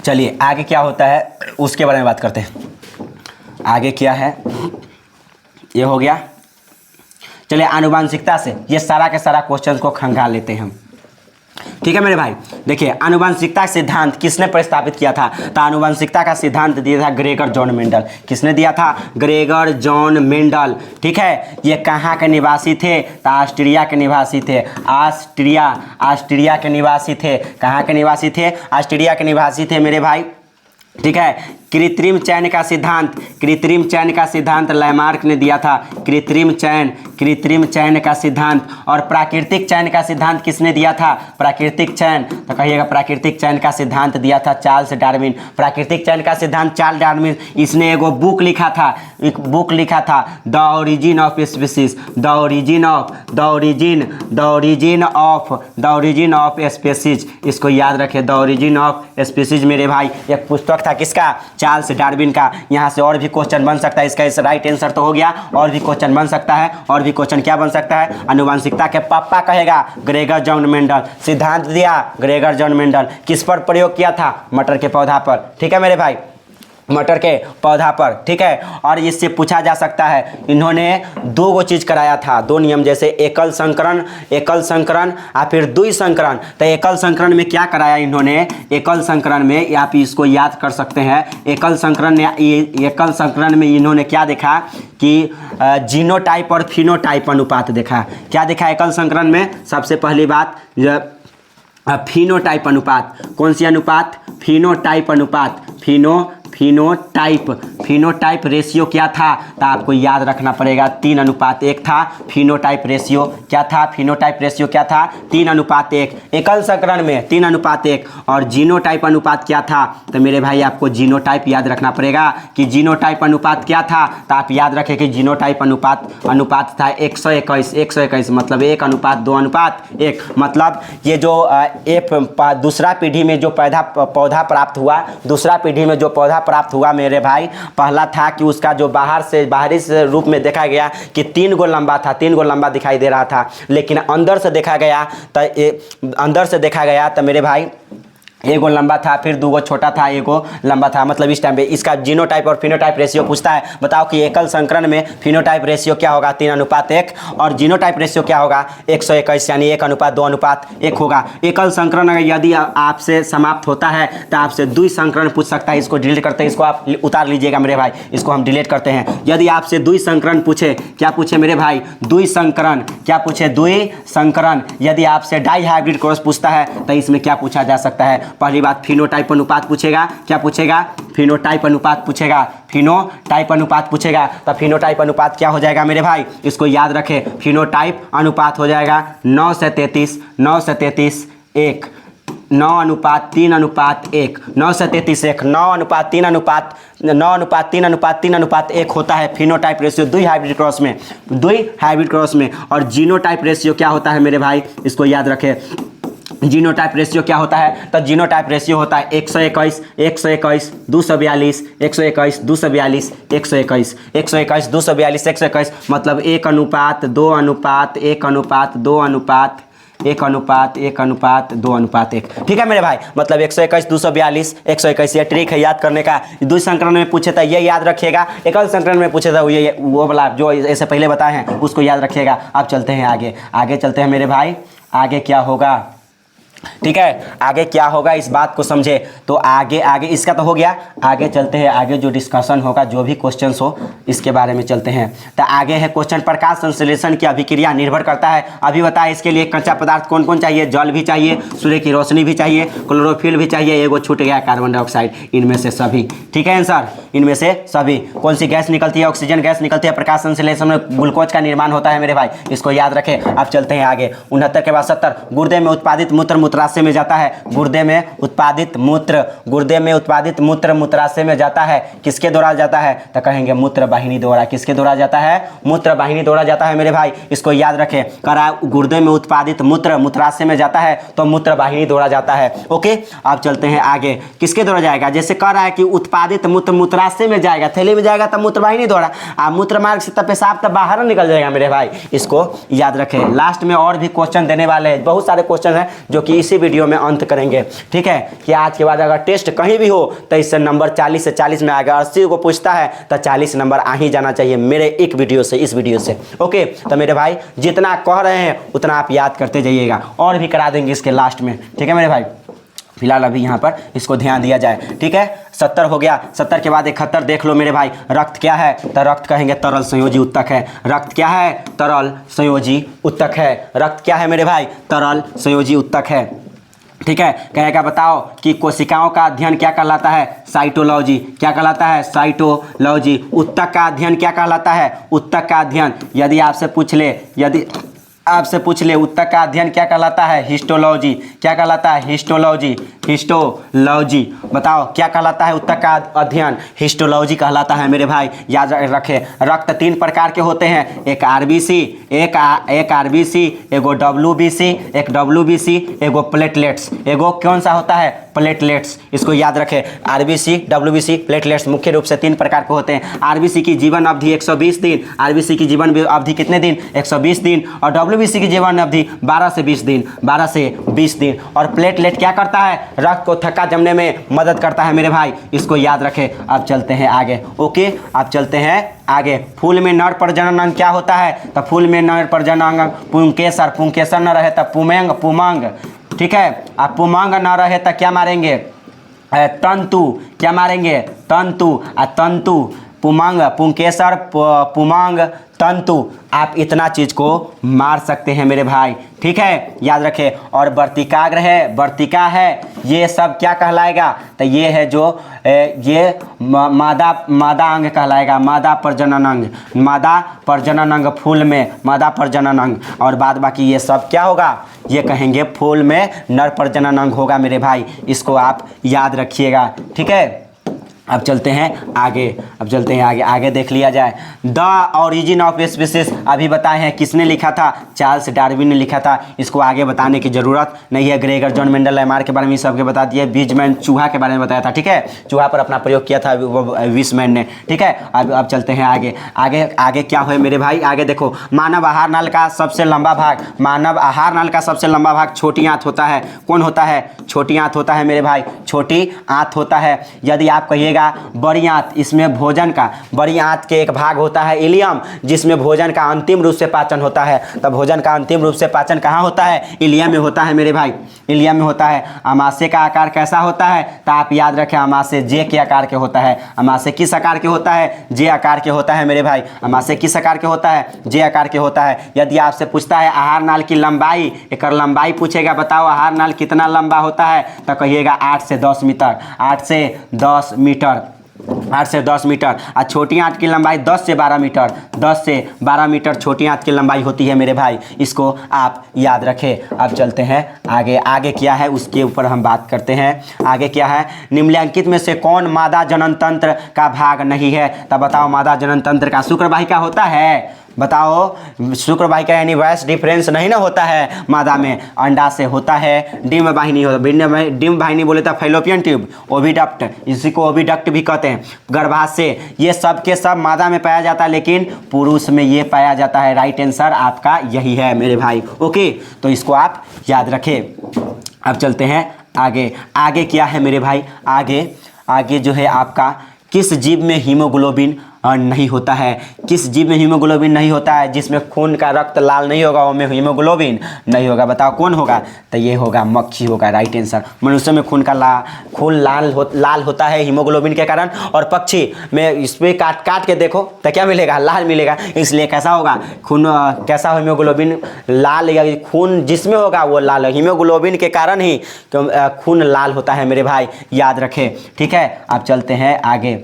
चलिए आगे क्या होता है उसके बारे में बात करते हैं। आगे क्या है, ये हो गया। चलिए आनुवंशिकता से ये सारा के सारा क्वेश्चन को खंगाल लेते हैं हम। ठीक है मेरे भाई, देखिए आनुवंशिकता सिद्धांत किसने प्रस्तावित किया था? तो आनुवंशिकता का सिद्धांत दिया था ग्रेगर जॉन मेंडल। किसने दिया था? Gregor John Mendel. ठीक है, ये कहाँ के निवासी थे? तो ऑस्ट्रिया के निवासी थे। ऑस्ट्रिया के निवासी थे। कहाँ के निवासी थे? ऑस्ट्रिया के निवासी थे मेरे भाई। ठीक है, कृत्रिम चयन का सिद्धांत लैमार्क ने दिया था। कृत्रिम चयन का सिद्धांत। और प्राकृतिक चयन का सिद्धांत किसने दिया था? प्राकृतिक चयन, तो कहिएगा प्राकृतिक चयन का सिद्धांत दिया था चार्ल्स डार्विन। प्राकृतिक चयन का सिद्धांत चार्ल्स डार्विन, इसने एक बुक लिखा था the origin of species. The origin of species, इसको याद रखें, द ओरिजिन ऑफ स्पीसीज मेरे भाई। एक पुस्तक था किसका? चार्ल्स डार्विन का। यहाँ से और भी क्वेश्चन बन सकता है, इसका इस राइट आंसर तो हो गया, और भी क्वेश्चन बन सकता है। और भी क्वेश्चन क्या बन सकता है? आनुवंशिकता के पापा कहेगा ग्रेगर जॉन मेंडल। सिद्धांत दिया ग्रेगर जॉन मेंडल। किस पर प्रयोग किया था? मटर के पौधा पर। ठीक है मेरे भाई, मटर के पौधा पर। ठीक है, और इससे पूछा जा सकता है, इन्होंने दो गो चीज कराया था, दो नियम, जैसे एकल संकरण या फिर द्वि संकरण। तो एकल संकरण में क्या कराया इन्होंने? एकल संकरण में आप इसको याद कर सकते हैं। एकल संकरण में इन्होंने क्या देखा कि जीनोटाइप और फिनोटाइप अनुपात देखा। क्या देखा एकल संकरण में? सबसे पहली बात फिनोटाइप अनुपात। कौन सी अनुपात? फिनोटाइप अनुपात। फिनोटाइप रेशियो क्या था? तो आपको याद रखना पड़ेगा 3:1 था। फिनोटाइप रेशियो क्या था? फिनोटाइप रेशियो क्या था? 3:1। एकल संकरण में 3:1। और जीनोटाइप अनुपात क्या था? तो मेरे भाई आपको जीनोटाइप याद रखना पड़ेगा कि जीनोटाइप अनुपात क्या था। तो आप याद रखें कि जीनोटाइप अनुपात था 121, मतलब 1:2:1। मतलब ये जो दूसरा पीढ़ी में जो पौधा प्राप्त हुआ, दूसरा पीढ़ी में जो पौधा प्राप्त हुआ मेरे भाई, पहला था कि उसका जो बाहरी से रूप में देखा गया कि 3 गो लंबा था, 3 गो लंबा दिखाई दे रहा था। लेकिन अंदर से देखा गया तो मेरे भाई एगो लंबा था, फिर 2 गो छोटा था, एगो लंबा था। मतलब इस टाइम पे इसका जीनोटाइप और फिनोटाइप रेशियो पूछता है। बताओ कि एकल संकरण में फिनोटाइप रेशियो क्या होगा? 3:1। और जीनोटाइप रेशियो क्या होगा? 121, यानी 1:2:1 होगा। एकल संकरण अगर यदि आपसे समाप्त होता है तो आपसे द्वि संकरण पूछ सकता है। इसको डिलीट करते हैं, इसको आप उतार लीजिएगा मेरे भाई, इसको हम डिलीट करते हैं। यदि आपसे द्वि संकरण पूछे, क्या पूछे मेरे भाई? द्वि संकरण। क्या पूछे? द्वि संकरण। यदि आपसे डाई हाइब्रिड क्रॉस पूछता है तो इसमें क्या पूछा जा सकता है? पहली बात फिनोटाइप अनुपात पूछेगा। क्या पूछेगा? फिनोटाइप अनुपात पूछेगा। तो फिनोटाइप अनुपात क्या हो जाएगा मेरे भाई? इसको याद रखें, फिनोटाइप अनुपात हो जाएगा 9 से 33, 9 से 33 1, 9:3:1, 9 से 33 1, 9:3:1 होता है फिनोटाइप रेशियो द्वि हाइब्रिड क्रॉस में। और जीनोटाइप रेशियो क्या होता है मेरे भाई? इसको याद रखें, जीनोटाइप रेशियो क्या होता है? तो जीनोटाइप रेशियो होता है 121, 242, 121, 242, 121, मतलब 1:2:1, ठीक है मेरे भाई। मतलब 121, 242, 121, ये ट्रिक है याद करने का। द्वि संकरण में पूछे था ये याद रखिएगा, एकल संकरण में पूछे था वो वाला जो ऐसे पहले बताए हैं उसको याद रखिएगा। अब चलते हैं आगे चलते हैं मेरे भाई। आगे क्या होगा? ठीक है, आगे क्या होगा इस बात को समझे। तो आगे इसका तो हो गया, आगे चलते हैं। आगे जो डिस्कशन होगा, जो भी क्वेश्चंस हो, इसके बारे में चलते हैं। तो आगे है क्वेश्चन, प्रकाश संश्लेषण की अभिक्रिया निर्भर करता है। अभी बताया इसके लिए कच्चा पदार्थ कौन कौन चाहिए? जल भी चाहिए, सूर्य की रोशनी भी चाहिए, क्लोरोफिल भी चाहिए, एगो छूट गया कार्बन डाइऑक्साइड। इनमें से सभी, ठीक है आंसर, इनमें से सभी। कौन सी गैस निकलती है? ऑक्सीजन गैस निकलती है। प्रकाश संश्लेषण में ग्लूकोज का निर्माण होता है मेरे भाई, इसको याद रखें। अब चलते हैं आगे। 69 के बाद 70, गुर्दे में उत्पादित मूत्र मूत्राशय में जाता है। गुर्दे में उत्पादित मूत्र मूत्राशय में जाता है। किसके द्वारा जाता है? तो कहेंगे मूत्र वाहिनी द्वारा। किसके द्वारा जाता है? मूत्र वाहिनी द्वारा जाता है मेरे भाई, इसको याद रखें। गुर्दे में उत्पादित मूत्र मूत्राशय में जाता है तो मूत्र वाहिनी द्वारा जाता है। ओके, अब चलते हैं आगे। किसके द्वारा जाएगा? जैसे कह रहा है कि उत्पादित मूत्र मूत्राशय में जाएगा, थैली में जाएगा तब मूत्र वाहिनी द्वारा, मूत्र मार्ग से तब पेशाब तब बाहर निकल जाएगा मेरे भाई, इसको याद रखें। लास्ट में और भी क्वेश्चन देने वाले हैं, बहुत सारे क्वेश्चन हैं जो कि इसी वीडियो में अंत करेंगे। ठीक है कि आज के बाद अगर टेस्ट कहीं भी हो तो इससे नंबर 40 से 40 में आएगा। 80 को पूछता है तो 40 नंबर आ ही जाना चाहिए मेरे एक वीडियो से, इस वीडियो से। ओके, तो मेरे भाई जितना कह रहे हैं उतना आप याद करते जाइएगा, और भी करा देंगे इसके लास्ट में। ठीक है मेरे भाई, फिलहाल अभी यहाँ पर इसको ध्यान दिया जाए। ठीक है, 70 हो गया। 70 के बाद 71 देख लो मेरे भाई। रक्त क्या है? तो रक्त कहेंगे तरल संयोजी उत्तक है। रक्त क्या है? तरल संयोजी उत्तक है। रक्त क्या है मेरे भाई? तरल संयोजी उत्तक है। ठीक है, कहेगा बताओ कि कोशिकाओं का अध्ययन क्या कहलाता है? साइटोलॉजी। क्या कहलाता है? साइटोलॉजी। उत्तक का अध्ययन क्या कहलाता है? उत्तक का अध्ययन। यदि आपसे पूछ ले उत्तक का अध्ययन क्या कहलाता है? हिस्टोलॉजी। क्या कहलाता है? हिस्टोलॉजी। हिस्टोलॉजी। बताओ क्या कहलाता है उत्तक का अध्ययन? हिस्टोलॉजी कहलाता है मेरे भाई, याद रखे। रक्त 3 प्रकार के होते हैं, एक आरबीसी, एक आरबीसी, एगो डब्ल्यूबीसी, एक डब्ल्यूबीसी, एगो प्लेटलेट्स। एगो कौन सा होता है? प्लेटलेट्स। इसको याद रखें, आरबीसी, डब्ल्यूबीसी, प्लेटलेट्स मुख्य रूप से 3 प्रकार के होते हैं। आरबीसी की जीवन अवधि 120 दिन। आरबीसी की जीवन अवधि कितने दिन? 120 दिन। और डब्ल्यूबीसी की जीवन अवधि 12 से 20 दिन। 12 से 20 दिन। और प्लेटलेट क्या करता है? रक्त को थक्का जमने में मदद करता है मेरे भाई, इसको याद रखें। अब चलते हैं आगे। ओके, अब चलते हैं आगे। फूल में नर प्रजनन अंग क्या होता है? तो फूल में नर प्रजनन अंग पुंकेसर। पुंकेसर न रहे तो पुमेंग, पुमांग। ठीक है, अब पुमांग न रहे तो क्या मारेंगे? तंतु। क्या मारेंगे? तंतु। तंतु, पुमांग, पुंकेसर, पुमांग, तंतु। आप इतना चीज को मार सकते हैं मेरे भाई। ठीक है, याद रखें। और वर्तिकाग्र है, वर्तिका है, ये सब क्या कहलाएगा? तो ये है जो ये मादा अंग कहलाएगा। मादा प्रजनन अंग। मादा प्रजनन अंग फूल में, मादा प्रजनन अंग। और बाद बाकी ये सब क्या होगा? ये कहेंगे फूल में नर प्रजनन अंग होगा मेरे भाई, इसको आप याद रखिएगा। ठीक है, अब चलते हैं आगे। अब चलते हैं आगे। आगे देख लिया जाए। द ऑरिजिन ऑफ स्पीसीज अभी बताए हैं, किसने लिखा था? चार्ल्स डार्विन ने लिखा था। इसको आगे बताने की जरूरत नहीं है। ग्रेगर, जॉन मेंडल, लैमार्क के बारे में सबके बता दिए। बीजमैन चूहा के बारे में बताया था। ठीक है, चूहा पर अपना प्रयोग किया था विसमैन ने। ठीक है, अब चलते हैं आगे। आगे आगे क्या हुए मेरे भाई? आगे देखो, मानव आहार नल का सबसे लंबा भाग। मानव आहार नल का सबसे लंबा भाग छोटी आंत होता है। कौन होता है? छोटी आंत होता है मेरे भाई, छोटी आंत होता है। यदि आप कहिएगा बड़ी आंत, इसमें भोजन का, बड़ी आंत के एक भाग होता है इलियम, जिसमें भोजन का अंतिम रूप से पाचन होता है। तब भोजन का अंतिम रूप से पाचन कहाँ होता है? इलियम में होता है मेरे भाई, इलियम में होता है। अमाशय का आकार कैसा होता है? तो आप याद रखें, अमाशय जे के आकार के होता है। अमाशय किस आकार के होता है? जे आकार के होता है मेरे भाई। अमाशय किस आकार के होता है? जे आकार के होता है। यदि आपसे पूछता है आहार नाल की लंबाई, एक लंबाई पूछेगा, बताओ आहार नाल कितना लंबा होता है? तो कहिएगा 8 से 10 मीटर। 8 से 10 मीटर। 8 से 10 मीटर। और छोटी आंत की लंबाई 10 से 12 मीटर। 10 से 12 मीटर छोटी आंत की लंबाई होती है मेरे भाई, इसको आप याद रखें। अब चलते हैं आगे। आगे क्या है उसके ऊपर हम बात करते हैं। आगे क्या है? निम्नलिखित में से कौन मादा जनन तंत्र का भाग नहीं है? तब बताओ मादा जनन तंत्र का शुक्रवाहिका होता है? बताओ, शुक्रवाहिका यानी वॉइस डिफरेंस नहीं ना होता है मादा में, अंडा से होता है। डिम्ब वाहिनी होता है। डिम्ब वाहिनी बोले तो फैलोपियन ट्यूब, ओविडक्ट, इसी को ओविडक्ट भी कहते हैं। गर्भाशय, ये सब के सब मादा में पाया जाता है, लेकिन पुरुष में ये पाया जाता है। राइट आंसर आपका यही है मेरे भाई। ओके, तो इसको आप याद रखें। अब चलते हैं आगे। आगे क्या है मेरे भाई? आगे जो है आपका, किस जीव में हीमोग्लोबिन नहीं होता है? किस जीव में हीमोग्लोबिन नहीं होता है? जिसमें खून का रक्त लाल नहीं होगा, उसमें हीमोग्लोबिन नहीं होगा। बताओ कौन होगा? तो ये होगा मक्खी होगा। Right answer. मनुष्य में खून लाल होता है हीमोग्लोबिन के कारण, और पक्षी में इस पर काट के देखो तो क्या मिलेगा? लाल मिलेगा। इसलिए कैसा होगा खून? कैसा हीमोग्लोबिन? लाल, या खून जिसमें होगा वो लाल। हीमोग्लोबिन के कारण ही खून लाल होता है मेरे भाई, याद रखें। ठीक है, अब चलते हैं आगे।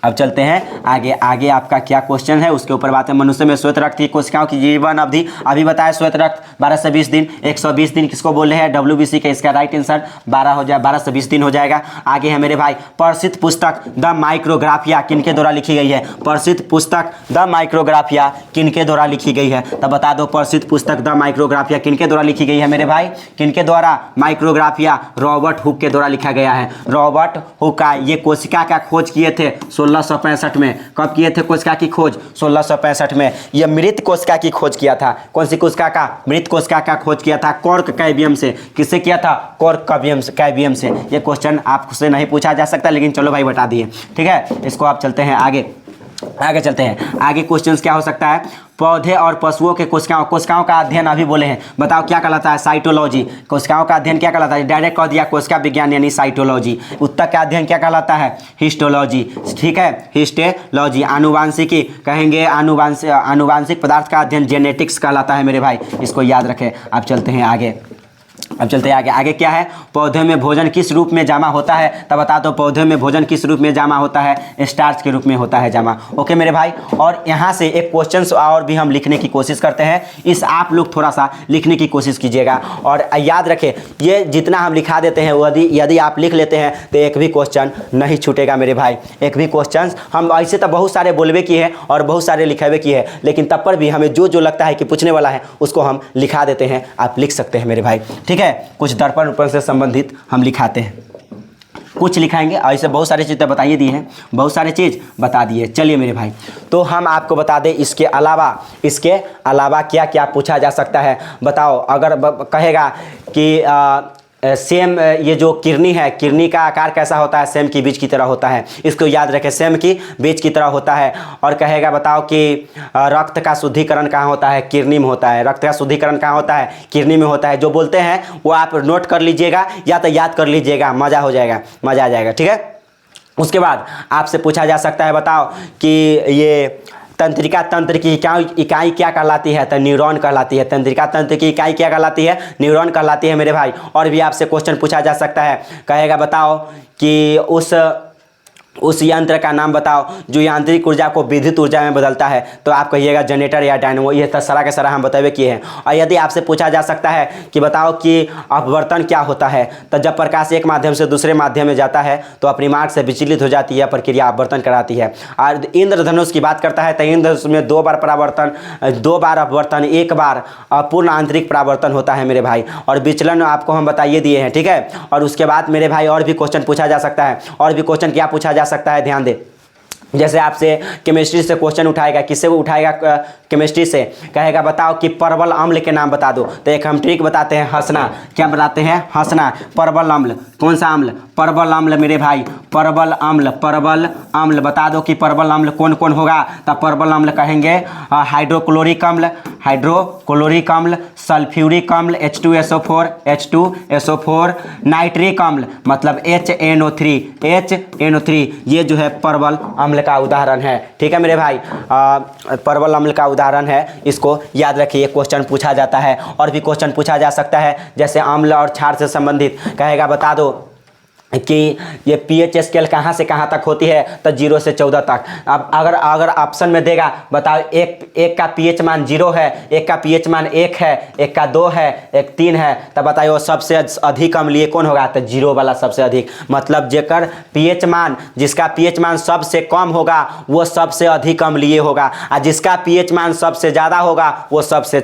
अब चलते हैं आगे। आगे आपका क्या क्वेश्चन है उसके ऊपर बात है। मनुष्य में श्वेत रक्त की कोशिकाओं की जीवन अवधि अभी बताया, श्वेत रक्त 12 से 20 दिन। 120 दिन किसको बोल रहे हैं? डब्ल्यूबीसी के। इसका राइट आंसर 12 से 20 दिन हो जाएगा। आगे है मेरे भाई, प्रसिद्ध पुस्तक द माइक्रोग्राफिया किनके द्वारा लिखी गई है? प्रसिद्ध पुस्तक द माइक्रोग्राफिया किनके द्वारा लिखी गई है? तब बता दो, प्रसिद्ध पुस्तक द माइक्रोग्राफिया किनके द्वारा लिखी गई है मेरे भाई? किनके द्वारा? माइक्रोग्राफिया रॉबर्ट हुक के द्वारा लिखा गया है। रॉबर्ट हुक का ये कोशिका का खोज किए थे 1665 में। कब किए थे कोशिका की खोज? 1665 में। यह मृत कोशिका की खोज किया था। कौन सी कोशिका का? मृत कोशिका का खोज किया था कॉर्क कैबियम से। किससे किया था? कॉर्क कैबियम से। ये क्वेश्चन आपसे नहीं पूछा जा सकता, लेकिन चलो भाई बता दिए, ठीक है। इसको आप चलते हैं आगे चलते हैं। आगे क्वेश्चंस क्या हो सकता है? पौधे और पशुओं के कोशिकाओं का अध्ययन अभी बोले हैं, बताओ क्या कहलाता है? साइटोलॉजी। कोशिकाओं का अध्ययन क्या कहलाता है? डायरेक्ट कह दिया कोशिका विज्ञान यानी साइटोलॉजी। उत्तक का अध्ययन क्या कहलाता है? हिस्टोलॉजी, ठीक है, हिस्टोलॉजी। आनुवांशिकी कहेंगे, आनुवांशिक पदार्थ का अध्ययन जेनेटिक्स कहलाता है मेरे भाई, इसको याद रखें। आप चलते हैं आगे। आगे क्या है? पौधे में भोजन किस रूप में जमा होता है? तब बता दो, पौधे में भोजन किस रूप में जमा होता है? स्टार्च के रूप में होता है जमा। ओके मेरे भाई, और यहाँ से एक क्वेश्चंस और भी हम लिखने की कोशिश करते हैं। इस आप लोग थोड़ा सा लिखने की कोशिश कीजिएगा और याद रखें, ये जितना हम लिखा देते हैं यदि आप लिख लेते हैं तो एक भी क्वेश्चन नहीं छूटेगा मेरे भाई, एक भी क्वेश्चन। हम ऐसे तो बहुत सारे बोलवे किए हैं और बहुत सारे लिखेवे किए हैं, लेकिन तब पर भी हमें जो लगता है कि पूछने वाला है उसको हम लिखा देते हैं। आप लिख सकते हैं मेरे भाई, ठीक है। कुछ दर्पण रूपण से संबंधित हम लिखाते हैं, कुछ लिखाएंगे। ऐसे बहुत सारी चीज़ें बताइए दी हैं, बहुत सारे चीज़ बता दिए। चलिए मेरे भाई, तो हम आपको बता दें इसके अलावा क्या क्या पूछा जा सकता है, बताओ। अगर कहेगा कि सेम, ये जो किडनी है, किडनी का आकार कैसा होता है? सेम की बीज की तरह होता है, इसको याद रखें, सेम की बीज की तरह होता है। और कहेगा बताओ कि रक्त का शुद्धिकरण कहाँ होता है? किडनी में होता है। रक्त का शुद्धिकरण कहाँ होता है? किडनी में होता है। जो बोलते हैं वो आप नोट कर लीजिएगा या तो याद कर लीजिएगा, मज़ा आ जाएगा, ठीक है। उसके बाद आपसे पूछा जा सकता है, बताओ कि ये तंत्रिका तंत्र की इकाई क्या कहलाती है? तो न्यूरॉन कहलाती है। तंत्रिका तंत्र की इकाई क्या कहलाती है? न्यूरॉन कहलाती है मेरे भाई। और भी आपसे क्वेश्चन पूछा जा सकता है, कहेगा बताओ कि उस यंत्र का नाम बताओ जो यांत्रिक ऊर्जा को विद्युत ऊर्जा में बदलता है। तो आप कहिएगा जनरेटर या डायनमो। ये सारा के सारा हम बतावे किए हैं। और यदि आपसे पूछा जा सकता है कि बताओ कि अपवर्तन क्या होता है, तो जब प्रकाश एक माध्यम से दूसरे माध्यम में जाता है तो अपनी मार्ग से विचलित हो जाती है, प्रक्रिया अपवर्तन कराती है। और इंद्रधनुष की बात करता है तो इंद्रधनुष में 2 बार अपवर्तन, 1 बार पूर्ण आंतरिक परावर्तन होता है मेरे भाई। और विचलन आपको हम बताइए दिए हैं, ठीक है। और उसके बाद मेरे भाई और भी क्वेश्चन पूछा जा सकता है। और भी क्वेश्चन क्या पूछा जा सकता है, ध्यान दे। जैसे आपसे केमिस्ट्री से क्वेश्चन उठाएगा, किससे वो उठाएगा? केमिस्ट्री से। कहेगा बताओ कि परवल अम्ल के नाम बता दो। तो एक हम ट्रिक बताते हैं, हंसना। क्या बताते हैं? हंसना। परवल अम्ल, कौन सा अम्ल? परवल अम्ल मेरे भाई, परवल अम्ल बता दो कि परवल अम्ल कौन कौन होगा। तो परवल अम्ल कहेंगे हाइड्रोक्लोरिक अम्ल, सल्फ्यूरिक अम्ल H2SO4, नाइट्रिक अम्ल मतलब HNO3, ये जो है परवल अम्ल का उदाहरण है, ठीक है मेरे भाई। परवल अम्ल का उदाहरण है, इसको याद रखिए, क्वेश्चन पूछा जाता है। और भी क्वेश्चन पूछा जा सकता है, जैसे अम्ल और क्षार से संबंधित। कहेगा बता दो कि ये pH स्केल कहाँ से कहाँ तक होती है? तो 0 से 14 तक। अब अगर ऑप्शन में देगा, बताओ एक का pH मान 0 है, एक का pH मान 1 है, एक का 2 है, एक 3 है, तब बताइए सबसे अधिक अम्ल ये कौन होगा? तो 0 वाला सबसे अधिक। मतलब जिसका pH मान सबसे कम होगा वो सबसे अधिक अम्लीय होगा, और जिसका pH मान सबसे ज़्यादा होगा वो सबसे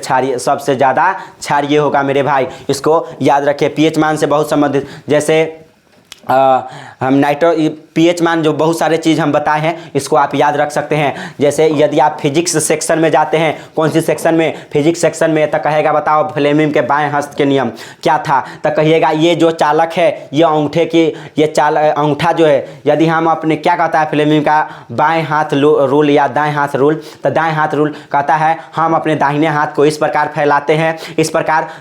ज़्यादा क्षारीय होगा मेरे भाई। इसको याद रखिए, pH मान से बहुत संबंधित। जैसे हम pH मान जो बहुत सारे चीज़ हम बताए हैं, इसको आप याद रख सकते हैं। जैसे यदि आप फिजिक्स सेक्शन में जाते हैं, कौन सी सेक्शन में? फिजिक्स सेक्शन में। तो कहेगा बताओ फ्लेमिंग के बाएं हस्त के नियम क्या था? तो कहिएगा ये जो चालक है, ये अंगूठा जो है, यदि हम अपने क्या कहता है फ्लेमिंग का बाएं हाथ रूल या दाएं हाथ रूल, तो दाएं हाथ रूल कहता है हम अपने दाहिने हाथ को इस प्रकार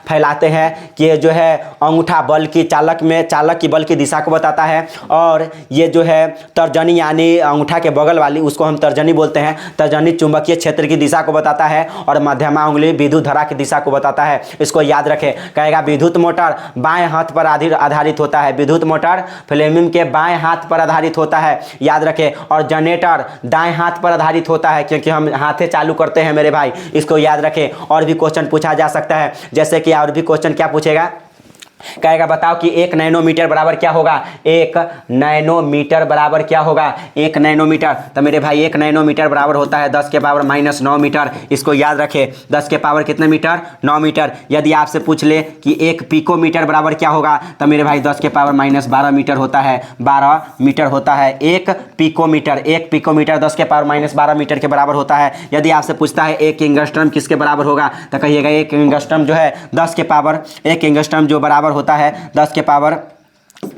फैलाते हैं कि ये जो है अंगूठा बल की चालक की बल की दिशा को बताता है। और ये जो है तर्जनी यानी अंगूठा के बगल वाली, उसको हम तर्जनी बोलते हैं। तर्जनी चुंबकीय क्षेत्र की दिशा को बताता है, और मध्यमा उंगली विद्युत धारा की दिशा को बताता है। इसको याद रखें। कहेगा विद्युत मोटर बाएं हाथ पर आधारित होता है। विद्युत मोटर फ्लेमिंग के बाएं हाथ पर आधारित होता है, याद रखें। और जनरेटर दाएं हाथ पर आधारित होता है, क्योंकि हम हाथे चालू करते हैं मेरे भाई, इसको याद रखें। और भी क्वेश्चन पूछा जा सकता है, जैसे कि और भी क्वेश्चन क्या पूछेगा? कहेगा बताओ कि 1 नैनोमीटर बराबर क्या होगा। 1 नैनोमीटर बराबर क्या होगा। 1 नैनोमीटर, तो मेरे भाई 1 नैनोमीटर बराबर होता है 10 के पावर -9 मीटर। इसको याद रखे, 10 के पावर कितने मीटर, 9 मीटर। यदि आपसे पूछ ले कि 1 पिकोमीटर बराबर क्या होगा, तो मेरे भाई 10 के पावर -12 मीटर होता है, 12 मीटर होता है 1 पिकोमीटर। 1 पिकोमीटर 10 के पावर -12 मीटर के बराबर होता है। यदि आपसे पूछता है 1 एंगस्ट्रम किसके बराबर होगा, तो कहिएगा 1 एंगस्ट्रम जो है 10 के पावर, 1 एंगस्ट्रम जो बराबर होता है 10 के पावर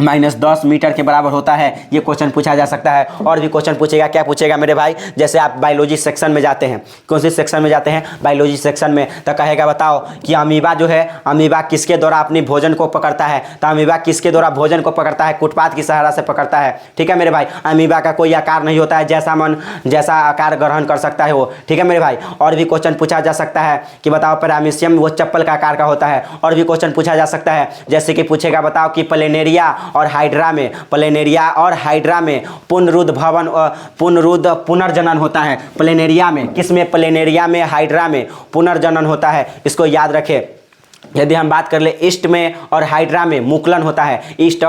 -10 मीटर के बराबर होता है। ये क्वेश्चन पूछा जा सकता है। और भी क्वेश्चन पूछेगा, क्या पूछेगा मेरे भाई, जैसे आप बायोलॉजी सेक्शन में जाते हैं, कौन सी सेक्शन में जाते हैं, बायोलॉजी सेक्शन में, तो कहेगा बताओ कि अमीबा जो है, अमीबा किसके द्वारा अपनी भोजन को पकड़ता है। तो अमीबा किसके द्वारा भोजन को पकड़ता है, कुटपाथ की सहारा से पकड़ता है। ठीक है मेरे भाई, अमीबा का कोई आकार नहीं होता है, जैसा मन जैसा आकार ग्रहण कर सकता है वो। ठीक है मेरे भाई। और भी क्वेश्चन पूछा जा सकता है कि बताओ पैरामीशियम वो चप्पल का आकार का होता है। और भी क्वेश्चन पूछा जा सकता है, जैसे कि पूछेगा बताओ कि प्लेनेरिया और हाइड्रा में, प्लेनेरिया और हाइड्रा में पुनर्जनन होता है। प्लेनेरिया में, किसमें, प्लेनेरिया में, हाइड्रा में पुनर्जनन होता है। इसको याद रखें। यदि हम बात कर ले ईस्ट में और हाइड्रा में मुकुलन होता है। ईस्ट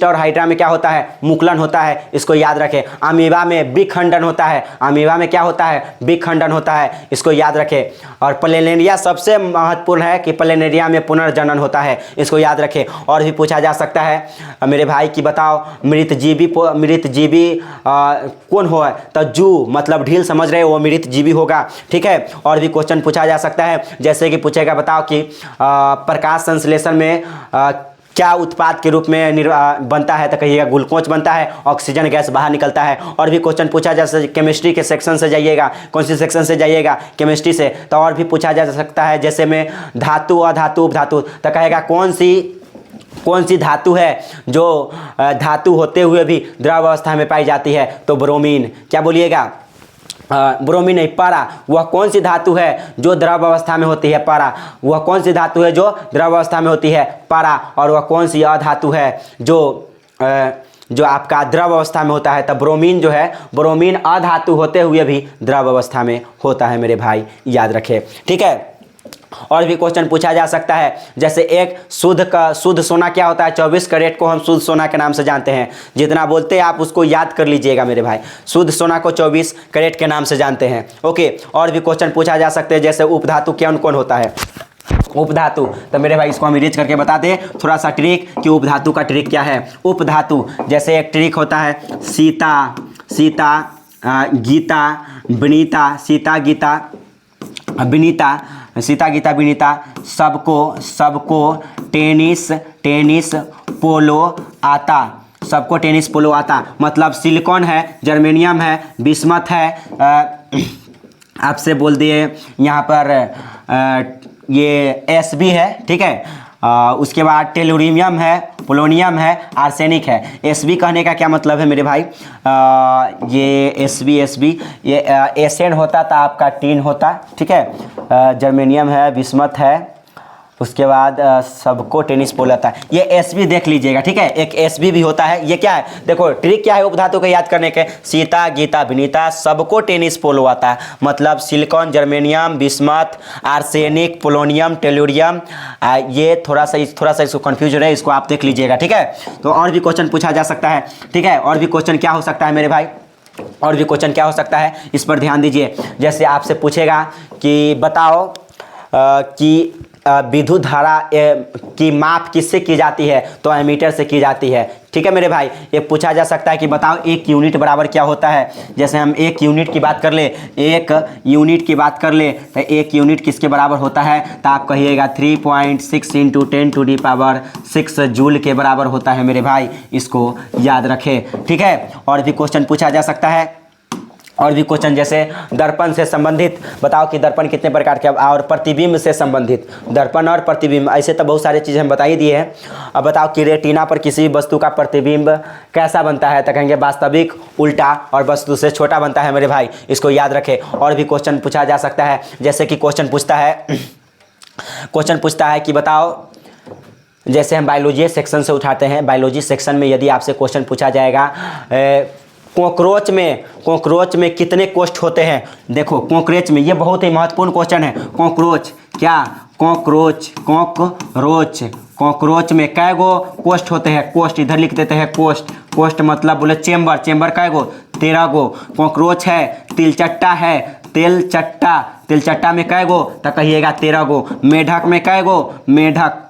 और हाइड्रा में क्या होता है, मुकुलन होता है। इसको याद रखें। अमीबा में विखंडन होता है। अमीबा में क्या होता है, विखंडन होता है। इसको याद रखें। और प्लेनेरिया सबसे महत्वपूर्ण है कि प्लेनेरिया में पुनर्जनन होता है। इसको याद रखें। और भी पूछा जा सकता है मेरे भाई कि बताओ मृतजीवी कौन हो, तो जू मतलब ढील समझ रहे हो, वो मृतजीवी होगा। ठीक है। और भी क्वेश्चन पूछा जा सकता है, जैसे कि पूछेगा बताओ कि प्रकाश संश्लेषण में क्या उत्पाद के रूप में बनता है, तो कहिएगा ग्लूकोज बनता है, ऑक्सीजन गैस बाहर निकलता है। और भी क्वेश्चन पूछा जा सकता है, केमिस्ट्री के सेक्शन से जाइएगा, कौन सी सेक्शन से जाइएगा, केमिस्ट्री से, तो और भी पूछा जा सकता है, जैसे में धातु, अधातु, उपधातु, तो कहेगा कौन सी धातु है जो धातु होते हुए भी द्रव अवस्था में पाई जाती है, तो ब्रोमीन। क्या बोलिएगा, ब्रोमीन नहीं, पारा। वह कौन सी धातु है जो द्रव अवस्था में होती है, पारा। वह कौन सी धातु है जो द्रव अवस्था में होती है, पारा। और वह कौन सी अधातु है जो आपका द्रव अवस्था में होता है, तब ब्रोमीन जो है, ब्रोमीन अधातु होते हुए भी द्रव अवस्था में होता है मेरे भाई, याद रखें। ठीक है। और भी क्वेश्चन पूछा जा सकता है, जैसे एक शुद्ध सोना क्या होता है, 24 कैरेट को हम शुद्ध सोना के नाम से जानते हैं। जितना बोलते हैं आप उसको याद कर लीजिएगा मेरे भाई। शुद्ध सोना को 24 कैरेट के नाम से जानते हैं। ओके। और भी क्वेश्चन पूछा जा सकते हैं, जैसे उपधातु कौन कौन होता है, उपधातु। तो मेरे भाई इसको हम इरेज करके बता दें थोड़ा सा ट्रिक कि उपधातु का ट्रिक क्या है। उपधातु जैसे एक ट्रिक होता है, सीता गीता विनीता, सीता गीता विनीता, सबको टेनिस पोलो आता, सबको टेनिस पोलो आता। मतलब सिलिकॉन है, जर्मेनियम है, बिस्मथ है, आपसे बोल दिए यहाँ पर ये Sb है। ठीक है। उसके बाद टेलुरियम है, पोलोनियम है, आर्सेनिक है। Sb कहने का क्या मतलब है मेरे भाई, ये Sb ये एसिड होता था आपका, टीन होता। ठीक है। जर्मेनियम है, बिस्मथ है, उसके बाद सबको टेनिस पोल आता है। ये Sb देख लीजिएगा। ठीक है। एक Sb भी होता है। ये क्या है, देखो ट्रिक क्या है उपधातु को याद करने के, सीता गीता विनीता, सबको टेनिस पोलो आता है। मतलब silicon, germanium, bismuth, arsenic, polonium, tellurium. ये थोड़ा सा इसको कन्फ्यूजन है, इसको आप देख लीजिएगा। ठीक है। तो और भी क्वेश्चन पूछा जा सकता है। ठीक है। और भी क्वेश्चन क्या हो सकता है मेरे भाई, और भी क्वेश्चन क्या हो सकता है, इस पर ध्यान दीजिए। जैसे आपसे पूछेगा कि बताओ कि विद्युत धारा की माप किससे की जाती है, तो एमीटर से की जाती है। ठीक है मेरे भाई। ये पूछा जा सकता है कि बताओ 1 यूनिट बराबर क्या होता है। जैसे हम 1 यूनिट की बात कर ले, 1 यूनिट की बात कर ले, तो 1 यूनिट किसके बराबर होता है, तो आप कहिएगा 3.6 × 10⁶ जूल के बराबर होता है मेरे भाई। इसको याद रखें। ठीक है। और भी क्वेश्चन पूछा जा सकता है, और भी क्वेश्चन जैसे दर्पण से संबंधित, बताओ कि दर्पण कितने प्रकार के, और प्रतिबिंब से संबंधित, दर्पण और प्रतिबिंब, ऐसे तो बहुत सारी चीज़ें हम बता ही दिए हैं। अब बताओ कि रेटिना पर किसी वस्तु का प्रतिबिंब कैसा बनता है, तो कहेंगे वास्तविक, उल्टा और वस्तु से छोटा बनता है मेरे भाई। इसको याद रखें। और भी क्वेश्चन पूछा जा सकता है, जैसे कि क्वेश्चन पूछता है कि बताओ, जैसे हम बायोलॉजी सेक्शन से उठाते हैं, बायोलॉजी सेक्शन में यदि आपसे क्वेश्चन पूछा जाएगा कॉकरोच में कितने कोष्ठ होते हैं। देखो कॉकरोच में, ये बहुत ही महत्वपूर्ण क्वेश्चन है। कॉकरोच क्या, कॉकरोच कॉकरोच में कै गो कोष्ठ होते हैं? कोष्ठ इधर लिख देते हैं कोष्ठ। कोष्ठ मतलब बोले चेम्बर। चेम्बर कै गो? 13 गो। कॉकरोच है, तिलचट्टा है, तेलचट्टा। तिलचट्टा में कै गो? तो कहिएगा 13 गो। मेढक में कै गो? मेढक।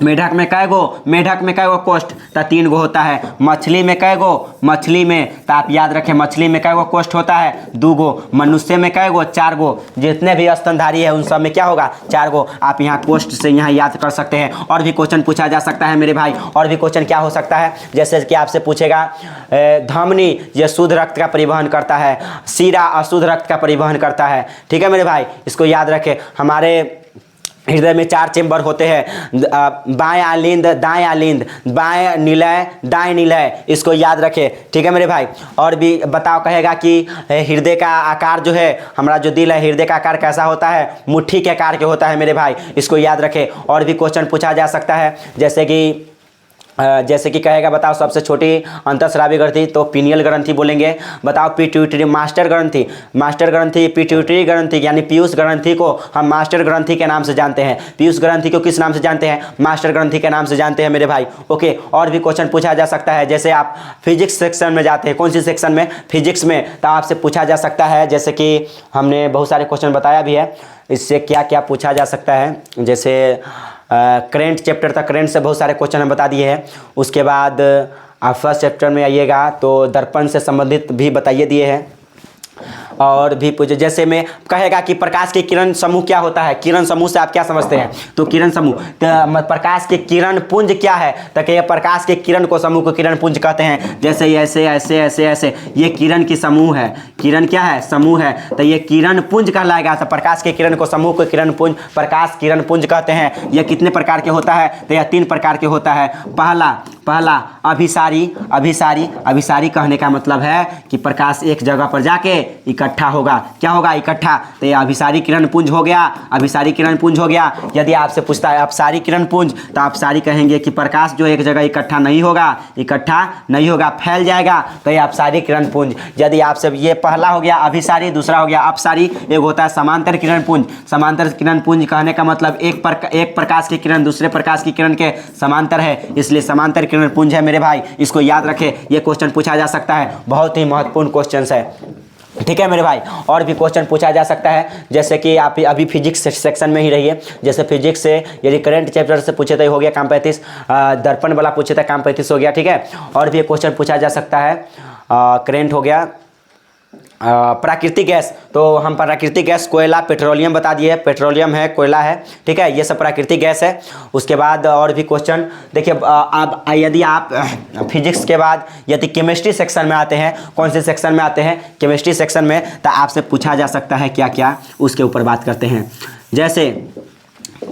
मेढक में कै गो? मेढक में कै गो कोष्ठ? तो 3 गो होता है। मछली में कै गो? मछली में तो आप याद रखें मछली में कै गो कोष्ठ होता है? 2 गो। मनुष्य में कै गो? 4 गो। जितने भी स्तनधारी है उन सब में क्या होगा? 4 गो। आप यहाँ कोष्ठ से यहाँ याद कर सकते हैं। और भी क्वेश्चन पूछा जा सकता है मेरे भाई। और भी क्वेश्चन क्या हो सकता है? जैसे कि आपसे पूछेगा धमनी ये शुद्ध रक्त का परिवहन करता है, सीरा अशुद्ध रक्त का परिवहन करता है। ठीक है मेरे भाई, इसको याद रखें। हमारे हृदय में 4 चेम्बर होते हैं, बाएं आलिंद, दाएं आलिंद, बाएं निलय, दाएं निलय, इसको याद रखें। ठीक है मेरे भाई। और भी बताओ, कहेगा कि हृदय का आकार जो है, हमारा जो दिल है, हृदय का आकार कैसा होता है? मुट्ठी के आकार के होता है मेरे भाई, इसको याद रखें। और भी क्वेश्चन पूछा जा सकता है, जैसे कि कहेगा बताओ सबसे छोटी अंतःस्रावी ग्रंथि, तो पीनियल ग्रंथि बोलेंगे। बताओ पिट्यूटरी मास्टर ग्रंथि, मास्टर ग्रंथि पिट्यूटरी ग्रंथि यानी पीयूष ग्रंथि को हम मास्टर ग्रंथि के नाम से जानते हैं। पीयूष ग्रंथि को किस नाम से जानते हैं? मास्टर ग्रंथि के नाम से जानते हैं मेरे भाई। ओके, और भी क्वेश्चन पूछा जा सकता है। जैसे आप फिजिक्स सेक्शन में जाते हैं, कौन सी सेक्शन में? फिजिक्स में, तो आपसे पूछा जा सकता है, जैसे कि हमने बहुत सारे क्वेश्चन बताया भी है, इससे क्या क्या पूछा जा सकता है। जैसे करेंट चैप्टर तक, करेंट से बहुत सारे क्वेश्चन हम बता दिए हैं। उसके बाद आप फर्स्ट चैप्टर में आइएगा तो दर्पण से संबंधित भी बताइए दिए हैं। और भी पूछे, जैसे में कहेगा कि प्रकाश के किरण समूह क्या होता है? किरण समूह से आप क्या समझते हैं? तो किरण समूह, तो प्रकाश के किरण पुंज क्या है? तो क्या प्रकाश के किरण को समूह को किरण पुंज कहते हैं। जैसे ऐसे ऐसे ऐसे ऐसे, ये किरण की समूह है। किरण क्या है? समूह है, तो ये किरण पुंज कहलाएगा। तो प्रकाश के किरण को समूह को किरण पुंज, प्रकाश किरण पुंज कहते हैं। यह कितने प्रकार के होता है? तो यह 3 प्रकार के होता है। पहला अभिसारी। अभिसारी, अभिसारी कहने का मतलब है कि प्रकाश एक जगह पर जाके इकट्ठा होगा। क्या होगा? इकट्ठा। तो ये अभिसारी किरण पुंज हो गया। अभिसारी किरण पुंज हो गया। यदि आपसे पूछता है अपसारी किरण पुंज, तो अपसारी कहेंगे कि प्रकाश जो एक जगह इकट्ठा नहीं होगा, इकट्ठा नहीं होगा, फैल जाएगा, तो ये अपसारी किरण पुंज। यदि आपसे, ये पहला हो गया अभिसारी, दूसरा हो गया अपसारी, एक होता है समांतर किरण पुंज। समांतर किरण पुंज कहने का मतलब एक प्रकाश की किरण दूसरे प्रकाश की किरण के समांतर है, इसलिए समांतर किरण पुंज है मेरे भाई। इसको याद रखें, ये क्वेश्चन पूछा जा सकता है, बहुत ही महत्वपूर्ण क्वेश्चन है। ठीक है मेरे भाई। और भी क्वेश्चन पूछा जा सकता है, जैसे कि आप अभी फिजिक्स सेक्शन में ही रहिए। जैसे फिजिक्स से यदि करंट चैप्टर से पूछे तो हो गया काम 35, दर्पण वाला पूछे तो काम 35 हो गया। ठीक है। और भी एक क्वेश्चन पूछा जा सकता है, करंट हो गया, प्राकृतिक गैस, तो हम प्राकृतिक गैस कोयला पेट्रोलियम बता दिए, पेट्रोलियम है, कोयला है। ठीक है, ये सब प्राकृतिक गैस है। उसके बाद और भी क्वेश्चन देखिए, अब यदि आप फिजिक्स के बाद यदि केमिस्ट्री सेक्शन में आते हैं, कौन से सेक्शन में आते हैं? केमिस्ट्री सेक्शन में, तो आपसे पूछा जा सकता है क्या क्या, उसके ऊपर बात करते हैं। जैसे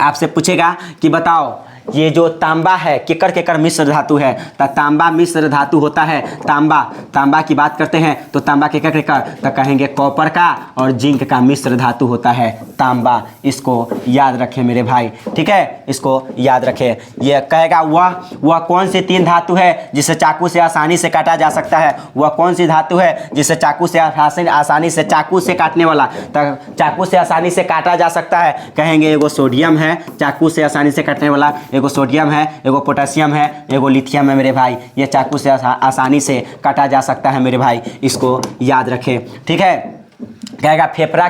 आपसे पूछेगा कि बताओ ये जो तांबा है केकर केकर मिश्र धातु है? तो तांबा मिश्र धातु होता है। तांबा की बात करते हैं तो तांबा केकर केकर, तो कहेंगे कॉपर का और जिंक का मिश्र धातु होता है तांबा। इसको याद रखें मेरे भाई। ठीक है, इसको याद रखें। ये कहेगा वह कौन सी 3 धातु है जिसे चाकू से आसानी से काटा जा सकता है? वह कौन सी धातु है जिसे चाकू से आसानी से चाकू से काटने वाला, तो चाकू से आसानी से काटा जा सकता है? कहेंगे एगो सोडियम है चाकू से आसानी से काटने वाला, एगो सोडियम है, एगो पोटेशियम है, एगो लिथियम है मेरे भाई। ये चाकू से आसानी से काटा जा सकता है मेरे भाई, इसको याद रखें। ठीक है। कहेगा फेफड़ा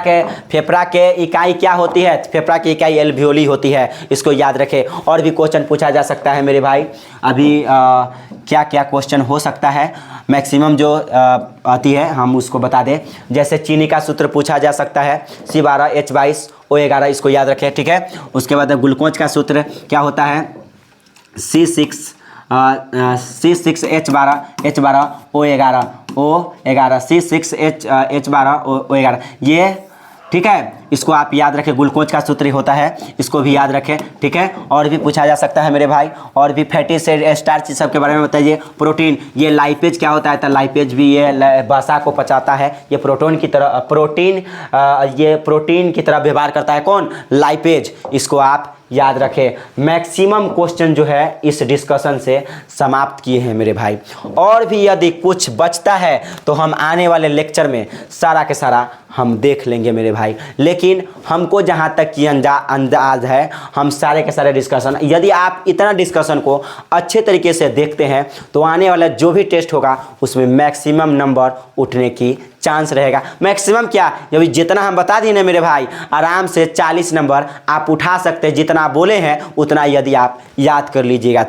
के इकाई क्या होती है? फेफड़ा की इकाई एल्वियोली होती है, इसको याद रखें। और भी क्वेश्चन पूछा जा सकता है मेरे भाई। अभी क्या क्या क्वेश्चन हो सकता है, मैक्सिमम जो आती है हम उसको बता दें। जैसे चीनी का सूत्र पूछा जा सकता है, C12H22O11, इसको याद रखें। ठीक है। उसके बाद ग्लूकोज का सूत्र क्या होता है? C6H12O11 C6H12O11। ये ठीक है, इसको आप याद रखें, ग्लूकोज का सूत्र होता है, इसको भी याद रखें। ठीक है। और भी पूछा जा सकता है मेरे भाई। और भी फैटी एसिड, स्टार्च सब के बारे में बताइए। प्रोटीन, ये लाइपेज क्या होता है? तो लाइपेज भी ये वसा को पचाता है, ये प्रोटीन की तरह व्यवहार करता है। कौन? लाइपेज। इसको आप याद रखें। मैक्सिमम क्वेश्चन जो है इस डिस्कशन से समाप्त किए हैं मेरे भाई। और भी यदि कुछ बचता है तो हम आने वाले लेक्चर में सारा के सारा हम देख लेंगे मेरे भाई। लेकिन लेकिन हमको जहाँ तक कि अंदाज है, हम सारे के सारे डिस्कशन, यदि आप इतना डिस्कशन को अच्छे तरीके से देखते हैं तो आने वाला जो भी टेस्ट होगा उसमें मैक्सिमम नंबर उठने की चांस रहेगा। मैक्सिमम क्या, जब जितना हम बता दिए ना मेरे भाई, आराम से 40 नंबर आप उठा सकते हैं, जितना बोले हैं उतना यदि आप याद कर लीजिएगा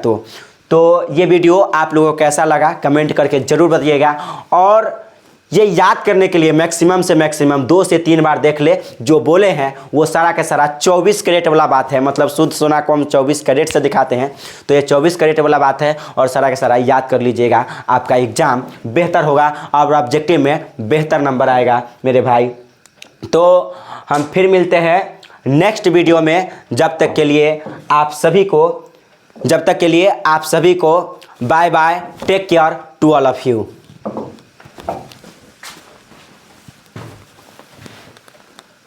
तो ये वीडियो आप लोगों को कैसा लगा कमेंट करके ज़रूर बताइएगा। और ये याद करने के लिए मैक्सिमम से मैक्सिमम 2 से 3 बार देख ले, जो बोले हैं वो सारा का सारा 24 कैरेट वाला बात है, मतलब शुद्ध सोना को हम 24 कैरेट से दिखाते हैं, तो ये 24 कैरेट वाला बात है और सारा का सारा याद कर लीजिएगा। आपका एग्ज़ाम बेहतर होगा और ऑब्जेक्टिव में बेहतर नंबर आएगा मेरे भाई। तो हम फिर मिलते हैं नेक्स्ट वीडियो में, जब तक के लिए आप सभी को bye bye, take care to all of you.